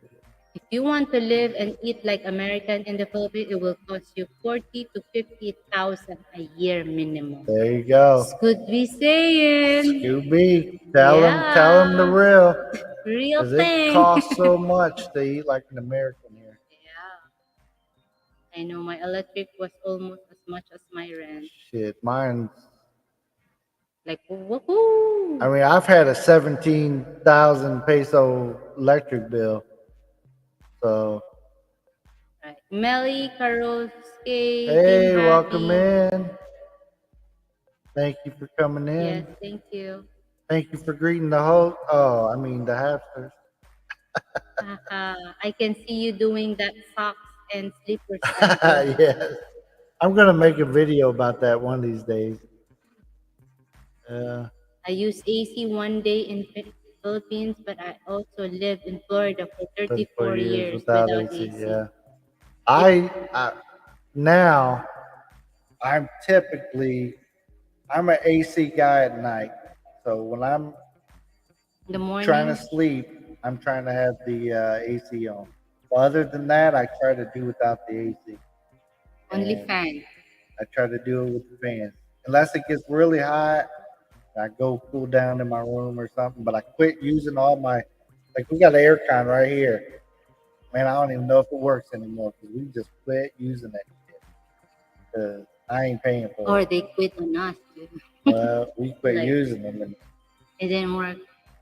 Speaker 2: If you want to live and eat like American in the Philippines, it will cost you 40 to 50,000 a year minimum.
Speaker 1: There you go.
Speaker 2: This could be saying,
Speaker 1: Scooby, tell them the
Speaker 2: yeah,
Speaker 1: real,
Speaker 2: real
Speaker 1: because it
Speaker 2: thing.
Speaker 1: costs so much to eat like an American here.
Speaker 2: Yeah, I know my electric was almost as much as my rent.
Speaker 1: Shit, mine.
Speaker 2: Like, woohoo!
Speaker 1: I mean, I've had a 17,000 peso electric bill. So,
Speaker 2: Right. Melly, Karolski, Team
Speaker 1: hey, welcome
Speaker 2: Happy.
Speaker 1: in. Thank you for coming
Speaker 2: Yes,
Speaker 1: in.
Speaker 2: thank you.
Speaker 1: Thank you for greeting the host. Oh, I mean, the hamsters.
Speaker 2: I can see you doing that socks and slippers as well.
Speaker 1: Yes. I'm going to make a video about that one of these days. Uh,
Speaker 2: I used AC one day in Philippines, but I also lived in Florida for
Speaker 1: 34
Speaker 2: 34
Speaker 1: years
Speaker 2: years
Speaker 1: without
Speaker 2: without
Speaker 1: AC.
Speaker 2: AC.
Speaker 1: Yeah.
Speaker 2: It
Speaker 1: I now I'm typically I'm an AC guy at night. So when I'm
Speaker 2: in the
Speaker 1: trying to
Speaker 2: morning,
Speaker 1: sleep, I'm trying to have the AC on. But other than that, I try to do without the AC,
Speaker 2: only
Speaker 1: and
Speaker 2: fan.
Speaker 1: I try to do it with the fans. Unless it gets really hot, I go cool down in my room or something. But I quit using all my like we got an air con right here. Man, I don't even know if it works anymore because we just quit using it because I ain't paying for
Speaker 2: Or
Speaker 1: it.
Speaker 2: they quit on us too.
Speaker 1: Well, we quit
Speaker 2: Like,
Speaker 1: using them, and
Speaker 2: it didn't work.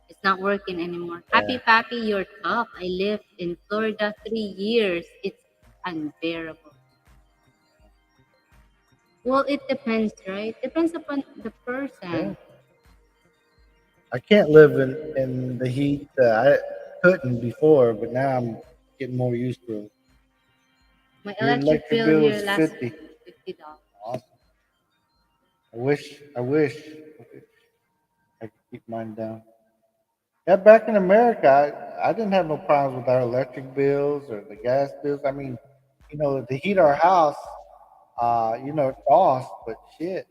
Speaker 2: It's not working anymore. Happy
Speaker 1: yeah,
Speaker 2: Pappy, you're tough. I lived in Florida 3 years. It's unbearable. Well, it depends, right? Depends upon the
Speaker 1: Yeah.
Speaker 2: person.
Speaker 1: I can't live in the heat. I couldn't before, but now I'm getting more used to it.
Speaker 2: My
Speaker 1: Your
Speaker 2: electric
Speaker 1: electric
Speaker 2: bill
Speaker 1: bill
Speaker 2: here
Speaker 1: is
Speaker 2: last
Speaker 1: 50.
Speaker 2: week, $50.
Speaker 1: Awesome. I wish I could keep mine down. Yeah, back in America, I didn't have no problems with our electric bills or the gas bills. I mean, to heat our house, it cost, but shit,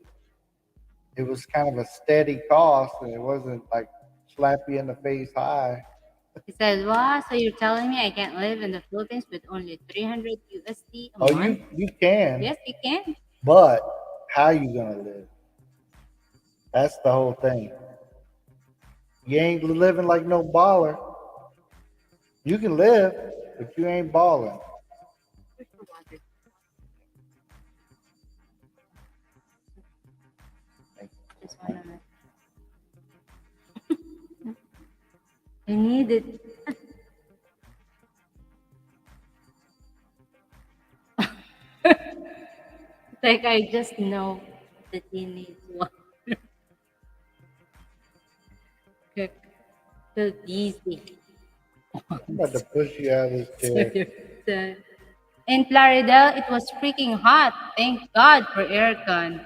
Speaker 1: it was kind of a steady cost, and it wasn't like slap you in the face high.
Speaker 2: He said, "Wow, so you're telling me I can't live in the Philippines with only 300 USD a
Speaker 1: Oh,
Speaker 2: month?"
Speaker 1: you can,
Speaker 2: Yes, you can.
Speaker 1: but how you gonna live? That's the whole thing. You ain't living like no baller. You can live, but you ain't balling.
Speaker 2: Where's the water? Just wanna. I need it. Like I just know that he needs water. Cook. So easy.
Speaker 1: I'm about to push you out of this
Speaker 2: So
Speaker 1: chair.
Speaker 2: the- in Florida, it was freaking hot. Thank God for aircon.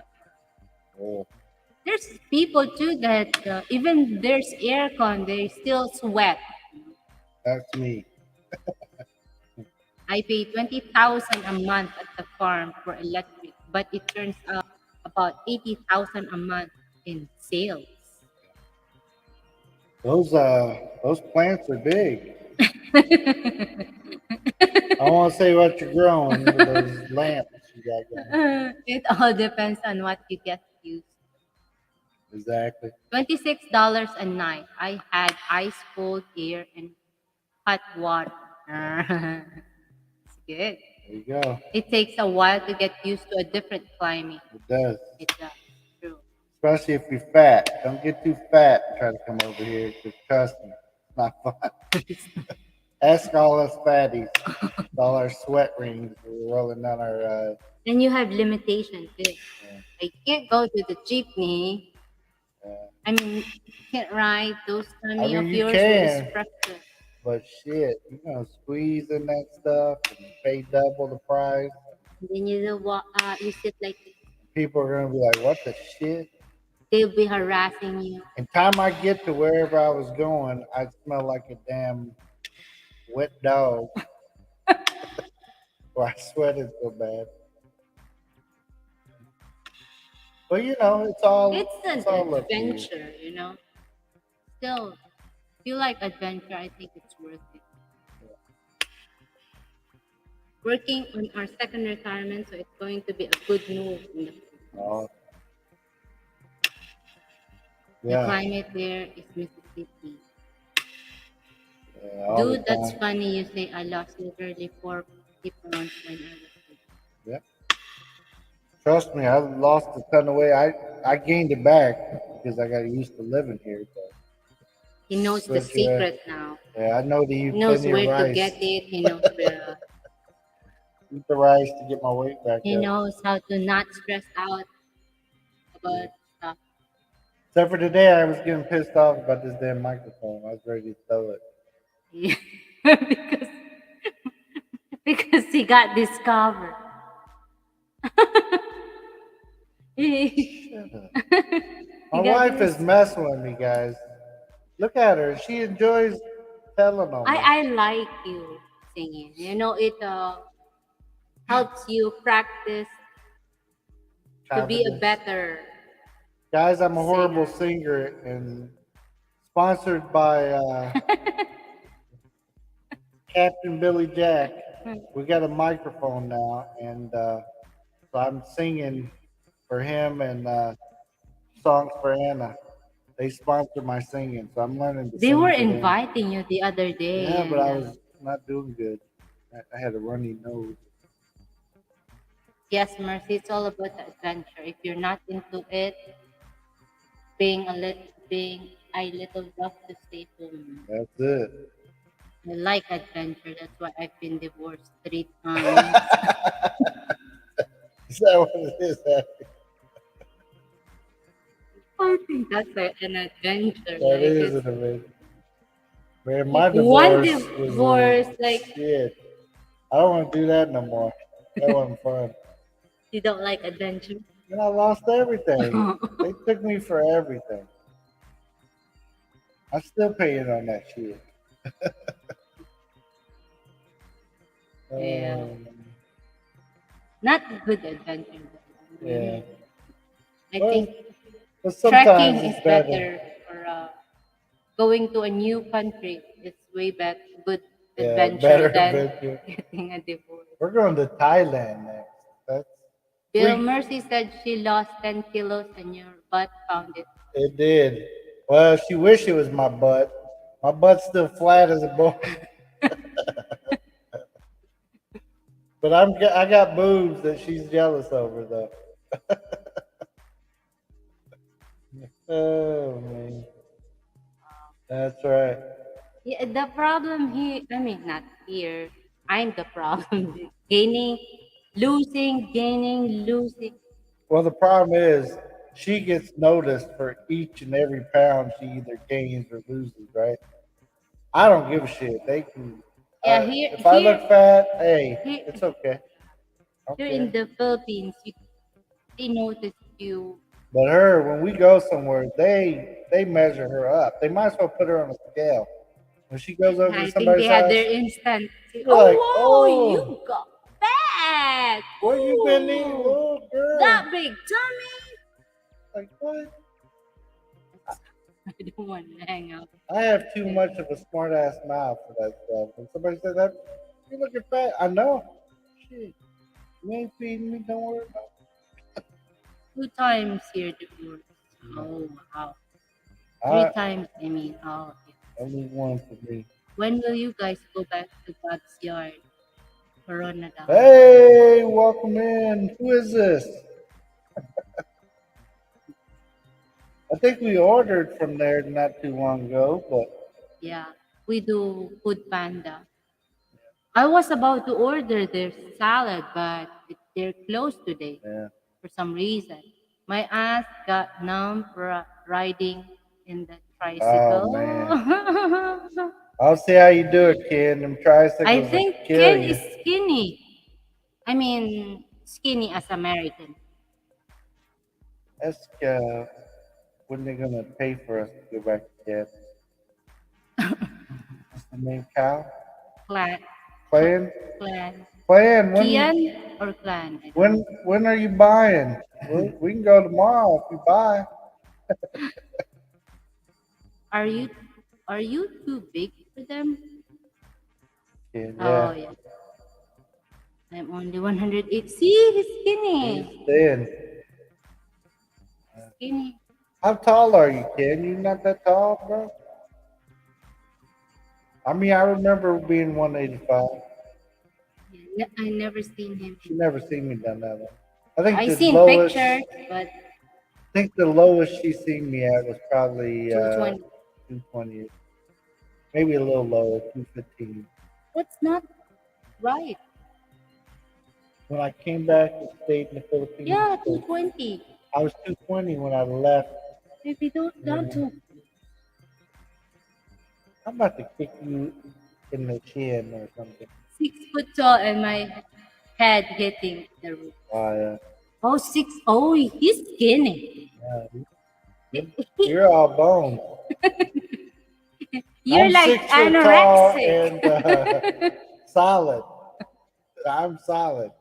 Speaker 1: Oh,
Speaker 2: There's people too that even there's aircon, they still sweat.
Speaker 1: that's me.
Speaker 2: I pay 20,000 a month at the farm for electric, but it turns out about 80,000 a month in sales.
Speaker 1: Those plants are big. I don't want to say what you're growing with those lamps you got going.
Speaker 2: It all depends on what you get used.
Speaker 1: Exactly.
Speaker 2: $26 a night. I had ice cold air and hot water. It's good.
Speaker 1: There you go.
Speaker 2: It takes a while to get used to a different climate.
Speaker 1: It does.
Speaker 2: It does. True.
Speaker 1: Especially if you're fat. Don't get too fat and try to come over here because trust me, it's not fun. Ask all us fatties. All our sweat rings rolling down our.
Speaker 2: And you have limitation too.
Speaker 1: Yeah,
Speaker 2: I can't go to the jeepney.
Speaker 1: yeah.
Speaker 2: I mean, you can't ride those
Speaker 1: I
Speaker 2: tummy
Speaker 1: mean,
Speaker 2: of
Speaker 1: you
Speaker 2: yours with a
Speaker 1: can,
Speaker 2: structure.
Speaker 1: but shit, squeeze in that stuff and pay double the price.
Speaker 2: And then you do you sit like this.
Speaker 1: People are gonna be like, "What the shit?"
Speaker 2: They'll be harassing you.
Speaker 1: And time I get to wherever I was going, I smell like a damn wet dog, or I sweated so bad. But
Speaker 2: It's an
Speaker 1: it's all up to you.
Speaker 2: adventure, Still, if you like adventure, I think it's worth it. Working on our second retirement, so it's going to be a good move in the Philippines.
Speaker 1: Oh,
Speaker 2: The
Speaker 1: yeah,
Speaker 2: climate there is Mississippi.
Speaker 1: yeah, all the
Speaker 2: Dude, that's
Speaker 1: time.
Speaker 2: funny. You say I lost literally 4 pounds when I was sick.
Speaker 1: Yeah, trust me, I lost a ton of weight. I gained it back because I got used to living here. But
Speaker 2: He knows the
Speaker 1: switch away.
Speaker 2: secret now.
Speaker 1: Yeah, I know to eat
Speaker 2: He knows
Speaker 1: plenty of
Speaker 2: where to
Speaker 1: rice.
Speaker 2: get it. He knows where.
Speaker 1: Eat the rice to get my weight back
Speaker 2: He
Speaker 1: up.
Speaker 2: knows how to not stress out
Speaker 1: Yeah.
Speaker 2: about stuff.
Speaker 1: Except for today, I was getting pissed off about this damn microphone. I was ready to throw it.
Speaker 2: Yeah. because because he got discovered. he
Speaker 1: Shut up. My
Speaker 2: he got
Speaker 1: wife is
Speaker 2: this.
Speaker 1: messing with me, guys. Look at her. She enjoys telling on me.
Speaker 2: I like you singing. It helps you practice to be a
Speaker 1: Confidence.
Speaker 2: better
Speaker 1: Guys, I'm a horrible
Speaker 2: singer.
Speaker 1: singer and sponsored by Captain Billy Jack. We got a microphone now, and so I'm singing for him and songs for Anna. They sponsor my singing, so I'm learning to
Speaker 2: They were
Speaker 1: sing for them.
Speaker 2: inviting you the other day,
Speaker 1: Yeah, but
Speaker 2: and
Speaker 1: I was not doing good. I had a runny nose.
Speaker 2: yes, Mercy, it's all about the adventure. If you're not into it, being a little rough to stay home.
Speaker 1: That's it.
Speaker 2: I like adventure. That's why I've been divorced 3 times.
Speaker 1: Is that what it is?
Speaker 2: I think that's an adventure.
Speaker 1: That
Speaker 2: Like
Speaker 1: is
Speaker 2: it's
Speaker 1: an amazing. Man, my
Speaker 2: one
Speaker 1: divorce was
Speaker 2: divorce. Like
Speaker 1: shit. I don't want to do that no more. That wasn't fun.
Speaker 2: you don't like adventure.
Speaker 1: And I lost everything. They took me for everything. I'm still paying on that shit.
Speaker 2: Yeah,
Speaker 1: Um,
Speaker 2: not a good adventure. Though.
Speaker 1: yeah.
Speaker 2: I
Speaker 1: Well,
Speaker 2: think
Speaker 1: but sometimes
Speaker 2: trekking
Speaker 1: it's
Speaker 2: is
Speaker 1: better.
Speaker 2: better, or going to a new country is way better, good
Speaker 1: Yeah,
Speaker 2: adventure
Speaker 1: better
Speaker 2: than
Speaker 1: adventure.
Speaker 2: getting a divorce.
Speaker 1: We're going to Thailand next. That's
Speaker 2: Bill
Speaker 1: free.
Speaker 2: Mercy said she lost 10 kilos and your butt found it.
Speaker 1: It did. Well, she wished it was my butt. My butt's still flat as a board. But I got boobs that she's jealous over though. Oh man, that's right.
Speaker 2: Yeah, the problem here, I mean, not here, I'm the problem. Gaining, losing, gaining, losing.
Speaker 1: Well, the problem is she gets noticed for each and every pound she either gains or loses. Right? I don't give a shit. They can.
Speaker 2: Yeah,
Speaker 1: If I look fat, hey,
Speaker 2: here,
Speaker 1: it's okay. I don't
Speaker 2: here
Speaker 1: care.
Speaker 2: in the Philippines, they notice you.
Speaker 1: But her, when we go somewhere, they measure her up. They might as well put her on a scale. When she goes over to
Speaker 2: I think they
Speaker 1: somebody's
Speaker 2: had
Speaker 1: house,
Speaker 2: their instant.
Speaker 1: they're like,
Speaker 2: Oh, whoa,
Speaker 1: "Oh,
Speaker 2: you got fat.
Speaker 1: what you been eating,
Speaker 2: Ooh,
Speaker 1: little girl?"
Speaker 2: that big tummy.
Speaker 1: Like what?
Speaker 2: I don't want to hang out.
Speaker 1: I have too much of a smart ass mouth for that stuff. When somebody says that, you looking fat. I know. Shit, you ain't feeding me. Don't worry about
Speaker 2: Two times here divorce.
Speaker 1: it.
Speaker 2: Oh, wow. Three
Speaker 1: I
Speaker 2: times, I mean. Oh, okay.
Speaker 1: only one for me.
Speaker 2: When will you guys go back to God's yard? Koronadal.
Speaker 1: Hey, welcome in. Who is this? I think we ordered from there not too long ago, but
Speaker 2: Yeah, we do Food Panda. I was about to order their salad, but they're closed today
Speaker 1: yeah.
Speaker 2: for some reason. My ass got numb riding in the
Speaker 1: Oh
Speaker 2: tricycle.
Speaker 1: man. I'll see how you do it, kid. Them
Speaker 2: I
Speaker 1: tricycles will
Speaker 2: think
Speaker 1: kill
Speaker 2: Ken is
Speaker 1: you.
Speaker 2: skinny. I mean, skinny as American.
Speaker 1: Ask when they're gonna pay for us to go back to Cat. What's the name? Cal?
Speaker 2: Clan,
Speaker 1: Plan?
Speaker 2: clan,
Speaker 1: Plan.
Speaker 2: Kian or clan? I don't know.
Speaker 1: When are you buying? We can go tomorrow if you buy.
Speaker 2: Are you are you too big for them?
Speaker 1: Kid,
Speaker 2: Oh
Speaker 1: yeah.
Speaker 2: yeah, I'm only 108. See, he's
Speaker 1: He's
Speaker 2: skinny.
Speaker 1: thin.
Speaker 2: Skinny.
Speaker 1: How tall are you, kid? You not that tall, bro? I mean, I remember being 185.
Speaker 2: Yeah, I never seen him.
Speaker 1: She never seen me done that one.
Speaker 2: I seen pictures, but
Speaker 1: I think the lowest she seen me at was probably
Speaker 2: 220.
Speaker 1: 220, maybe a little lower, 215.
Speaker 2: That's not right.
Speaker 1: When I came back and stayed in the Philippines,
Speaker 2: Yeah,
Speaker 1: so
Speaker 2: 220.
Speaker 1: I was 220 when I left.
Speaker 2: Maybe don't
Speaker 1: And
Speaker 2: do
Speaker 1: I'm about to kick you in the chin or something.
Speaker 2: 6 foot tall and my head hitting the roof.
Speaker 1: Uh,
Speaker 2: Oh, six. Oh, he's skinny.
Speaker 1: you're, you're all bones.
Speaker 2: You're
Speaker 1: I'm
Speaker 2: like
Speaker 1: 6 foot tall and
Speaker 2: anorexic.
Speaker 1: solid. I'm solid.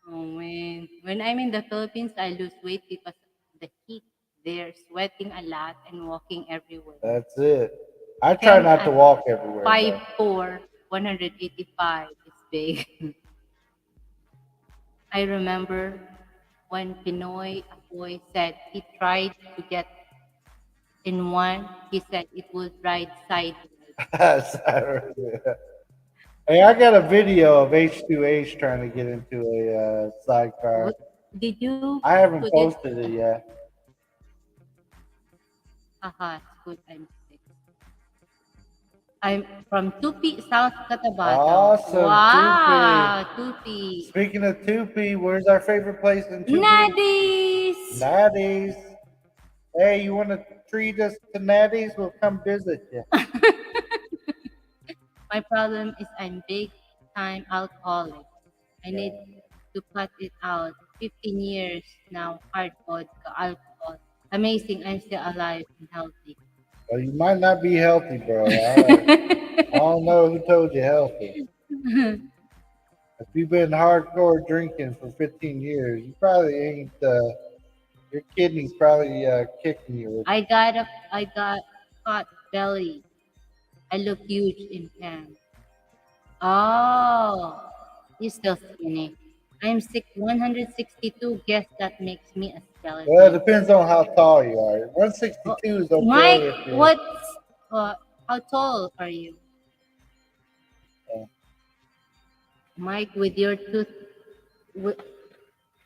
Speaker 2: Oh man. When I'm in the Philippines, I lose weight because of the heat. They're sweating a lot and walking everywhere.
Speaker 1: That's it. I try
Speaker 2: Ken
Speaker 1: not to
Speaker 2: at
Speaker 1: walk everywhere though.
Speaker 2: 5'4", 185 is big. I remember when Pinoy Apoy said he tried to get in one, he said it would ride sideways.
Speaker 1: Hey, I got a video of H2H trying to get into a sidecar.
Speaker 2: What did you
Speaker 1: I haven't
Speaker 2: put it?
Speaker 1: posted it yet.
Speaker 2: Haha, it's good. I'm from Tupi, South Cotabato.
Speaker 1: Awesome, Tupi.
Speaker 2: Wow, Tupi.
Speaker 1: Speaking of Tupi, where's our favorite place in Tupi?
Speaker 2: Nadis!
Speaker 1: Natty's. Hey, you want to treat us to natties? We'll come visit you.
Speaker 2: My problem is I'm big time alcoholic. I need
Speaker 1: Yeah.
Speaker 2: to cut it out. 15 years now, hard vodka, alcohol. Amazing, I'm still alive and healthy.
Speaker 1: Well, you might not be healthy, bro. I don't know who told you healthy. If you've been hardcore drinking for 15 years, you probably ain't. Your kidneys probably kicking you.
Speaker 2: I got hot belly. I look huge in pan. Oh, you're still skinny. I'm 162. Guess that makes me a
Speaker 1: Well, it
Speaker 2: skeleton.
Speaker 1: depends on how tall you are.
Speaker 2: Oh,
Speaker 1: 162 is
Speaker 2: Mike,
Speaker 1: okay if you're.
Speaker 2: uh, how tall are you?
Speaker 1: Uh,
Speaker 2: Mike, with your with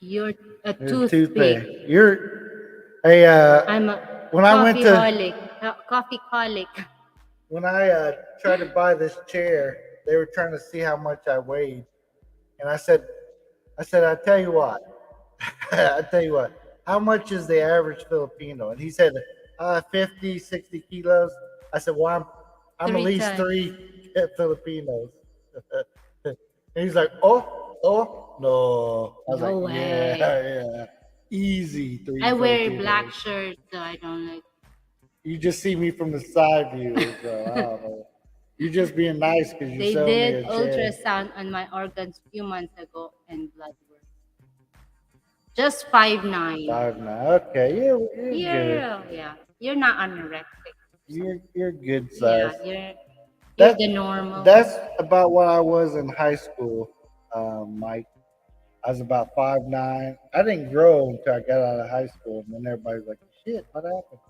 Speaker 2: your
Speaker 1: Your
Speaker 2: toothpick.
Speaker 1: toothpaste. Hey,
Speaker 2: I'm a
Speaker 1: when I went
Speaker 2: coffee
Speaker 1: to
Speaker 2: holic, coffee colic.
Speaker 1: when I tried to buy this chair, they were trying to see how much I weighed, and I tell you what, I tell you what, how much is the average Filipino? And he said, 50, 60 kilos. I said, well, I'm at
Speaker 2: Three
Speaker 1: least
Speaker 2: times.
Speaker 1: three Filipinos. And he's like, oh, no. I was like,
Speaker 2: No
Speaker 1: yeah,
Speaker 2: way.
Speaker 1: yeah, easy, three
Speaker 2: I wear black
Speaker 1: Filipinos.
Speaker 2: shirts, so I don't like.
Speaker 1: You just see me from the side view, so I don't know. You're just being nice because you're
Speaker 2: They
Speaker 1: selling me
Speaker 2: did
Speaker 1: a chair.
Speaker 2: ultrasound on my organs a few months ago and blood work. Just 5'9".
Speaker 1: 5'9". Okay, you're good.
Speaker 2: Yeah. You're not anorexic or something.
Speaker 1: You're good
Speaker 2: Yeah,
Speaker 1: size.
Speaker 2: you're
Speaker 1: That
Speaker 2: the normal.
Speaker 1: that's about what I was in high school, Mike. I was about 5'9". I didn't grow until I got out of high school, and then everybody's like, "Shit, what happened?"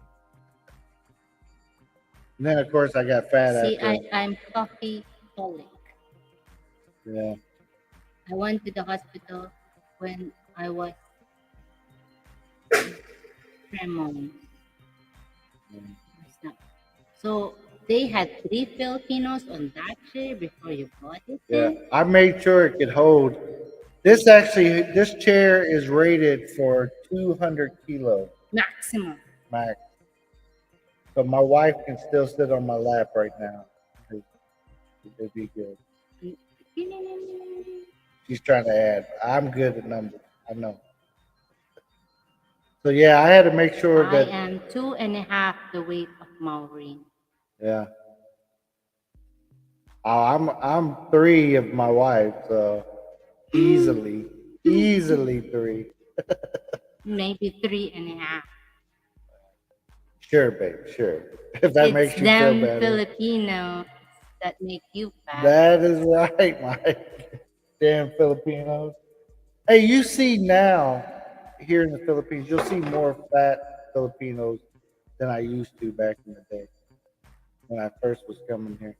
Speaker 1: And then of course I got fat
Speaker 2: See,
Speaker 1: after.
Speaker 2: I'm coffee holic.
Speaker 1: Yeah.
Speaker 2: I went to the hospital when I was Tremont. So they had three Filipinos on that chair before you bought it
Speaker 1: Yeah,
Speaker 2: then?
Speaker 1: I made sure it could hold. This chair is rated for 200 kilo
Speaker 2: Maximum.
Speaker 1: max. So my wife can still sit on my lap right now. It- It'd be good. She's trying to add. I'm good at numbers. I know. So yeah, I had to make sure
Speaker 2: I
Speaker 1: that
Speaker 2: am 2.5 the weight of Maureen.
Speaker 1: yeah. I'm three of my wife, so easily, easily three.
Speaker 2: Maybe 3.5.
Speaker 1: Sure, babe. Sure. If that
Speaker 2: It's
Speaker 1: makes you feel
Speaker 2: them
Speaker 1: better.
Speaker 2: Filipinos that make you fat.
Speaker 1: That is right, Mike. Damn Filipinos. Hey, you see now here in the Philippines, you'll see more fat Filipinos than I used to back in the day when I first was coming here.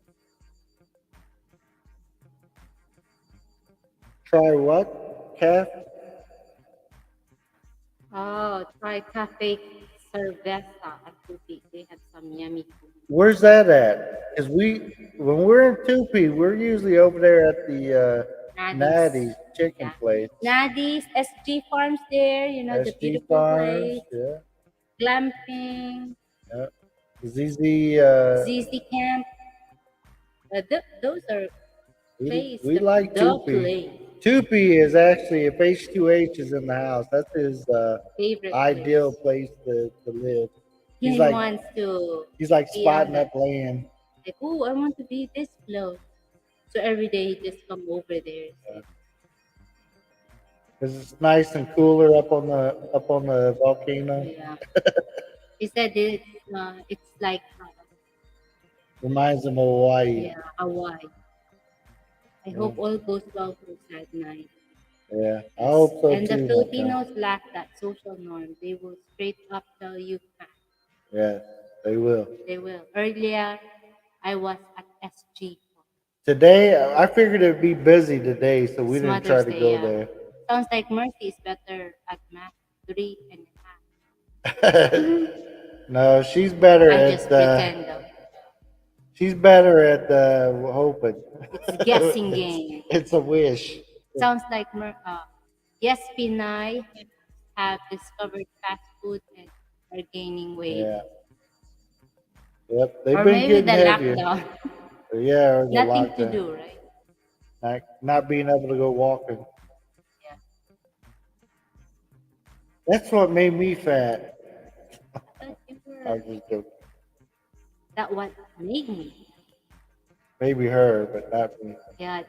Speaker 1: Try what? Calf?
Speaker 2: Oh, try Cafe Cerveza at Tupi. They have some yummy food.
Speaker 1: Where's that at? Because when we're in Tupi, we're usually over there at the
Speaker 2: Nadis.
Speaker 1: Natty's chicken
Speaker 2: Yeah.
Speaker 1: place.
Speaker 2: Nadis, SG Farms there, the
Speaker 1: SG
Speaker 2: beautiful
Speaker 1: Farms,
Speaker 2: place.
Speaker 1: yeah.
Speaker 2: Glamping,
Speaker 1: Yeah. ZZ,
Speaker 2: ZZ Camp. Those are place,
Speaker 1: we like
Speaker 2: the
Speaker 1: Tupi.
Speaker 2: place,
Speaker 1: Tupi is actually, if H2H is in the house, that's his
Speaker 2: favorite
Speaker 1: ideal
Speaker 2: place.
Speaker 1: place to live. He's
Speaker 2: He
Speaker 1: like
Speaker 2: wants to
Speaker 1: he's like
Speaker 2: be on
Speaker 1: spotting
Speaker 2: that.
Speaker 1: up land.
Speaker 2: Like, oh, I want to be this close. So every day he just come over there. Say,
Speaker 1: Because it's nice and cooler up on the volcano.
Speaker 2: yeah. He said it's like
Speaker 1: Reminds him of Hawaii.
Speaker 2: yeah, Hawaii. I
Speaker 1: Yeah,
Speaker 2: hope all goes well for that night.
Speaker 1: yeah. I
Speaker 2: Yes.
Speaker 1: hope so
Speaker 2: And the
Speaker 1: too, my friend.
Speaker 2: Filipinos lack that social norm. They will straight up tell you fat.
Speaker 1: Yeah, they will.
Speaker 2: They will. Earlier, I was at SG.
Speaker 1: Today, I figured it'd be busy today, so we
Speaker 2: It's
Speaker 1: didn't try
Speaker 2: Mother's
Speaker 1: to
Speaker 2: Day,
Speaker 1: go
Speaker 2: yeah.
Speaker 1: there.
Speaker 2: Sounds like Mercy is better at math. 3.5.
Speaker 1: No, she's better
Speaker 2: I
Speaker 1: at
Speaker 2: just pretend though.
Speaker 1: she's better at hoping.
Speaker 2: It's guessing game.
Speaker 1: It's a wish.
Speaker 2: Sounds like yes, Pinay have discovered fast food and are gaining weight.
Speaker 1: Yeah. Yep. They've
Speaker 2: Or
Speaker 1: been
Speaker 2: maybe
Speaker 1: getting
Speaker 2: the
Speaker 1: heavier.
Speaker 2: lockdown.
Speaker 1: Yeah, or the
Speaker 2: Nothing to
Speaker 1: lockdown.
Speaker 2: do, right?
Speaker 1: Not being able to go walking.
Speaker 2: Yeah.
Speaker 1: That's what made me fat.
Speaker 2: I thought you
Speaker 1: I
Speaker 2: were
Speaker 1: was just joking.
Speaker 2: that what made me.
Speaker 1: Maybe her, but not me.
Speaker 2: Yeah.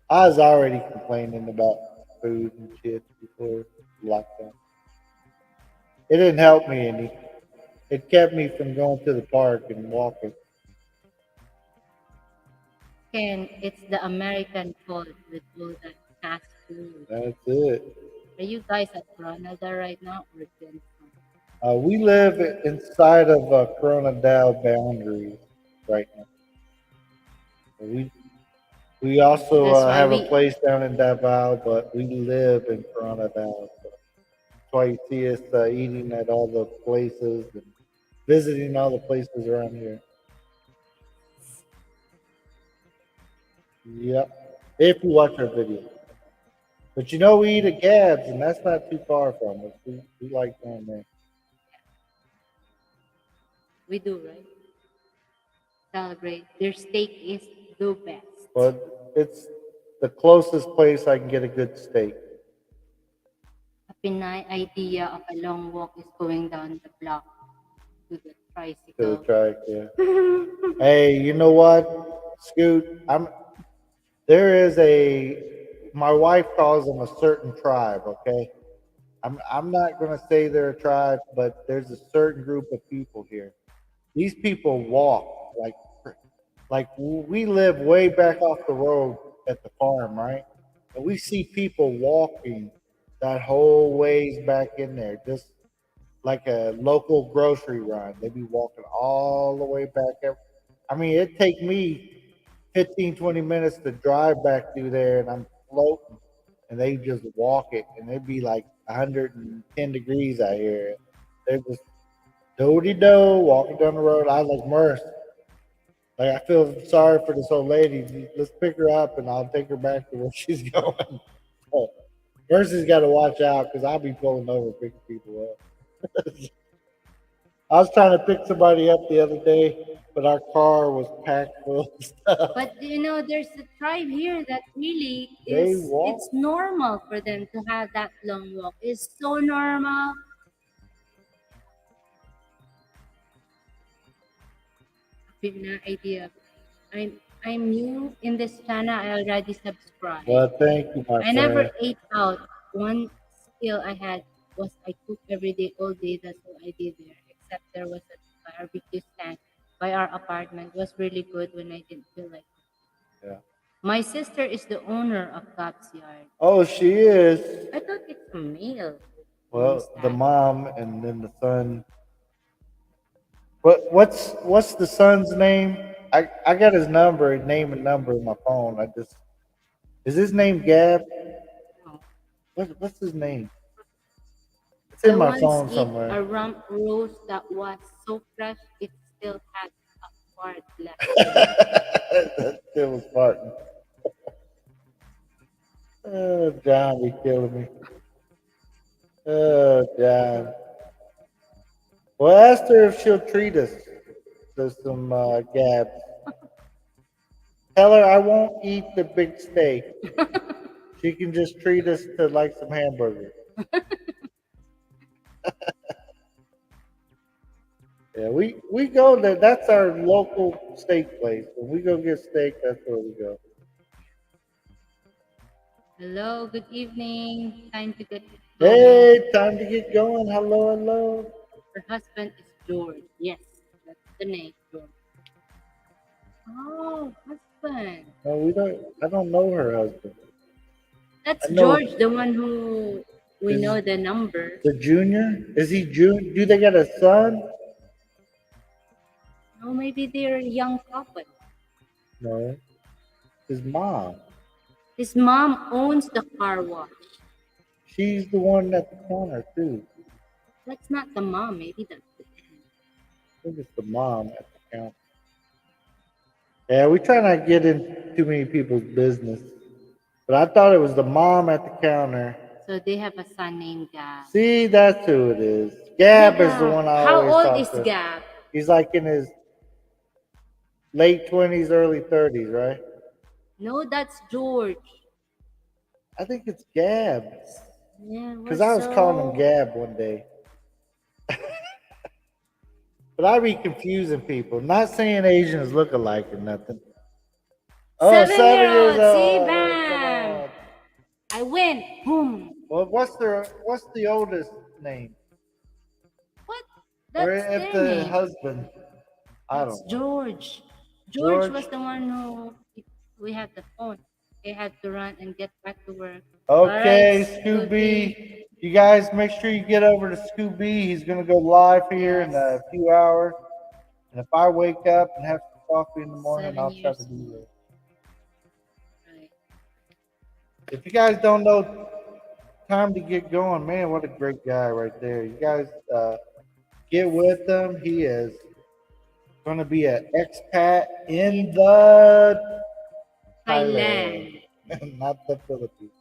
Speaker 1: I was already complaining about food and shit before lockdown. It didn't help me any. It kept me from going to the park and walking.
Speaker 2: And it's the American fault with all that fast food.
Speaker 1: That's it.
Speaker 2: Are you guys at Koronadal right now or Jensen?
Speaker 1: We live inside of Koronadal boundaries right now. We we also
Speaker 2: That's why
Speaker 1: have a
Speaker 2: we
Speaker 1: place down in Davao, but we live in Koronadal. So that's why you see us eating at all the places and visiting all the places around here. Yep. If you watch our video. But you know we eat at Gabs, and that's not too far from us. We like going there.
Speaker 2: we do, right? Celebrate. Their steak is the best.
Speaker 1: But it's the closest place I can get a good steak
Speaker 2: A Pinay idea of a long walk is going down the block to the
Speaker 1: to the
Speaker 2: tricycle.
Speaker 1: track. Yeah. Hey, you know what, Scoot? There is a. My wife calls them a certain tribe. Okay. I'm not gonna say they're a tribe, but there's a certain group of people here. These people walk like we live way back off the road at the farm, right? And we see people walking that whole ways back in there, just like a local grocery run. They be walking all the way back. I mean, it take me 15, 20 minutes to drive back through there, and I'm floating, and they just walk it, and it'd be like 110 degrees out here. They're just do do walking down the road. I was like, Merce, like I feel sorry for this old lady. Let's pick her up, and I'll take her back to where she's going. So, Mercy's got to watch out because I'll be pulling over picking people up. I was trying to pick somebody up the other day, but our car was packed full of stuff.
Speaker 2: But there's a tribe here that really
Speaker 1: They
Speaker 2: is
Speaker 1: walk.
Speaker 2: it's normal for them to have that long walk. It's so normal. Big idea. I'm new in this channel. I already subscribed.
Speaker 1: Well, thank you, my
Speaker 2: I never
Speaker 1: friend.
Speaker 2: ate out. One skill I had was I cook every day, all day. That's all I did there. Except there was a barbecue stand by our apartment. It was really good when I didn't feel like.
Speaker 1: Yeah.
Speaker 2: My sister is the owner of God's Yard.
Speaker 1: Oh, she is.
Speaker 2: I thought it's a male who owns
Speaker 1: Well, the
Speaker 2: that.
Speaker 1: mom and then the son. What's the son's name? I got his number, name and number in my phone. I just is his name Gab?
Speaker 2: No.
Speaker 1: What's his name? It's
Speaker 2: I
Speaker 1: in my
Speaker 2: once
Speaker 1: phone
Speaker 2: eat
Speaker 1: somewhere.
Speaker 2: a rump roast that was so fresh it still had a part left in it.
Speaker 1: That still was farting. Oh, John be killing me. Oh, John. Well, ask her if she'll treat us to some Gabs. Tell her I won't eat the big steak. She can just treat us to like some hamburger. Yeah, we go there. That's our local steak place. When we go get steak, that's where we go.
Speaker 2: Hello, good evening. Time to get going.
Speaker 1: Hey, time to get going. Hello, hello.
Speaker 2: Her husband is George. Yes, that's the name, George. Oh, husband.
Speaker 1: No, we don't. I don't know her husband.
Speaker 2: That's
Speaker 1: I know
Speaker 2: George, the one who we
Speaker 1: is
Speaker 2: know the number.
Speaker 1: the junior. Is he junior? Do they got a son?
Speaker 2: Oh, maybe they're a young couple.
Speaker 1: No, his mom.
Speaker 2: His mom owns the car wash.
Speaker 1: She's the one at the corner too.
Speaker 2: That's not the mom. Maybe that's the aunt.
Speaker 1: I think it's the mom at the counter. Yeah, we try not to get in too many people's business. But I thought it was the mom at the counter
Speaker 2: So they have a son named Gab.
Speaker 1: See, that's who it is.
Speaker 2: Is it
Speaker 1: Gab is the one I
Speaker 2: how
Speaker 1: always
Speaker 2: old is
Speaker 1: talk to.
Speaker 2: Gab?
Speaker 1: He's like in his late 20s, early 30s, right?
Speaker 2: No, that's George.
Speaker 1: I think it's Gab.
Speaker 2: Yeah, it
Speaker 1: Because
Speaker 2: was
Speaker 1: I was calling him
Speaker 2: so
Speaker 1: Gab one day. But I be confusing people. Not saying Asians look alike or nothing. Oh,
Speaker 2: 7 year
Speaker 1: 7 years
Speaker 2: old. See,
Speaker 1: old. Come
Speaker 2: bam.
Speaker 1: on.
Speaker 2: I win. Boom.
Speaker 1: Well, what's the oldest name?
Speaker 2: What?
Speaker 1: Or
Speaker 2: That's
Speaker 1: if
Speaker 2: their
Speaker 1: the
Speaker 2: name.
Speaker 1: husband? I
Speaker 2: That's
Speaker 1: don't know.
Speaker 2: George. George
Speaker 1: George.
Speaker 2: was the one who we had the phone. They had to run and get back to work. All right,
Speaker 1: Okay,
Speaker 2: Scooby.
Speaker 1: Scooby. You guys make sure you get over to Scooby. He's gonna go live here in a
Speaker 2: Yes,
Speaker 1: few hours. And if I wake up and have some coffee in the morning,
Speaker 2: seven
Speaker 1: I'll try to
Speaker 2: years
Speaker 1: be
Speaker 2: old.
Speaker 1: there.
Speaker 2: Right.
Speaker 1: If you guys don't know, time to get going, man. What a great guy right there. You guys get with him. He is going to be an expat in
Speaker 2: In
Speaker 1: the Thailand,
Speaker 2: Thailand.
Speaker 1: not the Philippines.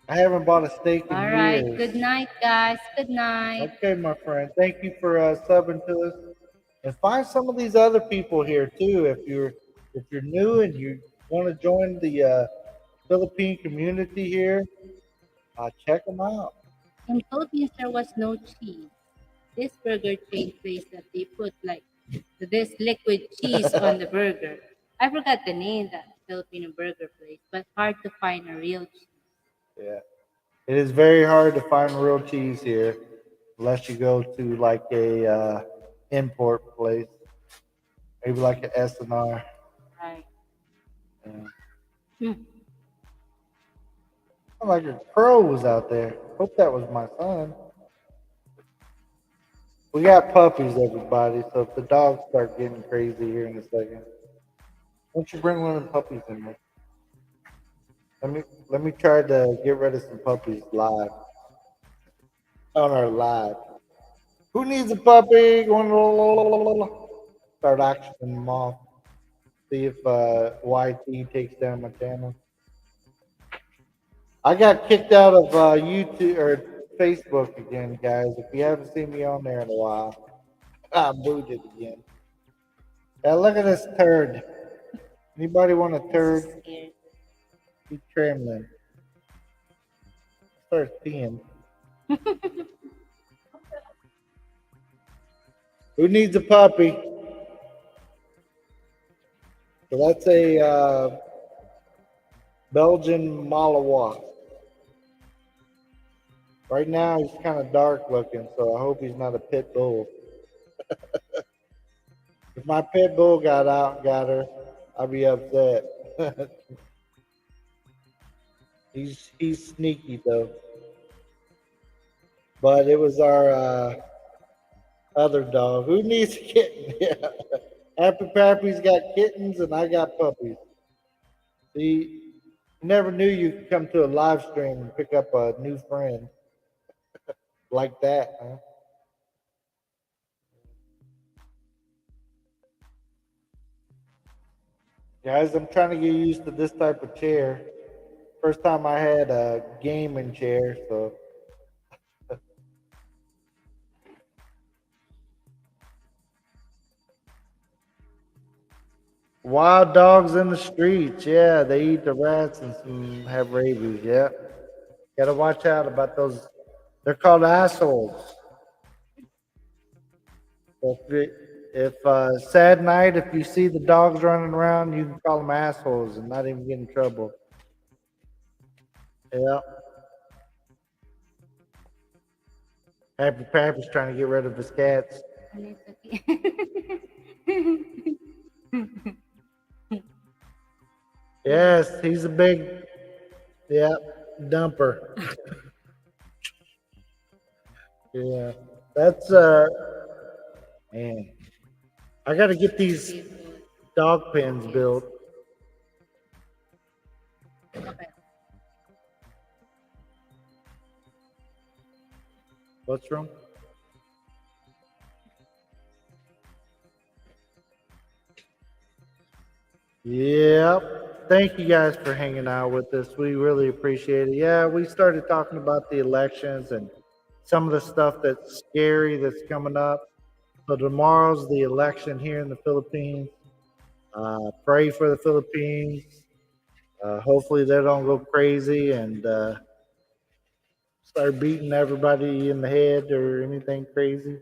Speaker 1: I haven't bought a steak in
Speaker 2: All right.
Speaker 1: years.
Speaker 2: Good night, guys. Good night.
Speaker 1: Okay, my friend. Thank you for subbing to us, and find some of these other people here too. If you're new and you want to join the Philippine community here, check them out.
Speaker 2: In Philippines, there was no cheese. This burger chain place that they put like this liquid cheese on the burger. I forgot the name that Filipino burger place, but hard to find a real cheese.
Speaker 1: Yeah, it is very hard to find real cheese here, unless you go to like a import place, maybe like an S&R.
Speaker 2: Right.
Speaker 1: Yeah.
Speaker 2: Hmm.
Speaker 1: Like a crow was out there. Hope that was my son. We got puppies, everybody. So if the dogs start getting crazy here in a second, why don't you bring one of the puppies in there? Let me try to get rid of some puppies live on our live. Who needs a puppy? Start auctioning them off. See if YT takes down my channel. I got kicked out of YouTube or Facebook again, guys. If you haven't seen me on there in a while, I booted again. Yeah, look at this turd. Anybody want a
Speaker 2: This is
Speaker 1: turd?
Speaker 2: scared.
Speaker 1: Keep trembling. Starts peeing. Who needs a puppy? So that's a Belgian Malinois. Right now he's kind of dark looking, so I hope he's not a pit bull. If my pit bull got out and got her, I'd be upset. He's sneaky though. But it was our other dog. Who needs a kitten? Yeah. Happy Pappy's got kittens and I got puppies. See, never knew you could come to a live stream and pick up a new friend like that, huh? Guys, I'm trying to get used to this type of chair. First time I had a gaming chair, so wild dogs in the streets. Yeah, they eat the rats and some have rabies. Yeah, gotta watch out about those. They're called assholes. If sad night, if you see the dogs running around, you can call them assholes and not even get in trouble. Yeah, Happy Pappy's trying to get rid of his cats.
Speaker 2: And it's okay.
Speaker 1: Yes, he's a big, yeah, dumper. Yeah, that's man. I got to get these
Speaker 2: People.
Speaker 1: dog pens
Speaker 2: Yes.
Speaker 1: built.
Speaker 2: Okay.
Speaker 1: What's wrong? Yep. thank you guys for hanging out with us. We really appreciate it. Yeah, we started talking about the elections and some of the stuff that's scary that's coming up. So tomorrow's the election here in the Philippines. Pray for the Philippines. Hopefully they don't go crazy and start beating everybody in the head or anything crazy.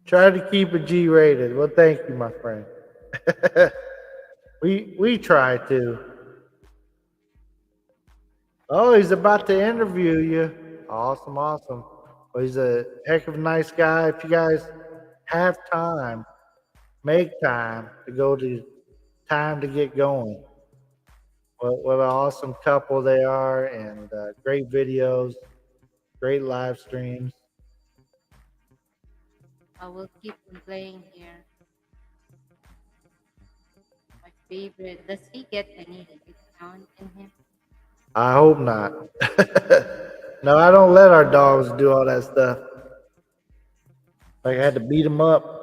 Speaker 1: Try to keep it G rated. Well, thank you, my friend. We try to. Oh, he's about to interview you. Awesome, awesome. Well, he's a heck of a nice guy. If you guys have time, make time to go to time to get going. What an awesome couple they are, and great videos, great live streams.
Speaker 2: I will keep on playing here. My favorite. Does he get any discount in him?
Speaker 1: I hope not. No, I don't let our dogs do all that stuff. Like I had to beat them up.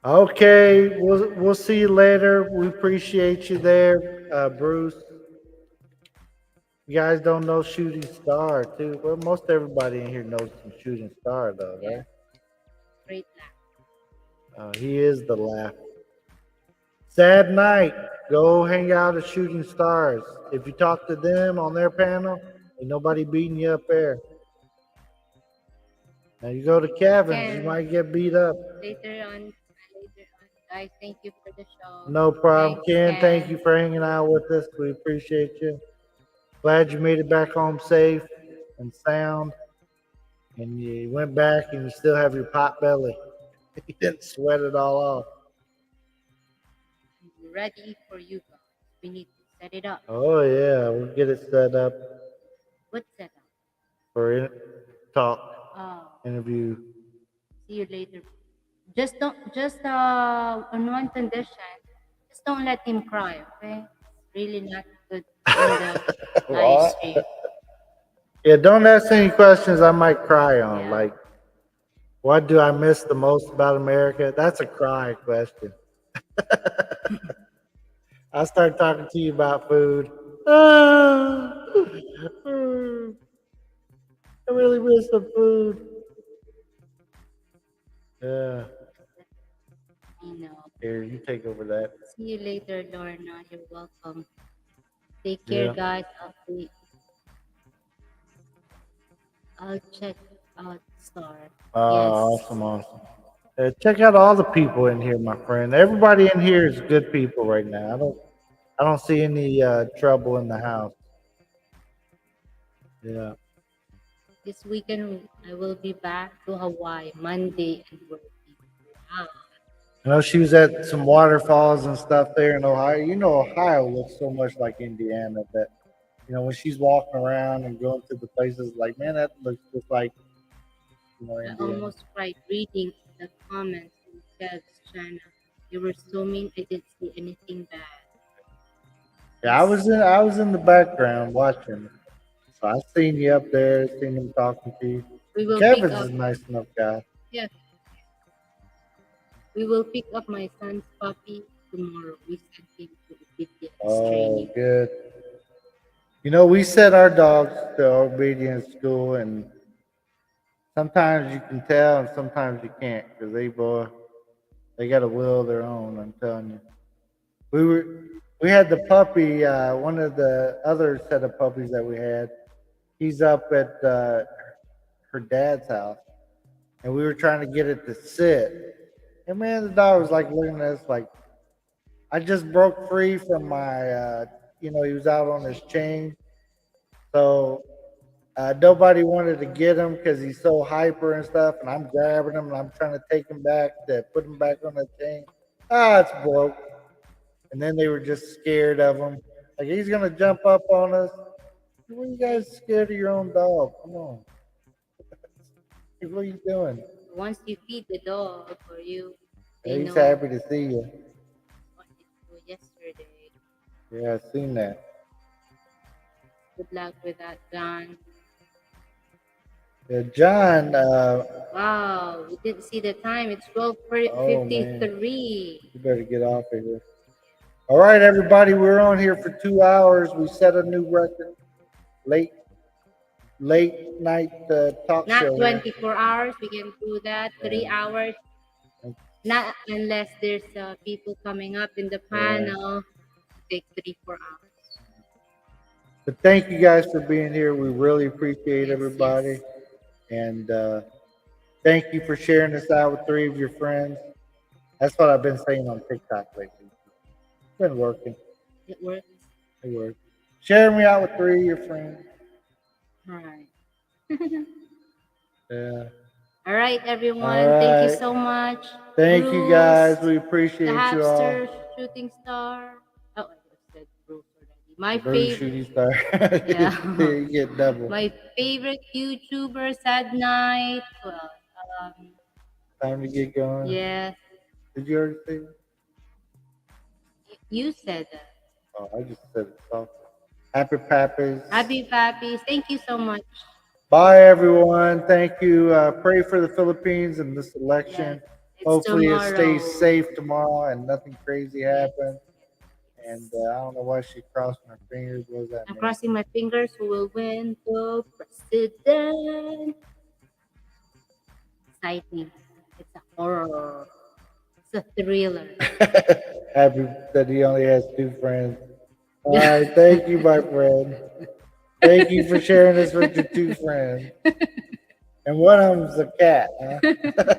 Speaker 1: Okay, we'll see you later. We appreciate you there, Bruce. You guys don't know Shooting Star too. Well, most everybody in here knows some Shooting Star though,
Speaker 2: Yes.
Speaker 1: right?
Speaker 2: Great laugh.
Speaker 1: He is the laugh. Sad night. Go hang out at Shooting Stars. If you talk to them on their panel, ain't nobody beating you up there. Now you go to Kevin's, you
Speaker 2: Ken,
Speaker 1: might get beat up.
Speaker 2: later on, guys. Thank you for the show.
Speaker 1: No problem,
Speaker 2: Thanks,
Speaker 1: Ken. Thank
Speaker 2: Ken.
Speaker 1: you for hanging out with us. We appreciate you. Glad you made it back home safe and sound, and you went back and you still have your pot belly. You didn't sweat it all off.
Speaker 2: I'm ready for you guys. We need to set it up.
Speaker 1: Oh yeah, we'll get it set up
Speaker 2: What's set up?
Speaker 1: for talk
Speaker 2: Oh,
Speaker 1: interview.
Speaker 2: see you later. Just don't. Just on one condition. Just don't let him cry. Okay. It's really not good in the live
Speaker 1: What?
Speaker 2: stream.
Speaker 1: Yeah, don't ask any questions I might cry on.
Speaker 2: Yeah.
Speaker 1: Like, what do I miss the most about America? That's a cry question. I start talking to you about food. Ah, I really miss the food. Yeah.
Speaker 2: I know.
Speaker 1: Here, you take over that.
Speaker 2: See you later, Lorna. You're welcome. Take care,
Speaker 1: Yeah.
Speaker 2: guys. I'll check out Star. Yes.
Speaker 1: Awesome, awesome. Check out all the people in here, my friend. Everybody in here is good people right now. I don't see any trouble in the house. Yeah.
Speaker 2: This weekend I will be back to Hawaii Monday and working. Wow.
Speaker 1: I know she was at some waterfalls and stuff there in Ohio. You know, Ohio looks so much like Indiana that, when she's walking around and going to the places, like, man, that looks just like,
Speaker 2: I
Speaker 1: Indiana.
Speaker 2: almost cried reading the comments in Kev's channel. You were so mean. I didn't see anything bad.
Speaker 1: Yeah,
Speaker 2: Yes.
Speaker 1: I was in the background watching. So I seen you up there, seen him talking to you.
Speaker 2: We will pick
Speaker 1: Kevin's
Speaker 2: up.
Speaker 1: a nice enough guy.
Speaker 2: Yes. We will pick up my son's puppy tomorrow. We sent him to obedience
Speaker 1: Oh,
Speaker 2: training.
Speaker 1: good. We set our dogs to obedience school, and sometimes you can tell, and sometimes you can't, because they got a will of their own. I'm telling you. We were we had the puppy. One of the other set of puppies that we had. He's up at her dad's house, and we were trying to get it to sit. And man, the dog was like looking at us like I just broke free from my. He was out on his chain, so nobody wanted to get him because he's so hyper and stuff. And I'm grabbing him and I'm trying to take him back to put him back on the chain. Ah, it's broke. And then they were just scared of him. Like he's gonna jump up on us. What are you guys scared of your own dog? Come on. Hey, what are you doing?
Speaker 2: Once you feed the dog for you,
Speaker 1: Yeah,
Speaker 2: they
Speaker 1: he's
Speaker 2: know
Speaker 1: happy to see you.
Speaker 2: what they do yesterday.
Speaker 1: Yeah, I seen that.
Speaker 2: Good luck with that, John.
Speaker 1: John.
Speaker 2: Wow, we didn't see the time. It's
Speaker 1: Oh man,
Speaker 2: 12:53.
Speaker 1: you better get off of here. All right, everybody, we're on here for 2 hours. We set a new record. Late late night talk
Speaker 2: Not
Speaker 1: show here.
Speaker 2: 24 hours. We can do that.
Speaker 1: Yeah,
Speaker 2: 3 hours. Not unless there's people coming up in the
Speaker 1: yeah.
Speaker 2: panel. Take 3 4 hours.
Speaker 1: But thank you guys for being here. We really appreciate
Speaker 2: Yes, yes,
Speaker 1: everybody, and thank you for sharing this out with 3 of your friends. That's what I've been saying on TikTok lately. It's been working.
Speaker 2: it works.
Speaker 1: It works. Sharing me out with 3 of your friends.
Speaker 2: All right.
Speaker 1: Yeah.
Speaker 2: All right,
Speaker 1: All
Speaker 2: everyone. Thank you
Speaker 1: right.
Speaker 2: so much.
Speaker 1: Thank you guys.
Speaker 2: Bruce,
Speaker 1: We
Speaker 2: the
Speaker 1: appreciate you all.
Speaker 2: hamster, shooting star. Oh, I said Bruce already. My
Speaker 1: Bruce
Speaker 2: favorite.
Speaker 1: Shooting Star.
Speaker 2: Yeah.
Speaker 1: You get double.
Speaker 2: My favorite YouTuber, Sad Night. Well, um,
Speaker 1: Time to get going.
Speaker 2: yes,
Speaker 1: Did you already say that?
Speaker 2: you said that.
Speaker 1: Oh, I just said it softly. Happy Pappas.
Speaker 2: Happy Pappies. Thank you so much.
Speaker 1: Bye, everyone. Thank you. Pray for the Philippines and this
Speaker 2: Yes,
Speaker 1: election.
Speaker 2: it's
Speaker 1: Hopefully, it
Speaker 2: tomorrow.
Speaker 1: stays safe tomorrow and nothing crazy
Speaker 2: Yes,
Speaker 1: happens. And
Speaker 2: yes.
Speaker 1: I don't know why she's crossing her fingers. What does that
Speaker 2: I'm
Speaker 1: mean?
Speaker 2: crossing my fingers who will win the president. Exciting. It's a horror. It's a thriller.
Speaker 1: Happy that he only has 2 friends. All
Speaker 2: Yeah.
Speaker 1: right. Thank you, my friend. Thank you for sharing this with your 2 friends. And one of them's a cat, huh?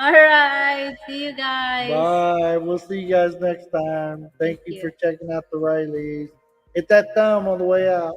Speaker 2: All right. See you guys.
Speaker 1: Bye. We'll see you guys next time.
Speaker 2: Thank
Speaker 1: Thank you
Speaker 2: you.
Speaker 1: for checking out the Rileys. Hit that thumb on the way out.